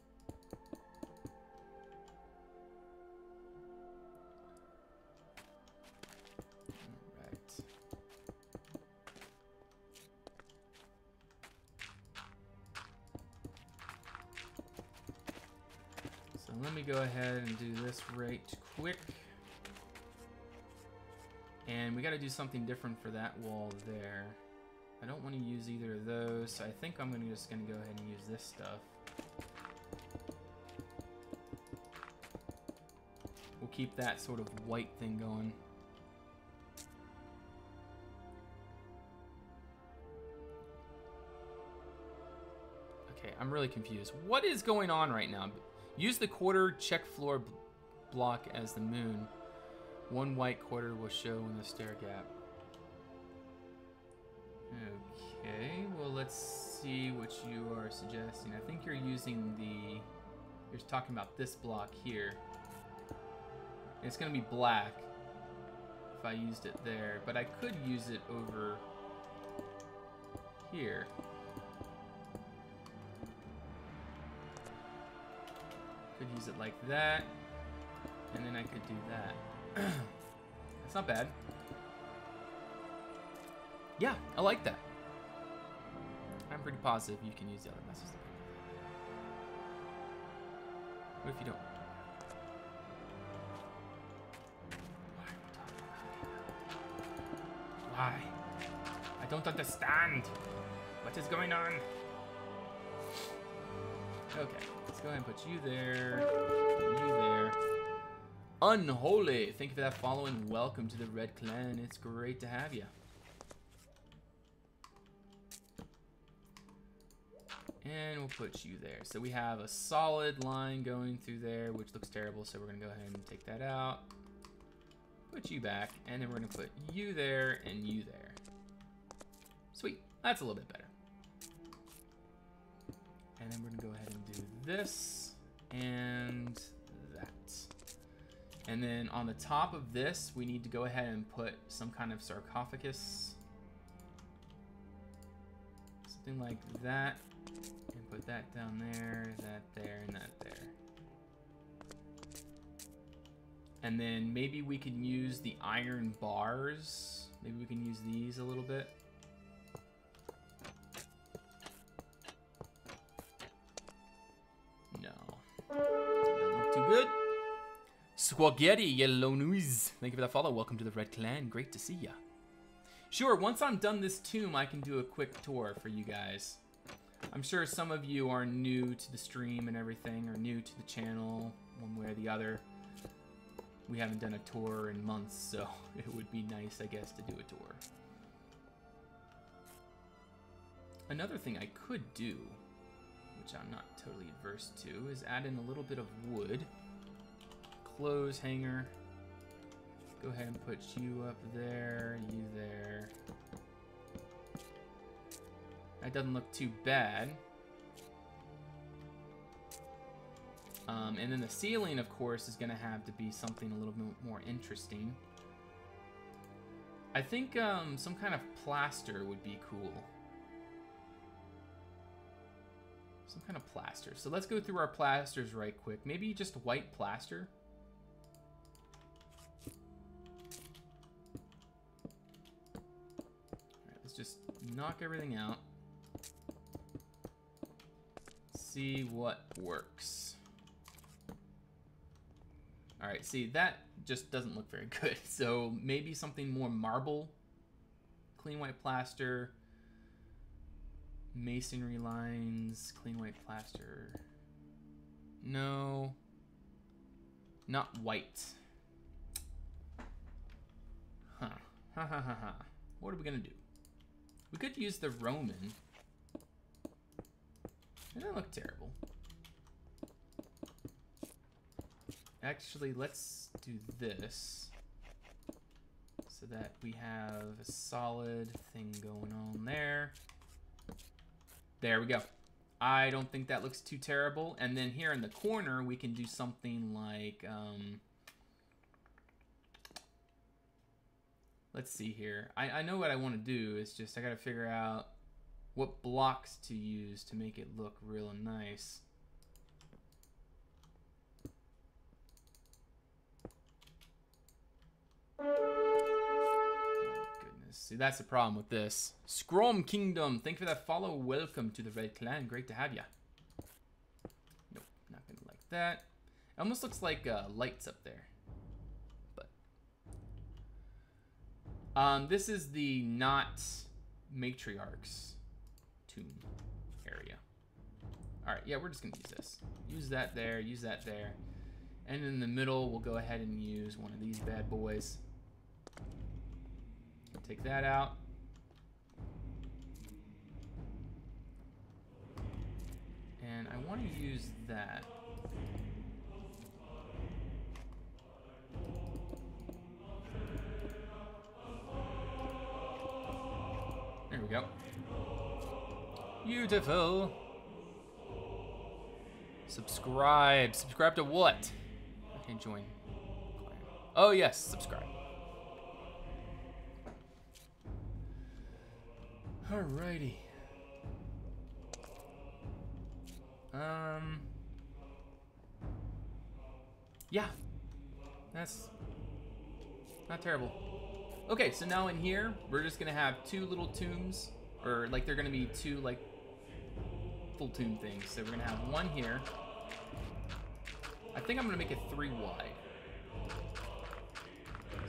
Let me go ahead and do this right quick. And we got to do something different for that wall there. I don't want to use either of those, so I think I'm just going to go ahead and use this stuff. We'll keep that sort of white thing going. Okay, I'm really confused. What is going on right now? Use the quarter check floor block as the moon. One white quarter will show in the stair gap. Okay, well, let's see what you are suggesting. I think you're using the... You're talking about this block here. It's going to be black if I used it there, but I could use it over here. Could use it like that, and then I could do that. That's not bad. Yeah, I like that. I'm pretty positive you can use the other messages. What if you don't? Why? I don't understand. What is going on? Okay, let's go ahead and put you there, you there. Unholy, thank you for that follow and welcome to the Red Clan. It's great to have you. And we'll put you there. So we have a solid line going through there, which looks terrible, so we're gonna go ahead and take that out. Put you back, and then we're gonna put you there and you there. Sweet, that's a little bit better. And then we're gonna go ahead and do this and that. And then on the top of this, we need to go ahead and put some kind of sarcophagus. Something like that. And put that down there, that there, and that there. And then maybe we can use the iron bars. Maybe we can use these a little bit. Spaghetti Yellow News. Thank you for that follow. Welcome to the Red Clan. Great to see ya. Sure, once I'm done this tomb, I can do a quick tour for you guys. I'm sure some of you are new to the stream and everything, or new to the channel, one way or the other. We haven't done a tour in months, so it would be nice, I guess, to do a tour. Another thing I could do, which I'm not totally adverse to, is add in a little bit of wood. Clothes hanger. Go ahead and put you up there, you there. That doesn't look too bad. And then the ceiling, of course, is going to have to be something a little bit more interesting. I think some kind of plaster would be cool. Some kind of plaster. So let's go through our plasters right quick. Maybe just white plaster. Alright, let's just knock everything out. See what works. Alright, see, that just doesn't look very good. So maybe something more marble. Clean white plaster. Masonry lines. Clean white plaster. No. Not white. Huh. Ha ha ha ha. What are we gonna do? We could use the Roman. It doesn't look terrible. Actually, let's do this so that we have a solid thing going on there. There we go. I don't think that looks too terrible. And then here in the corner, we can do something like, let's see here. I know what I want to do. It's just I got to figure out what blocks to use to make it look real nice. Oh, goodness. See, that's the problem with this. Scrum Kingdom, thank you for that follow. Welcome to the Red Clan. Great to have ya. Nope, not gonna like that. It almost looks like lights up there. But this is the not matriarchs tomb area. All right, yeah, we're just gonna use this. Use that there, use that there. And in the middle, we'll go ahead and use one of these bad boys. Take that out. And I want to use that. There we go. Beautiful. Subscribe. Subscribe to what? Okay, join. Oh yes, subscribe. Alrighty. Yeah. That's not terrible. Okay, so now in here, we're just gonna have two little tombs, or like they're gonna be two like full tomb things. So we're gonna have one here. I think I'm gonna make it 3 wide.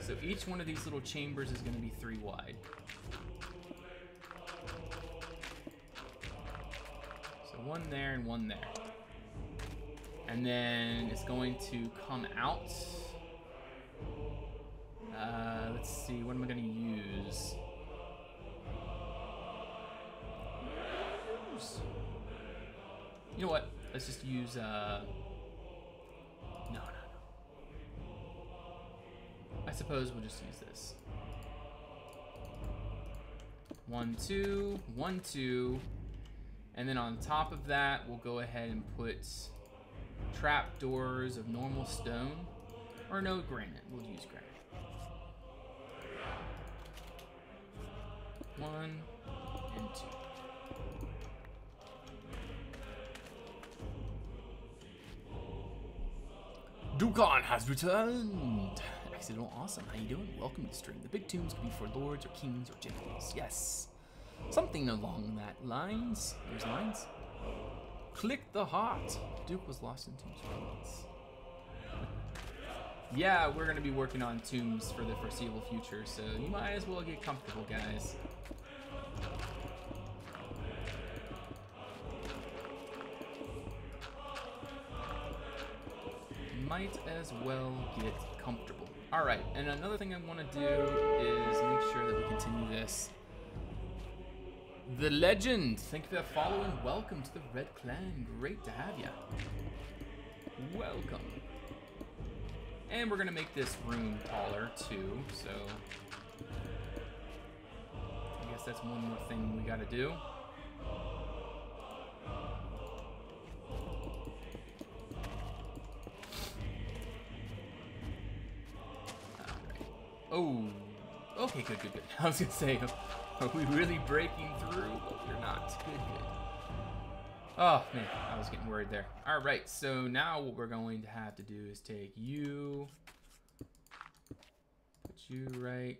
So each one of these little chambers is gonna be 3 wide. So one there and one there. And then it's going to come out. Let's see, what am I gonna use? You know what? Let's just use, no. I suppose we'll just use this. 1, 2, 1, 2. And then on top of that, we'll go ahead and put trap doors of normal stone. Or no, granite. We'll use granite. 1 and 2. Dukan has returned. Accidental awesome. How you doing? Welcome to the stream. The big tombs could be for lords or kings or generals. Yes. Something along that lines. There's lines. Click the heart. Duke was lost in tombs for months. Yeah, we're going to be working on tombs for the foreseeable future, so you might as well get comfortable, guys. Might as well get comfortable. All right, and another thing I want to do is make sure that we continue this. The Legend, thank you for that follow and welcome to the Red Clan. Great to have you. Welcome. And we're gonna make this room taller too, so I guess that's one more thing we gotta do. Oh, okay, good. I was gonna say, are we really breaking through? But we're not. Good. Oh, man, I was getting worried there. All right, so now what we're going to have to do is take you, put you right,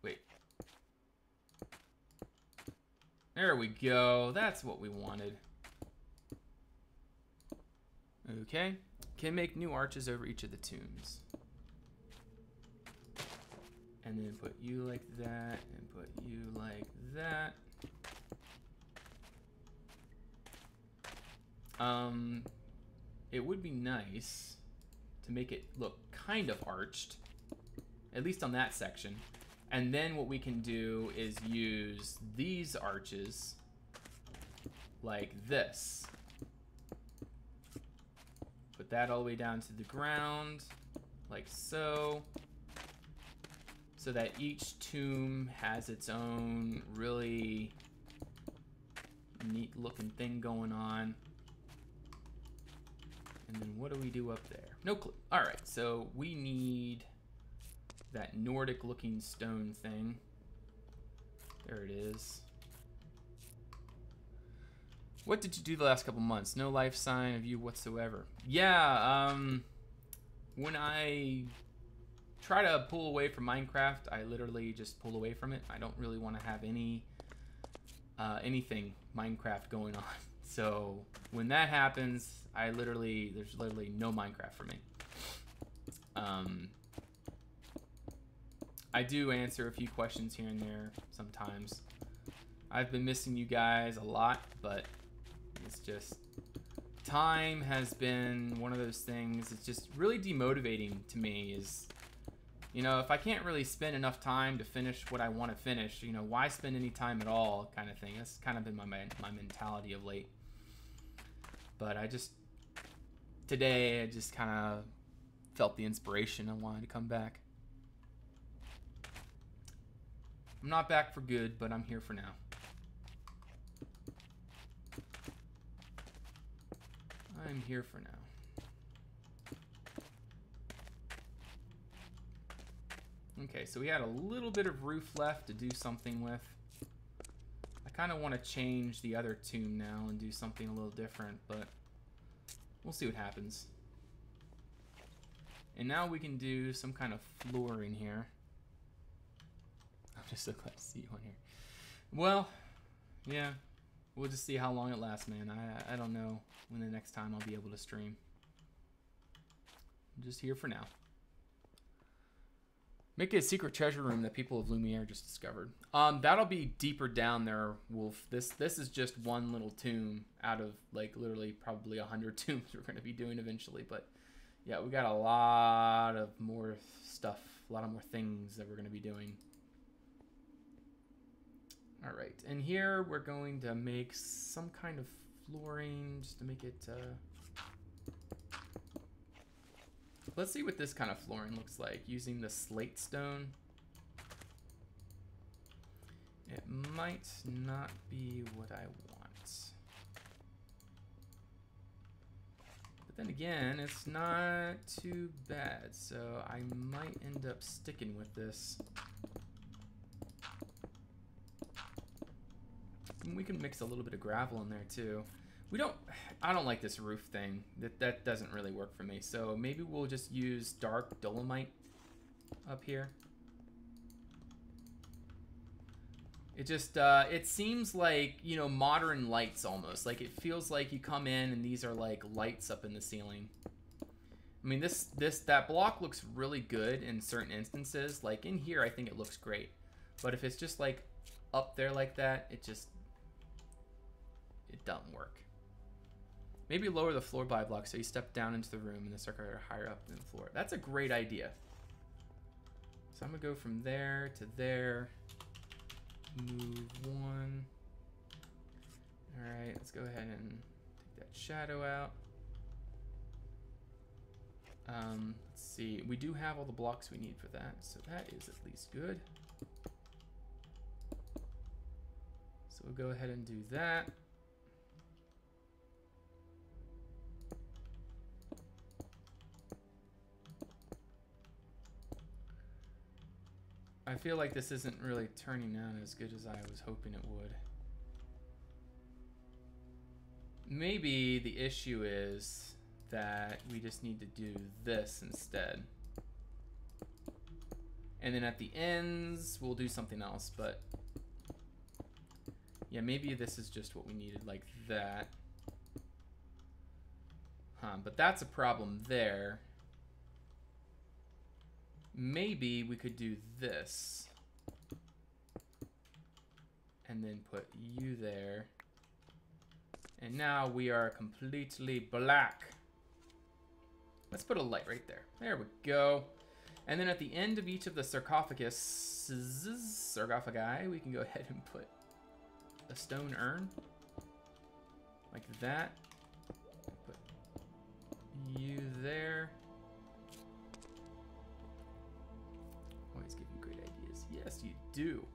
wait. There we go. That's what we wanted. Okay, can make new arches over each of the tombs. And then put you like that, and put you like that. It would be nice to make it look kind of arched, at least on that section. And then what we can do is use these arches like this. Put that all the way down to the ground, like so. So that each tomb has its own really neat looking thing going on. And then what do we do up there? No clue. All right, so we need that Nordic looking stone thing. There it is. What did you do the last couple months? No life sign of you whatsoever. Yeah, when I try to pull away from Minecraft, I literally just pull away from it. I don't really want to have anything Minecraft going on. So when that happens, there's literally no Minecraft for me. I do answer a few questions here and there sometimes. I've been missing you guys a lot, but it's just, time has been one of those things. It's just really demotivating to me is, you know, if I can't really spend enough time to finish what I want to finish, you know, why spend any time at all, kind of thing. That's kind of been my mentality of late. But today I just kind of felt the inspiration. I wanted to come back. I'm not back for good, but I'm here for now. I'm here for now. Okay, so we had a little bit of roof left to do something with. I kind of want to change the other tomb now and do something a little different, but we'll see what happens. And now we can do some kind of flooring here. I'm just so glad to see you on here. Well, yeah, we'll just see how long it lasts, man. I don't know when the next time I'll be able to stream. I'm just here for now. Make it a secret treasure room that people of Lumiere just discovered. That'll be deeper down there, Wolf. This is just one little tomb out of like literally probably 100 tombs we're going to be doing eventually. But yeah, we got a lot of more stuff, a lot of more things that we're going to be doing. All right, and here we're going to make some kind of flooring just to make it. Let's see what this kind of flooring looks like using the slate stone. It might not be what I want. But then again, it's not too bad, so I might end up sticking with this. And we can mix a little bit of gravel in there too. I don't like this roof thing. That doesn't really work for me. So maybe we'll just use dark dolomite up here. It just, it seems like, you know, modern lights almost. Like it feels like you come in and these are like lights up in the ceiling. I mean, that block looks really good in certain instances. Like in here, I think it looks great. But if it's just like up there like that, it doesn't work. Maybe lower the floor by block so you step down into the room and the circuit are higher up than the floor. That's a great idea. So I'm gonna go from there to there. Move one. All right, let's go ahead and take that shadow out. Let's see, we do have all the blocks we need for that, so that is at least good. So we'll go ahead and do that. I feel like this isn't really turning out as good as I was hoping it would. Maybe the issue is that we just need to do this instead. And then at the ends, we'll do something else, but yeah, maybe this is just what we needed, like that. But that's a problem there. Maybe we could do this and then put you there. And now we are completely black. Let's put a light right there. There we go. And then at the end of each of the sarcophagi, we can go ahead and put a stone urn like that. Put you there. Always give you great ideas. Yes, you do.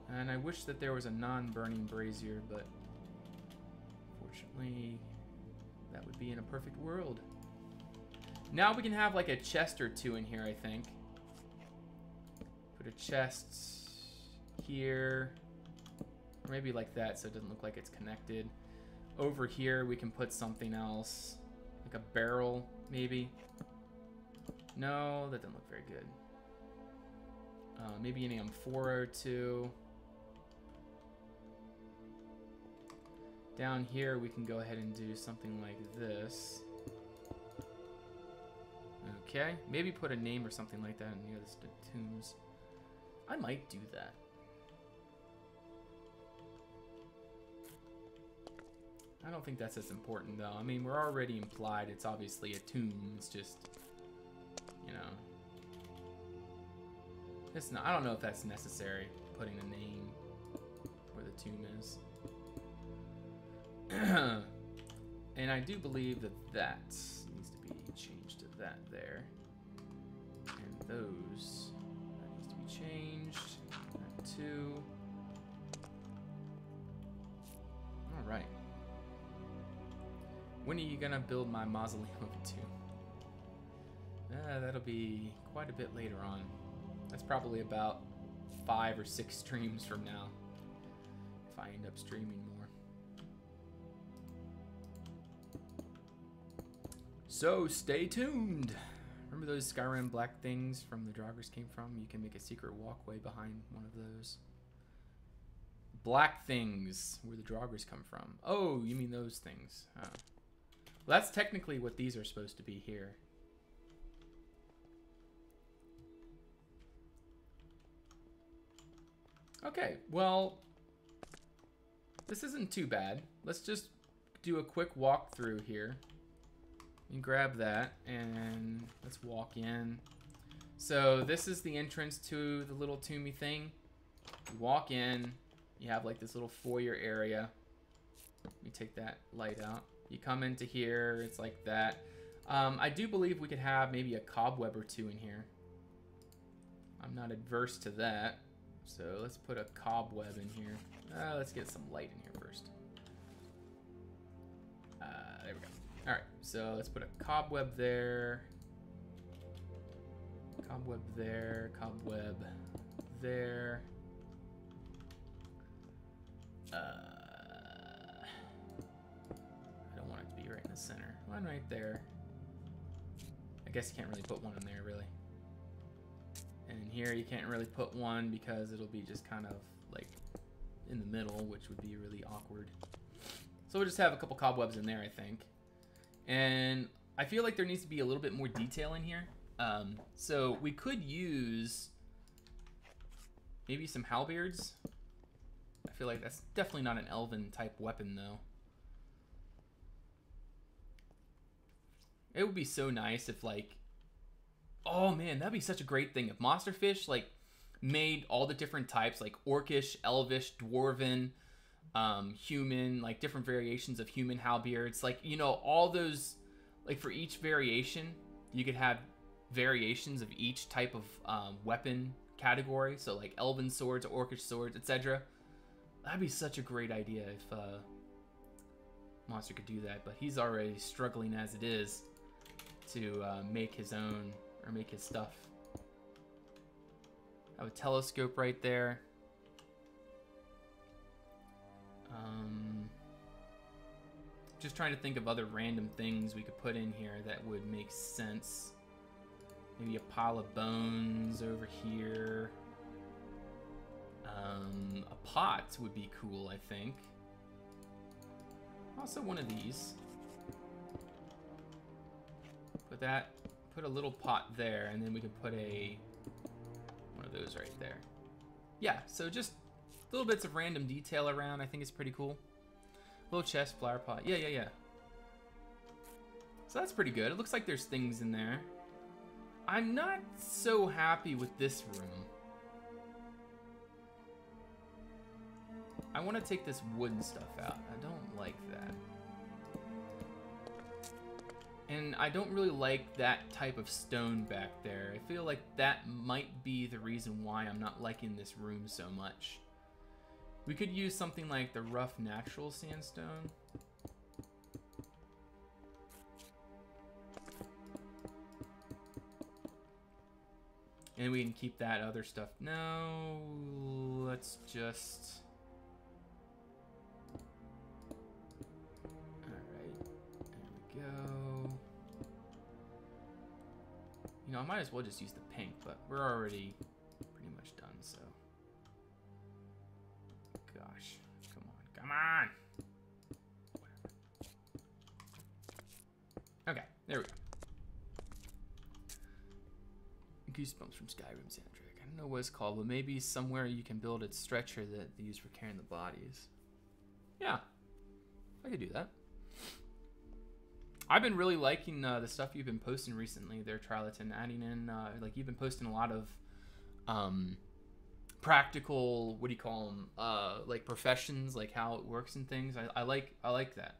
And I wish that there was a non-burning brazier, but fortunately, that would be in a perfect world. Now we can have like a chest or two in here, I think. Put a chest here, or maybe like that so it doesn't look like it's connected. Over here we can put something else, like a barrel maybe. No, that doesn't look very good. Maybe an amphora or two. Down here we can go ahead and do something like this. Okay, maybe put a name or something like that in the other tombs. I might do that. I don't think that's as important though. I mean, we're already implied it's obviously a tomb. It's just, you know, it's not. I don't know if that's necessary, putting a name where the tomb is. And I do believe that that needs to be changed to that there. And those, that needs to be changed. That too. All right. When are you gonna build my mausoleum of a tomb? That'll be quite a bit later on. That's probably about 5 or 6 streams from now, if I end up streaming more. So stay tuned. Remember those Skyrim black things from the Draugrs came from? You can make a secret walkway behind one of those. Black things, where the Draugrs come from. Oh, you mean those things. Oh. Well, that's technically what these are supposed to be here. Okay, well, this isn't too bad. Let's just do a quick walkthrough here. And grab that, and let's walk in. So this is the entrance to the little tomby thing. You walk in, you have like this little foyer area. Let me take that light out. You come into here, it's like that. I do believe we could have maybe a cobweb or two in here. I'm not adverse to that. So let's put a cobweb in here. Let's get some light in here first. There we go. All right, so let's put a cobweb there. Cobweb there, cobweb there. I don't want it to be right in the center. One right there. I guess you can't really put one in there, really. And here you can't really put one because it'll be just kind of like in the middle, which would be really awkward. So we'll just have a couple cobwebs in there, I think. And I feel like there needs to be a little bit more detail in here. So we could use maybe some halberds. I feel like that's definitely not an elven type weapon though. It would be so nice if like, oh man, that'd be such a great thing if Monsterfish like made all the different types, like orcish, elvish, dwarven, human, like different variations of human halberds, like, you know, all those, like for each variation you could have variations of each type of weapon category. So like elven swords, orcish swords, etc. That'd be such a great idea if Monster could do that, but he's already struggling as it is to make his own, or make his stuff. I have a telescope right there. Just trying to think of other random things we could put in here that would make sense. Maybe a pile of bones over here. A pot would be cool, I think. Also one of these. Put a little pot there, and then we could put one of those right there. Yeah, so just little bits of random detail around. I think it's pretty cool. Little chest, flower pot. Yeah. So that's pretty good. It looks like there's things in there. I'm not so happy with this room. I want to take this wooden stuff out. I don't like that. And I don't really like that type of stone back there. I feel like that might be the reason why I'm not liking this room so much. We could use something like the rough natural sandstone. And we can keep that other stuff. No, let's just... Alright, there we go. You know, I might as well just use the pink, but we're already pretty much done, so... Gosh, come on! Whatever. Okay, there we go. Goosebumps from Skyrim soundtrack. I don't know what it's called, but maybe somewhere you can build a stretcher that they use for carrying the bodies. Yeah, I could do that. I've been really liking the stuff you've been posting recently there, Trilaton, adding in, like you've been posting a lot of practical, what do you call them, like professions, like how it works and things. I like that.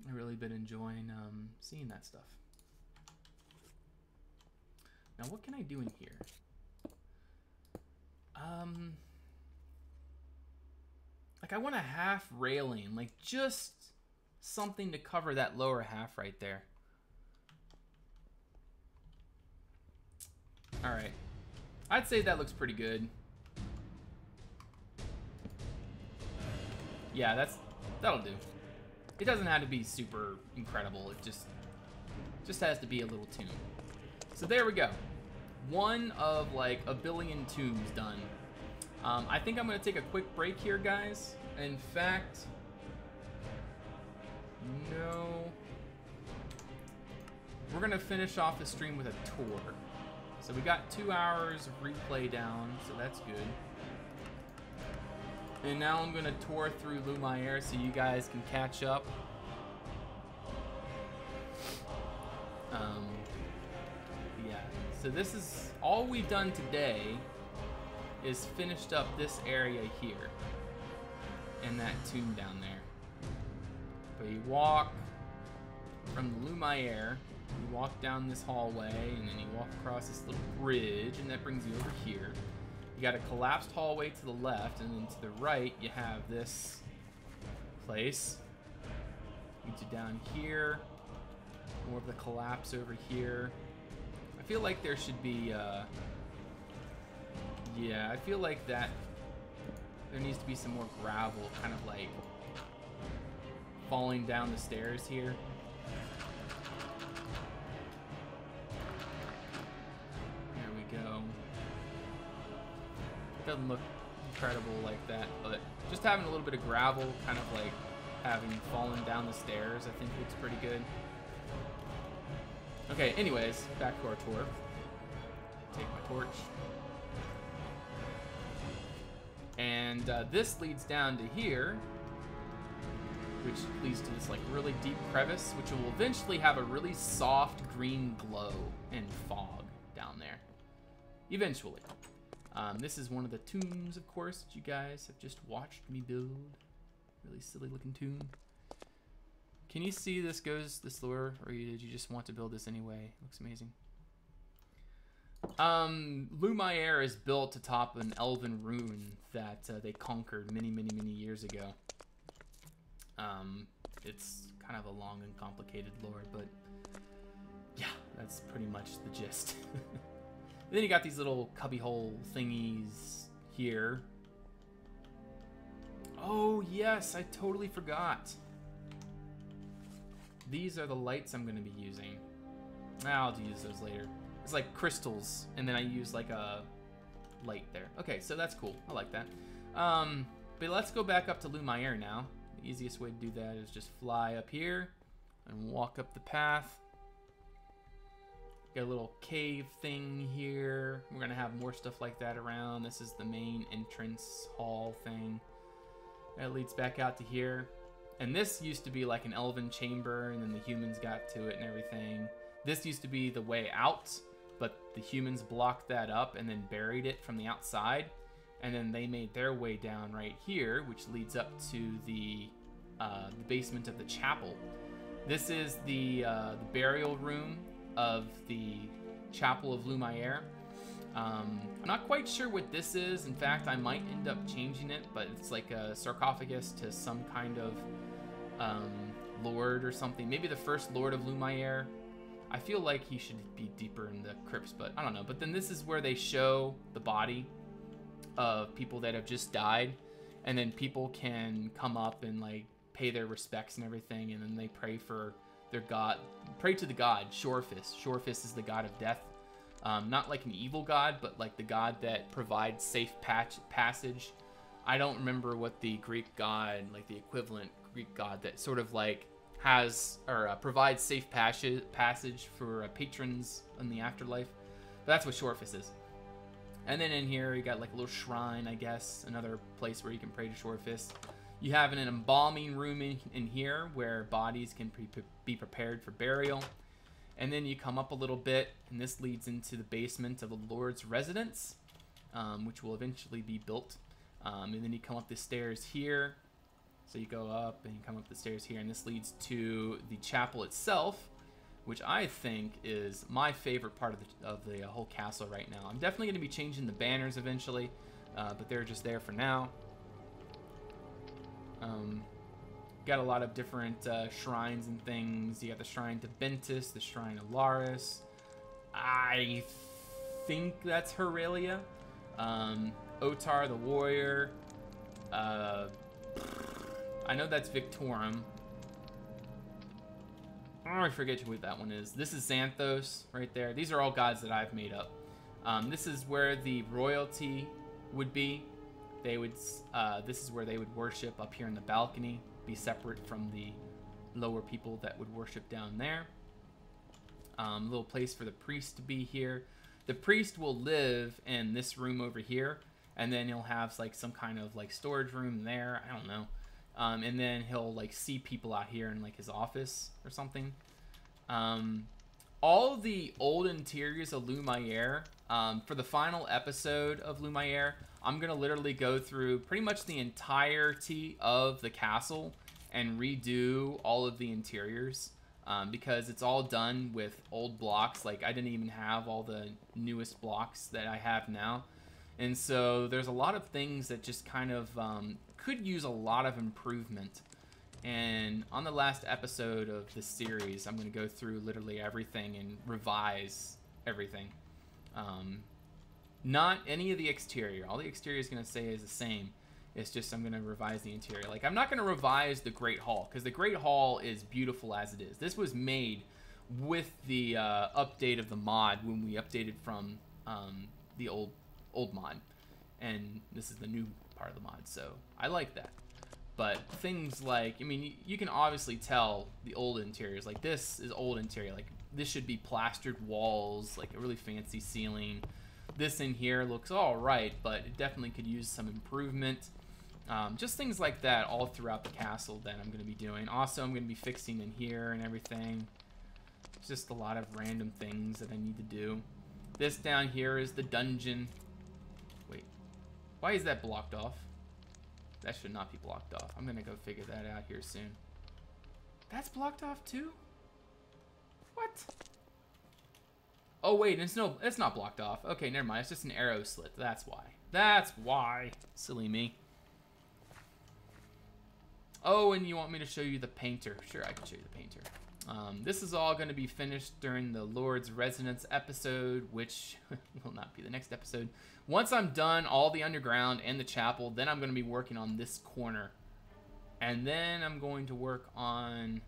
I've really been enjoying seeing that stuff. Now, what can I do in here? Like I want a half railing, like just something to cover that lower half right there. All right, I'd say that looks pretty good. Yeah, that'll do. It doesn't have to be super incredible. It just has to be a little tomb. So there we go. One of like a billion tombs done. I think I'm gonna take a quick break here, guys. In fact, no. We're gonna finish off the stream with a tour. So we got 2 hours of replay down, so that's good. And now I'm gonna tour through Lumiere so you guys can catch up. Yeah, so this is all we've done today is finished up this area here and that tomb down there. But you walk from the Lumiere, you walk down this hallway, and then you walk across this little bridge, and that brings you over here. You got a collapsed hallway to the left, and then to the right you have this place. Leads you down here. More of the collapse over here. I feel like there should be, yeah, I feel like that there needs to be some more gravel, kind of like falling down the stairs here. There we go. Doesn't look incredible like that, but just having a little bit of gravel kind of like having fallen down the stairs, I think looks pretty good. Okay, anyways, back to our tour. Take my torch. And this leads down to here, which leads to this like really deep crevice, which will eventually have a really soft green glow and fog down there. Eventually. This is one of the tombs, of course, that you guys have just watched me build. Really silly looking tomb. Can you see this goes this lower, or did you just want to build this anyway? Looks amazing. Lumiere is built atop an elven ruin that they conquered many years ago. It's kind of a long and complicated lore, but yeah, that's pretty much the gist. And then you got these little cubbyhole thingies here. Oh yes, I totally forgot. These are the lights I'm going to be using. I'll use those later. It's like crystals, and then I use like a light there. Okay, so that's cool. I like that. But let's go back up to Lumiere now. The easiest way to do that is just fly up here and walk up the path. Got a little cave thing here. We're gonna have more stuff like that around. This is the main entrance hall thing. That leads back out to here. And this used to be like an elven chamber, and then the humans got to it and everything. This used to be the way out, but the humans blocked that up and then buried it from the outside. And then they made their way down right here, which leads up to the basement of the chapel. This is the burial room of the Chapel of Lumiere. I'm not quite sure what this is. In fact, I might end up changing it, but it's like a sarcophagus to some kind of lord or something. Maybe the first lord of Lumiere. I feel like he should be deeper in the crypts, but I don't know. But then this is where they show the body of people that have just died, and then people can come up and like pay their respects and everything, and then they pray for their god, pray to the god Shorefist. Shorefist is the god of death. Not like an evil god, but like the god that provides safe passage. I don't remember what the Greek god, like the equivalent Greek god that sort of like has or provides safe passage for patrons in the afterlife. But that's what Shorefist is. And then in here you got like a little shrine, I guess, another place where you can pray to Shorefist. You have an embalming room in here where bodies can be prepared for burial. And then you come up a little bit, and this leads into the basement of the Lord's residence, which will eventually be built. And then you come up the stairs here. So you go up and you come up the stairs here, and this leads to the chapel itself, which I think is my favorite part of the whole castle right now. I'm definitely going to be changing the banners eventually, but they're just there for now. Got a lot of different shrines and things. You got the shrine to Bentis, the shrine of Laris. I think that's Herelia. Otar the warrior. I know that's Victorum. I forget what that one is. This is Xanthos right there. These are all gods that I've made up. This is where the royalty would be. They would. This is where they would worship up here in the balcony. Be separate from the lower people that would worship down there. Little place for the priest to be here. The priest will live in this room over here, and then he'll have like some kind of like storage room there. I don't know. And then he'll like see people out here in like his office or something. All the old interiors of Lumiere, for the final episode of Lumiere, I'm gonna literally go through pretty much the entirety of the castle and redo all of the interiors, because it's all done with old blocks. Like I didn't even have all the newest blocks that I have now. And so there's a lot of things that just kind of could use a lot of improvement. And on the last episode of this series, I'm going to go through literally everything and revise everything. Not any of the exterior. All the exterior is going to say is the same. It's just I'm going to revise the interior. Like I'm not going to revise the Great Hall, because the Great Hall is beautiful as it is. This was made with the update of the mod when we updated from the old mod, and this is the new part of the mod, so I like that. But things like, I mean, you can obviously tell the old interiors. Like, this is old interior. Like, this should be plastered walls, like a really fancy ceiling. This in here looks all right, but it definitely could use some improvement. Just things like that all throughout the castle that I'm going to be doing. Also, I'm going to be fixing in here and everything. It's just a lot of random things that I need to do. This down here is the dungeon. Wait, why is that blocked off? That should not be blocked off. I'm going to go figure that out here soon. That's blocked off too? What? Oh wait, it's not blocked off. Okay, never mind. It's just an arrow slit. That's why. That's why. Silly me. Oh, and you want me to show you the painter? Sure, I can show you the painter. This is all going to be finished during the Lord's Resonance episode, which will not be the next episode. Once I'm done all the underground and the chapel, then I'm going to be working on this corner. And then I'm going to work on,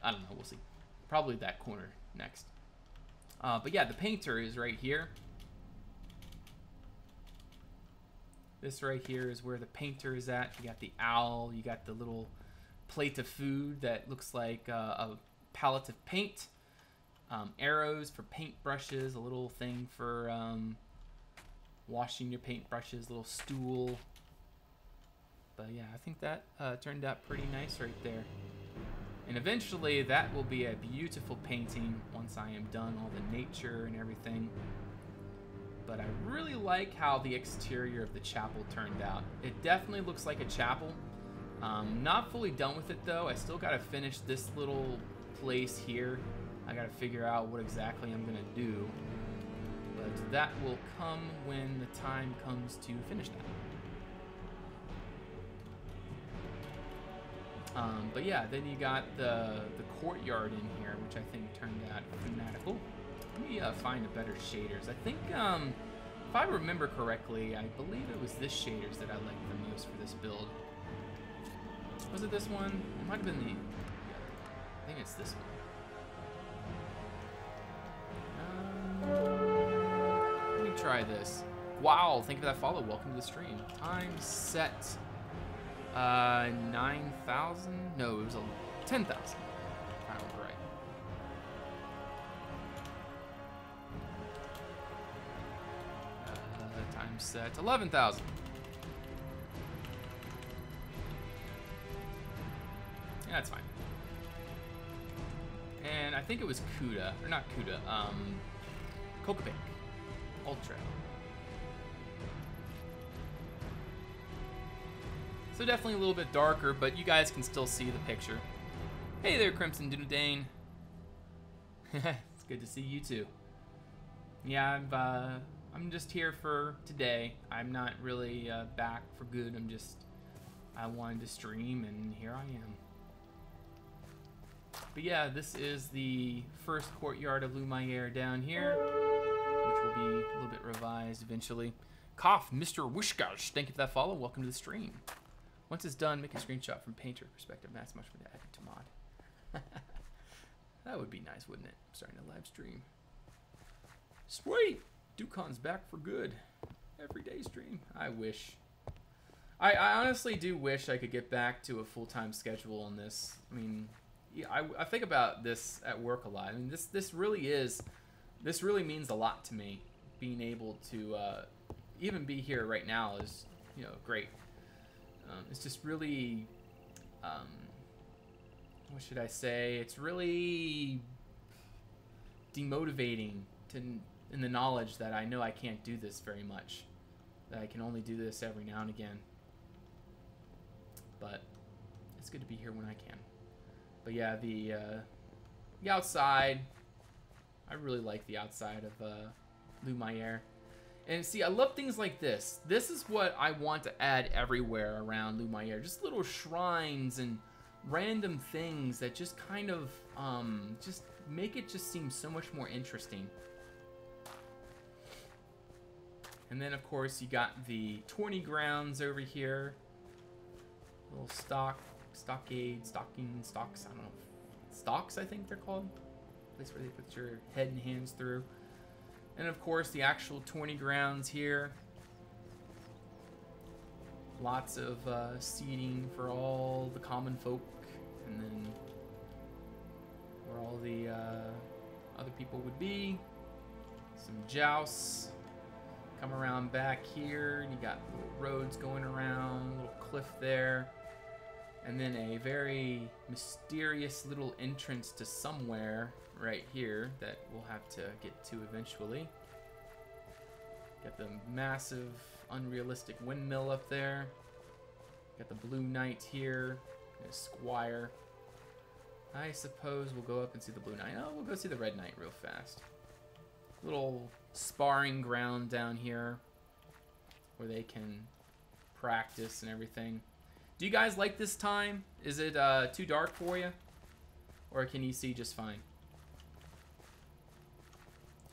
I don't know, we'll see. Probably that corner next. But yeah, the painter is right here. This right here is where the painter is at. You got the owl, you got the little plate of food that looks like a palette of paint. Arrows for paint brushes, a little thing for washing your paint brushes, little stool. But yeah, I think that turned out pretty nice right there. And eventually that will be a beautiful painting once I am done all the nature and everything. But I really like how the exterior of the chapel turned out. It definitely looks like a chapel. Not fully done with it though. I still gotta finish this little place here. I gotta figure out what exactly I'm gonna do. But that will come when the time comes to finish that. But yeah, then you got the courtyard in here, which I think turned out fanatical. Let me find a better shaders. I think, if I remember correctly, I believe it was this shaders that I liked the most for this build. Was it this one? It might have been the, yeah, I think it's this one. Let me try this. Wow, thank you for that follow. Welcome to the stream. Time set, 9,000? No, it was 10,000. I was right. Time set 11,000. Yeah, that's fine. And I think it was Cuda, or not Cuda, Coca-Pink Ultra. So definitely a little bit darker, but you guys can still see the picture. Hey there, Crimson Dunedane. It's good to see you too. Yeah, I'm just here for today. I'm not really back for good. I wanted to stream, and here I am. But yeah, this is the first courtyard of Lumiere down here, which will be a little bit revised eventually. Cough, Mr. Wishgosh, thank you for that follow. Welcome to the stream. Once it's done, make a screenshot from painter perspective. That's much for to add to mod. That would be nice, wouldn't it? I'm starting a live stream. Sweet! Ducon's back for good. Everyday stream. I wish. I honestly do wish I could get back to a full-time schedule on this. I mean, yeah, I think about this at work a lot. I mean, this really means a lot to me. Being able to even be here right now is, you know, great. It's just really, what should I say? It's really demotivating in the knowledge that I know I can't do this very much. That I can only do this every now and again. But it's good to be here when I can. But yeah, the outside, I really like the outside of Lumiere. And see, I love things like this. This is what I want to add everywhere around Lumiere. Just little shrines and random things that just kind of just make it just seem so much more interesting. And then of course you got the tourney grounds over here. Little stockade, stocks, I don't know. Stocks, I think they're called. Place where they put your head and hands through. And of course the actual tourney grounds here. Lots of seating for all the common folk, and then where all the other people would be. Some jousts. Come around back here, and you got little roads going around, little cliff there, and then a very mysterious little entrance to somewhere right here that we'll have to get to eventually. Got the massive, unrealistic windmill up there. Got the Blue Knight here, and a squire. I suppose we'll go up and see the Blue Knight. Oh, we'll go see the Red Knight real fast. Little sparring ground down here where they can practice and everything. Do you guys like this time? Is it too dark for you? Or can you see just fine?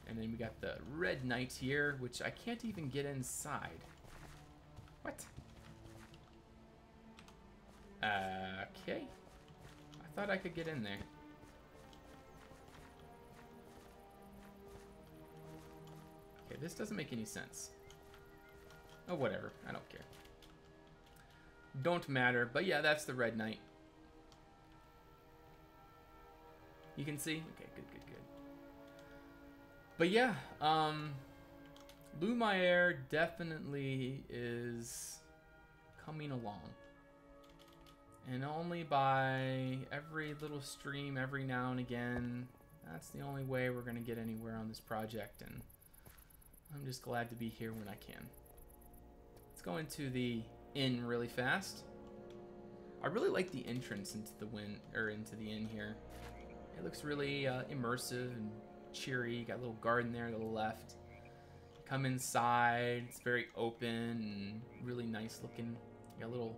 And then we got the Red Knight here, which I can't even get inside. What? Okay. I thought I could get in there. Okay, this doesn't make any sense. Oh, whatever. I don't care. Don't matter. But yeah, that's the Red Knight. You can see? Okay, good, good, good. But yeah, Lumiere definitely is coming along. And only by every little stream, every now and again. That's the only way we're going to get anywhere on this project. And I'm just glad to be here when I can. Let's go into the inn really fast. I really like the entrance into the inn here. It looks really immersive and cheery. You got a little garden there to the left. Come inside. It's very open and really nice looking. You got a little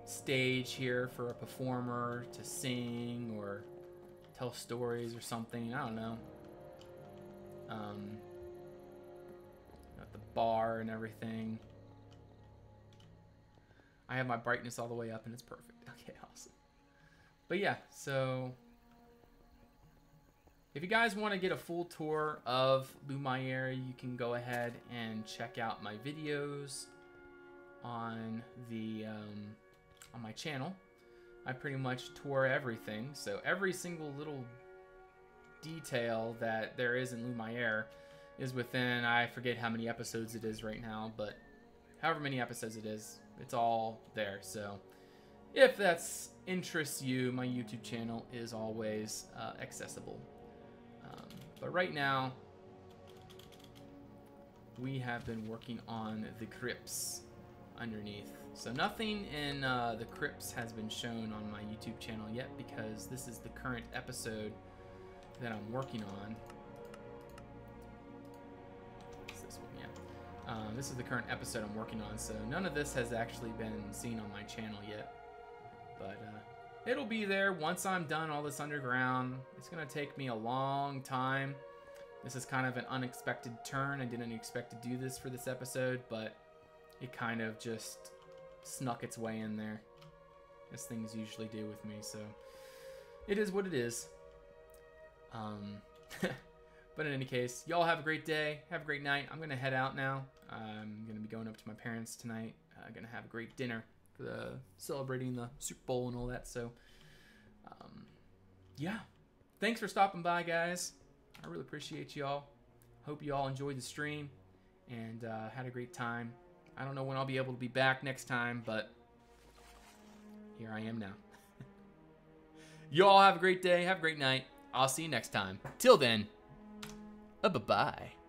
stage here for a performer to sing or tell stories or something. I don't know. Got the bar and everything. I have my brightness all the way up and it's perfect. Okay, awesome. But yeah, so if you guys want to get a full tour of Lumiere, you can go ahead and check out my videos on the on my channel. I pretty much tour everything, so every single little detail that there is in Lumiere is within, I forget how many episodes it is right now, but however many episodes it is, it's all there. So if that's interests you, my YouTube channel is always accessible. But right now, we have been working on the crypts underneath. So nothing in the crypts has been shown on my YouTube channel yet because this is the current episode that I'm working on. What's this one? Yeah. This is the current episode I'm working on, so none of this has actually been seen on my channel yet. But it'll be there once I'm done all this underground. It's going to take me a long time. This is kind of an unexpected turn. I didn't expect to do this for this episode, but it kind of just snuck its way in there, as things usually do with me, so it is what it is. But in any case, y'all have a great day, have a great night. I'm gonna head out now. I'm gonna be going up to my parents tonight. Gonna have a great dinner for celebrating the Super Bowl and all that, so yeah, thanks for stopping by, guys. I really appreciate y'all. Hope you all enjoyed the stream and had a great time. I don't know when I'll be able to be back next time, but here I am now. You all have a great day. Have a great night. I'll see you next time. Till then, bye-bye.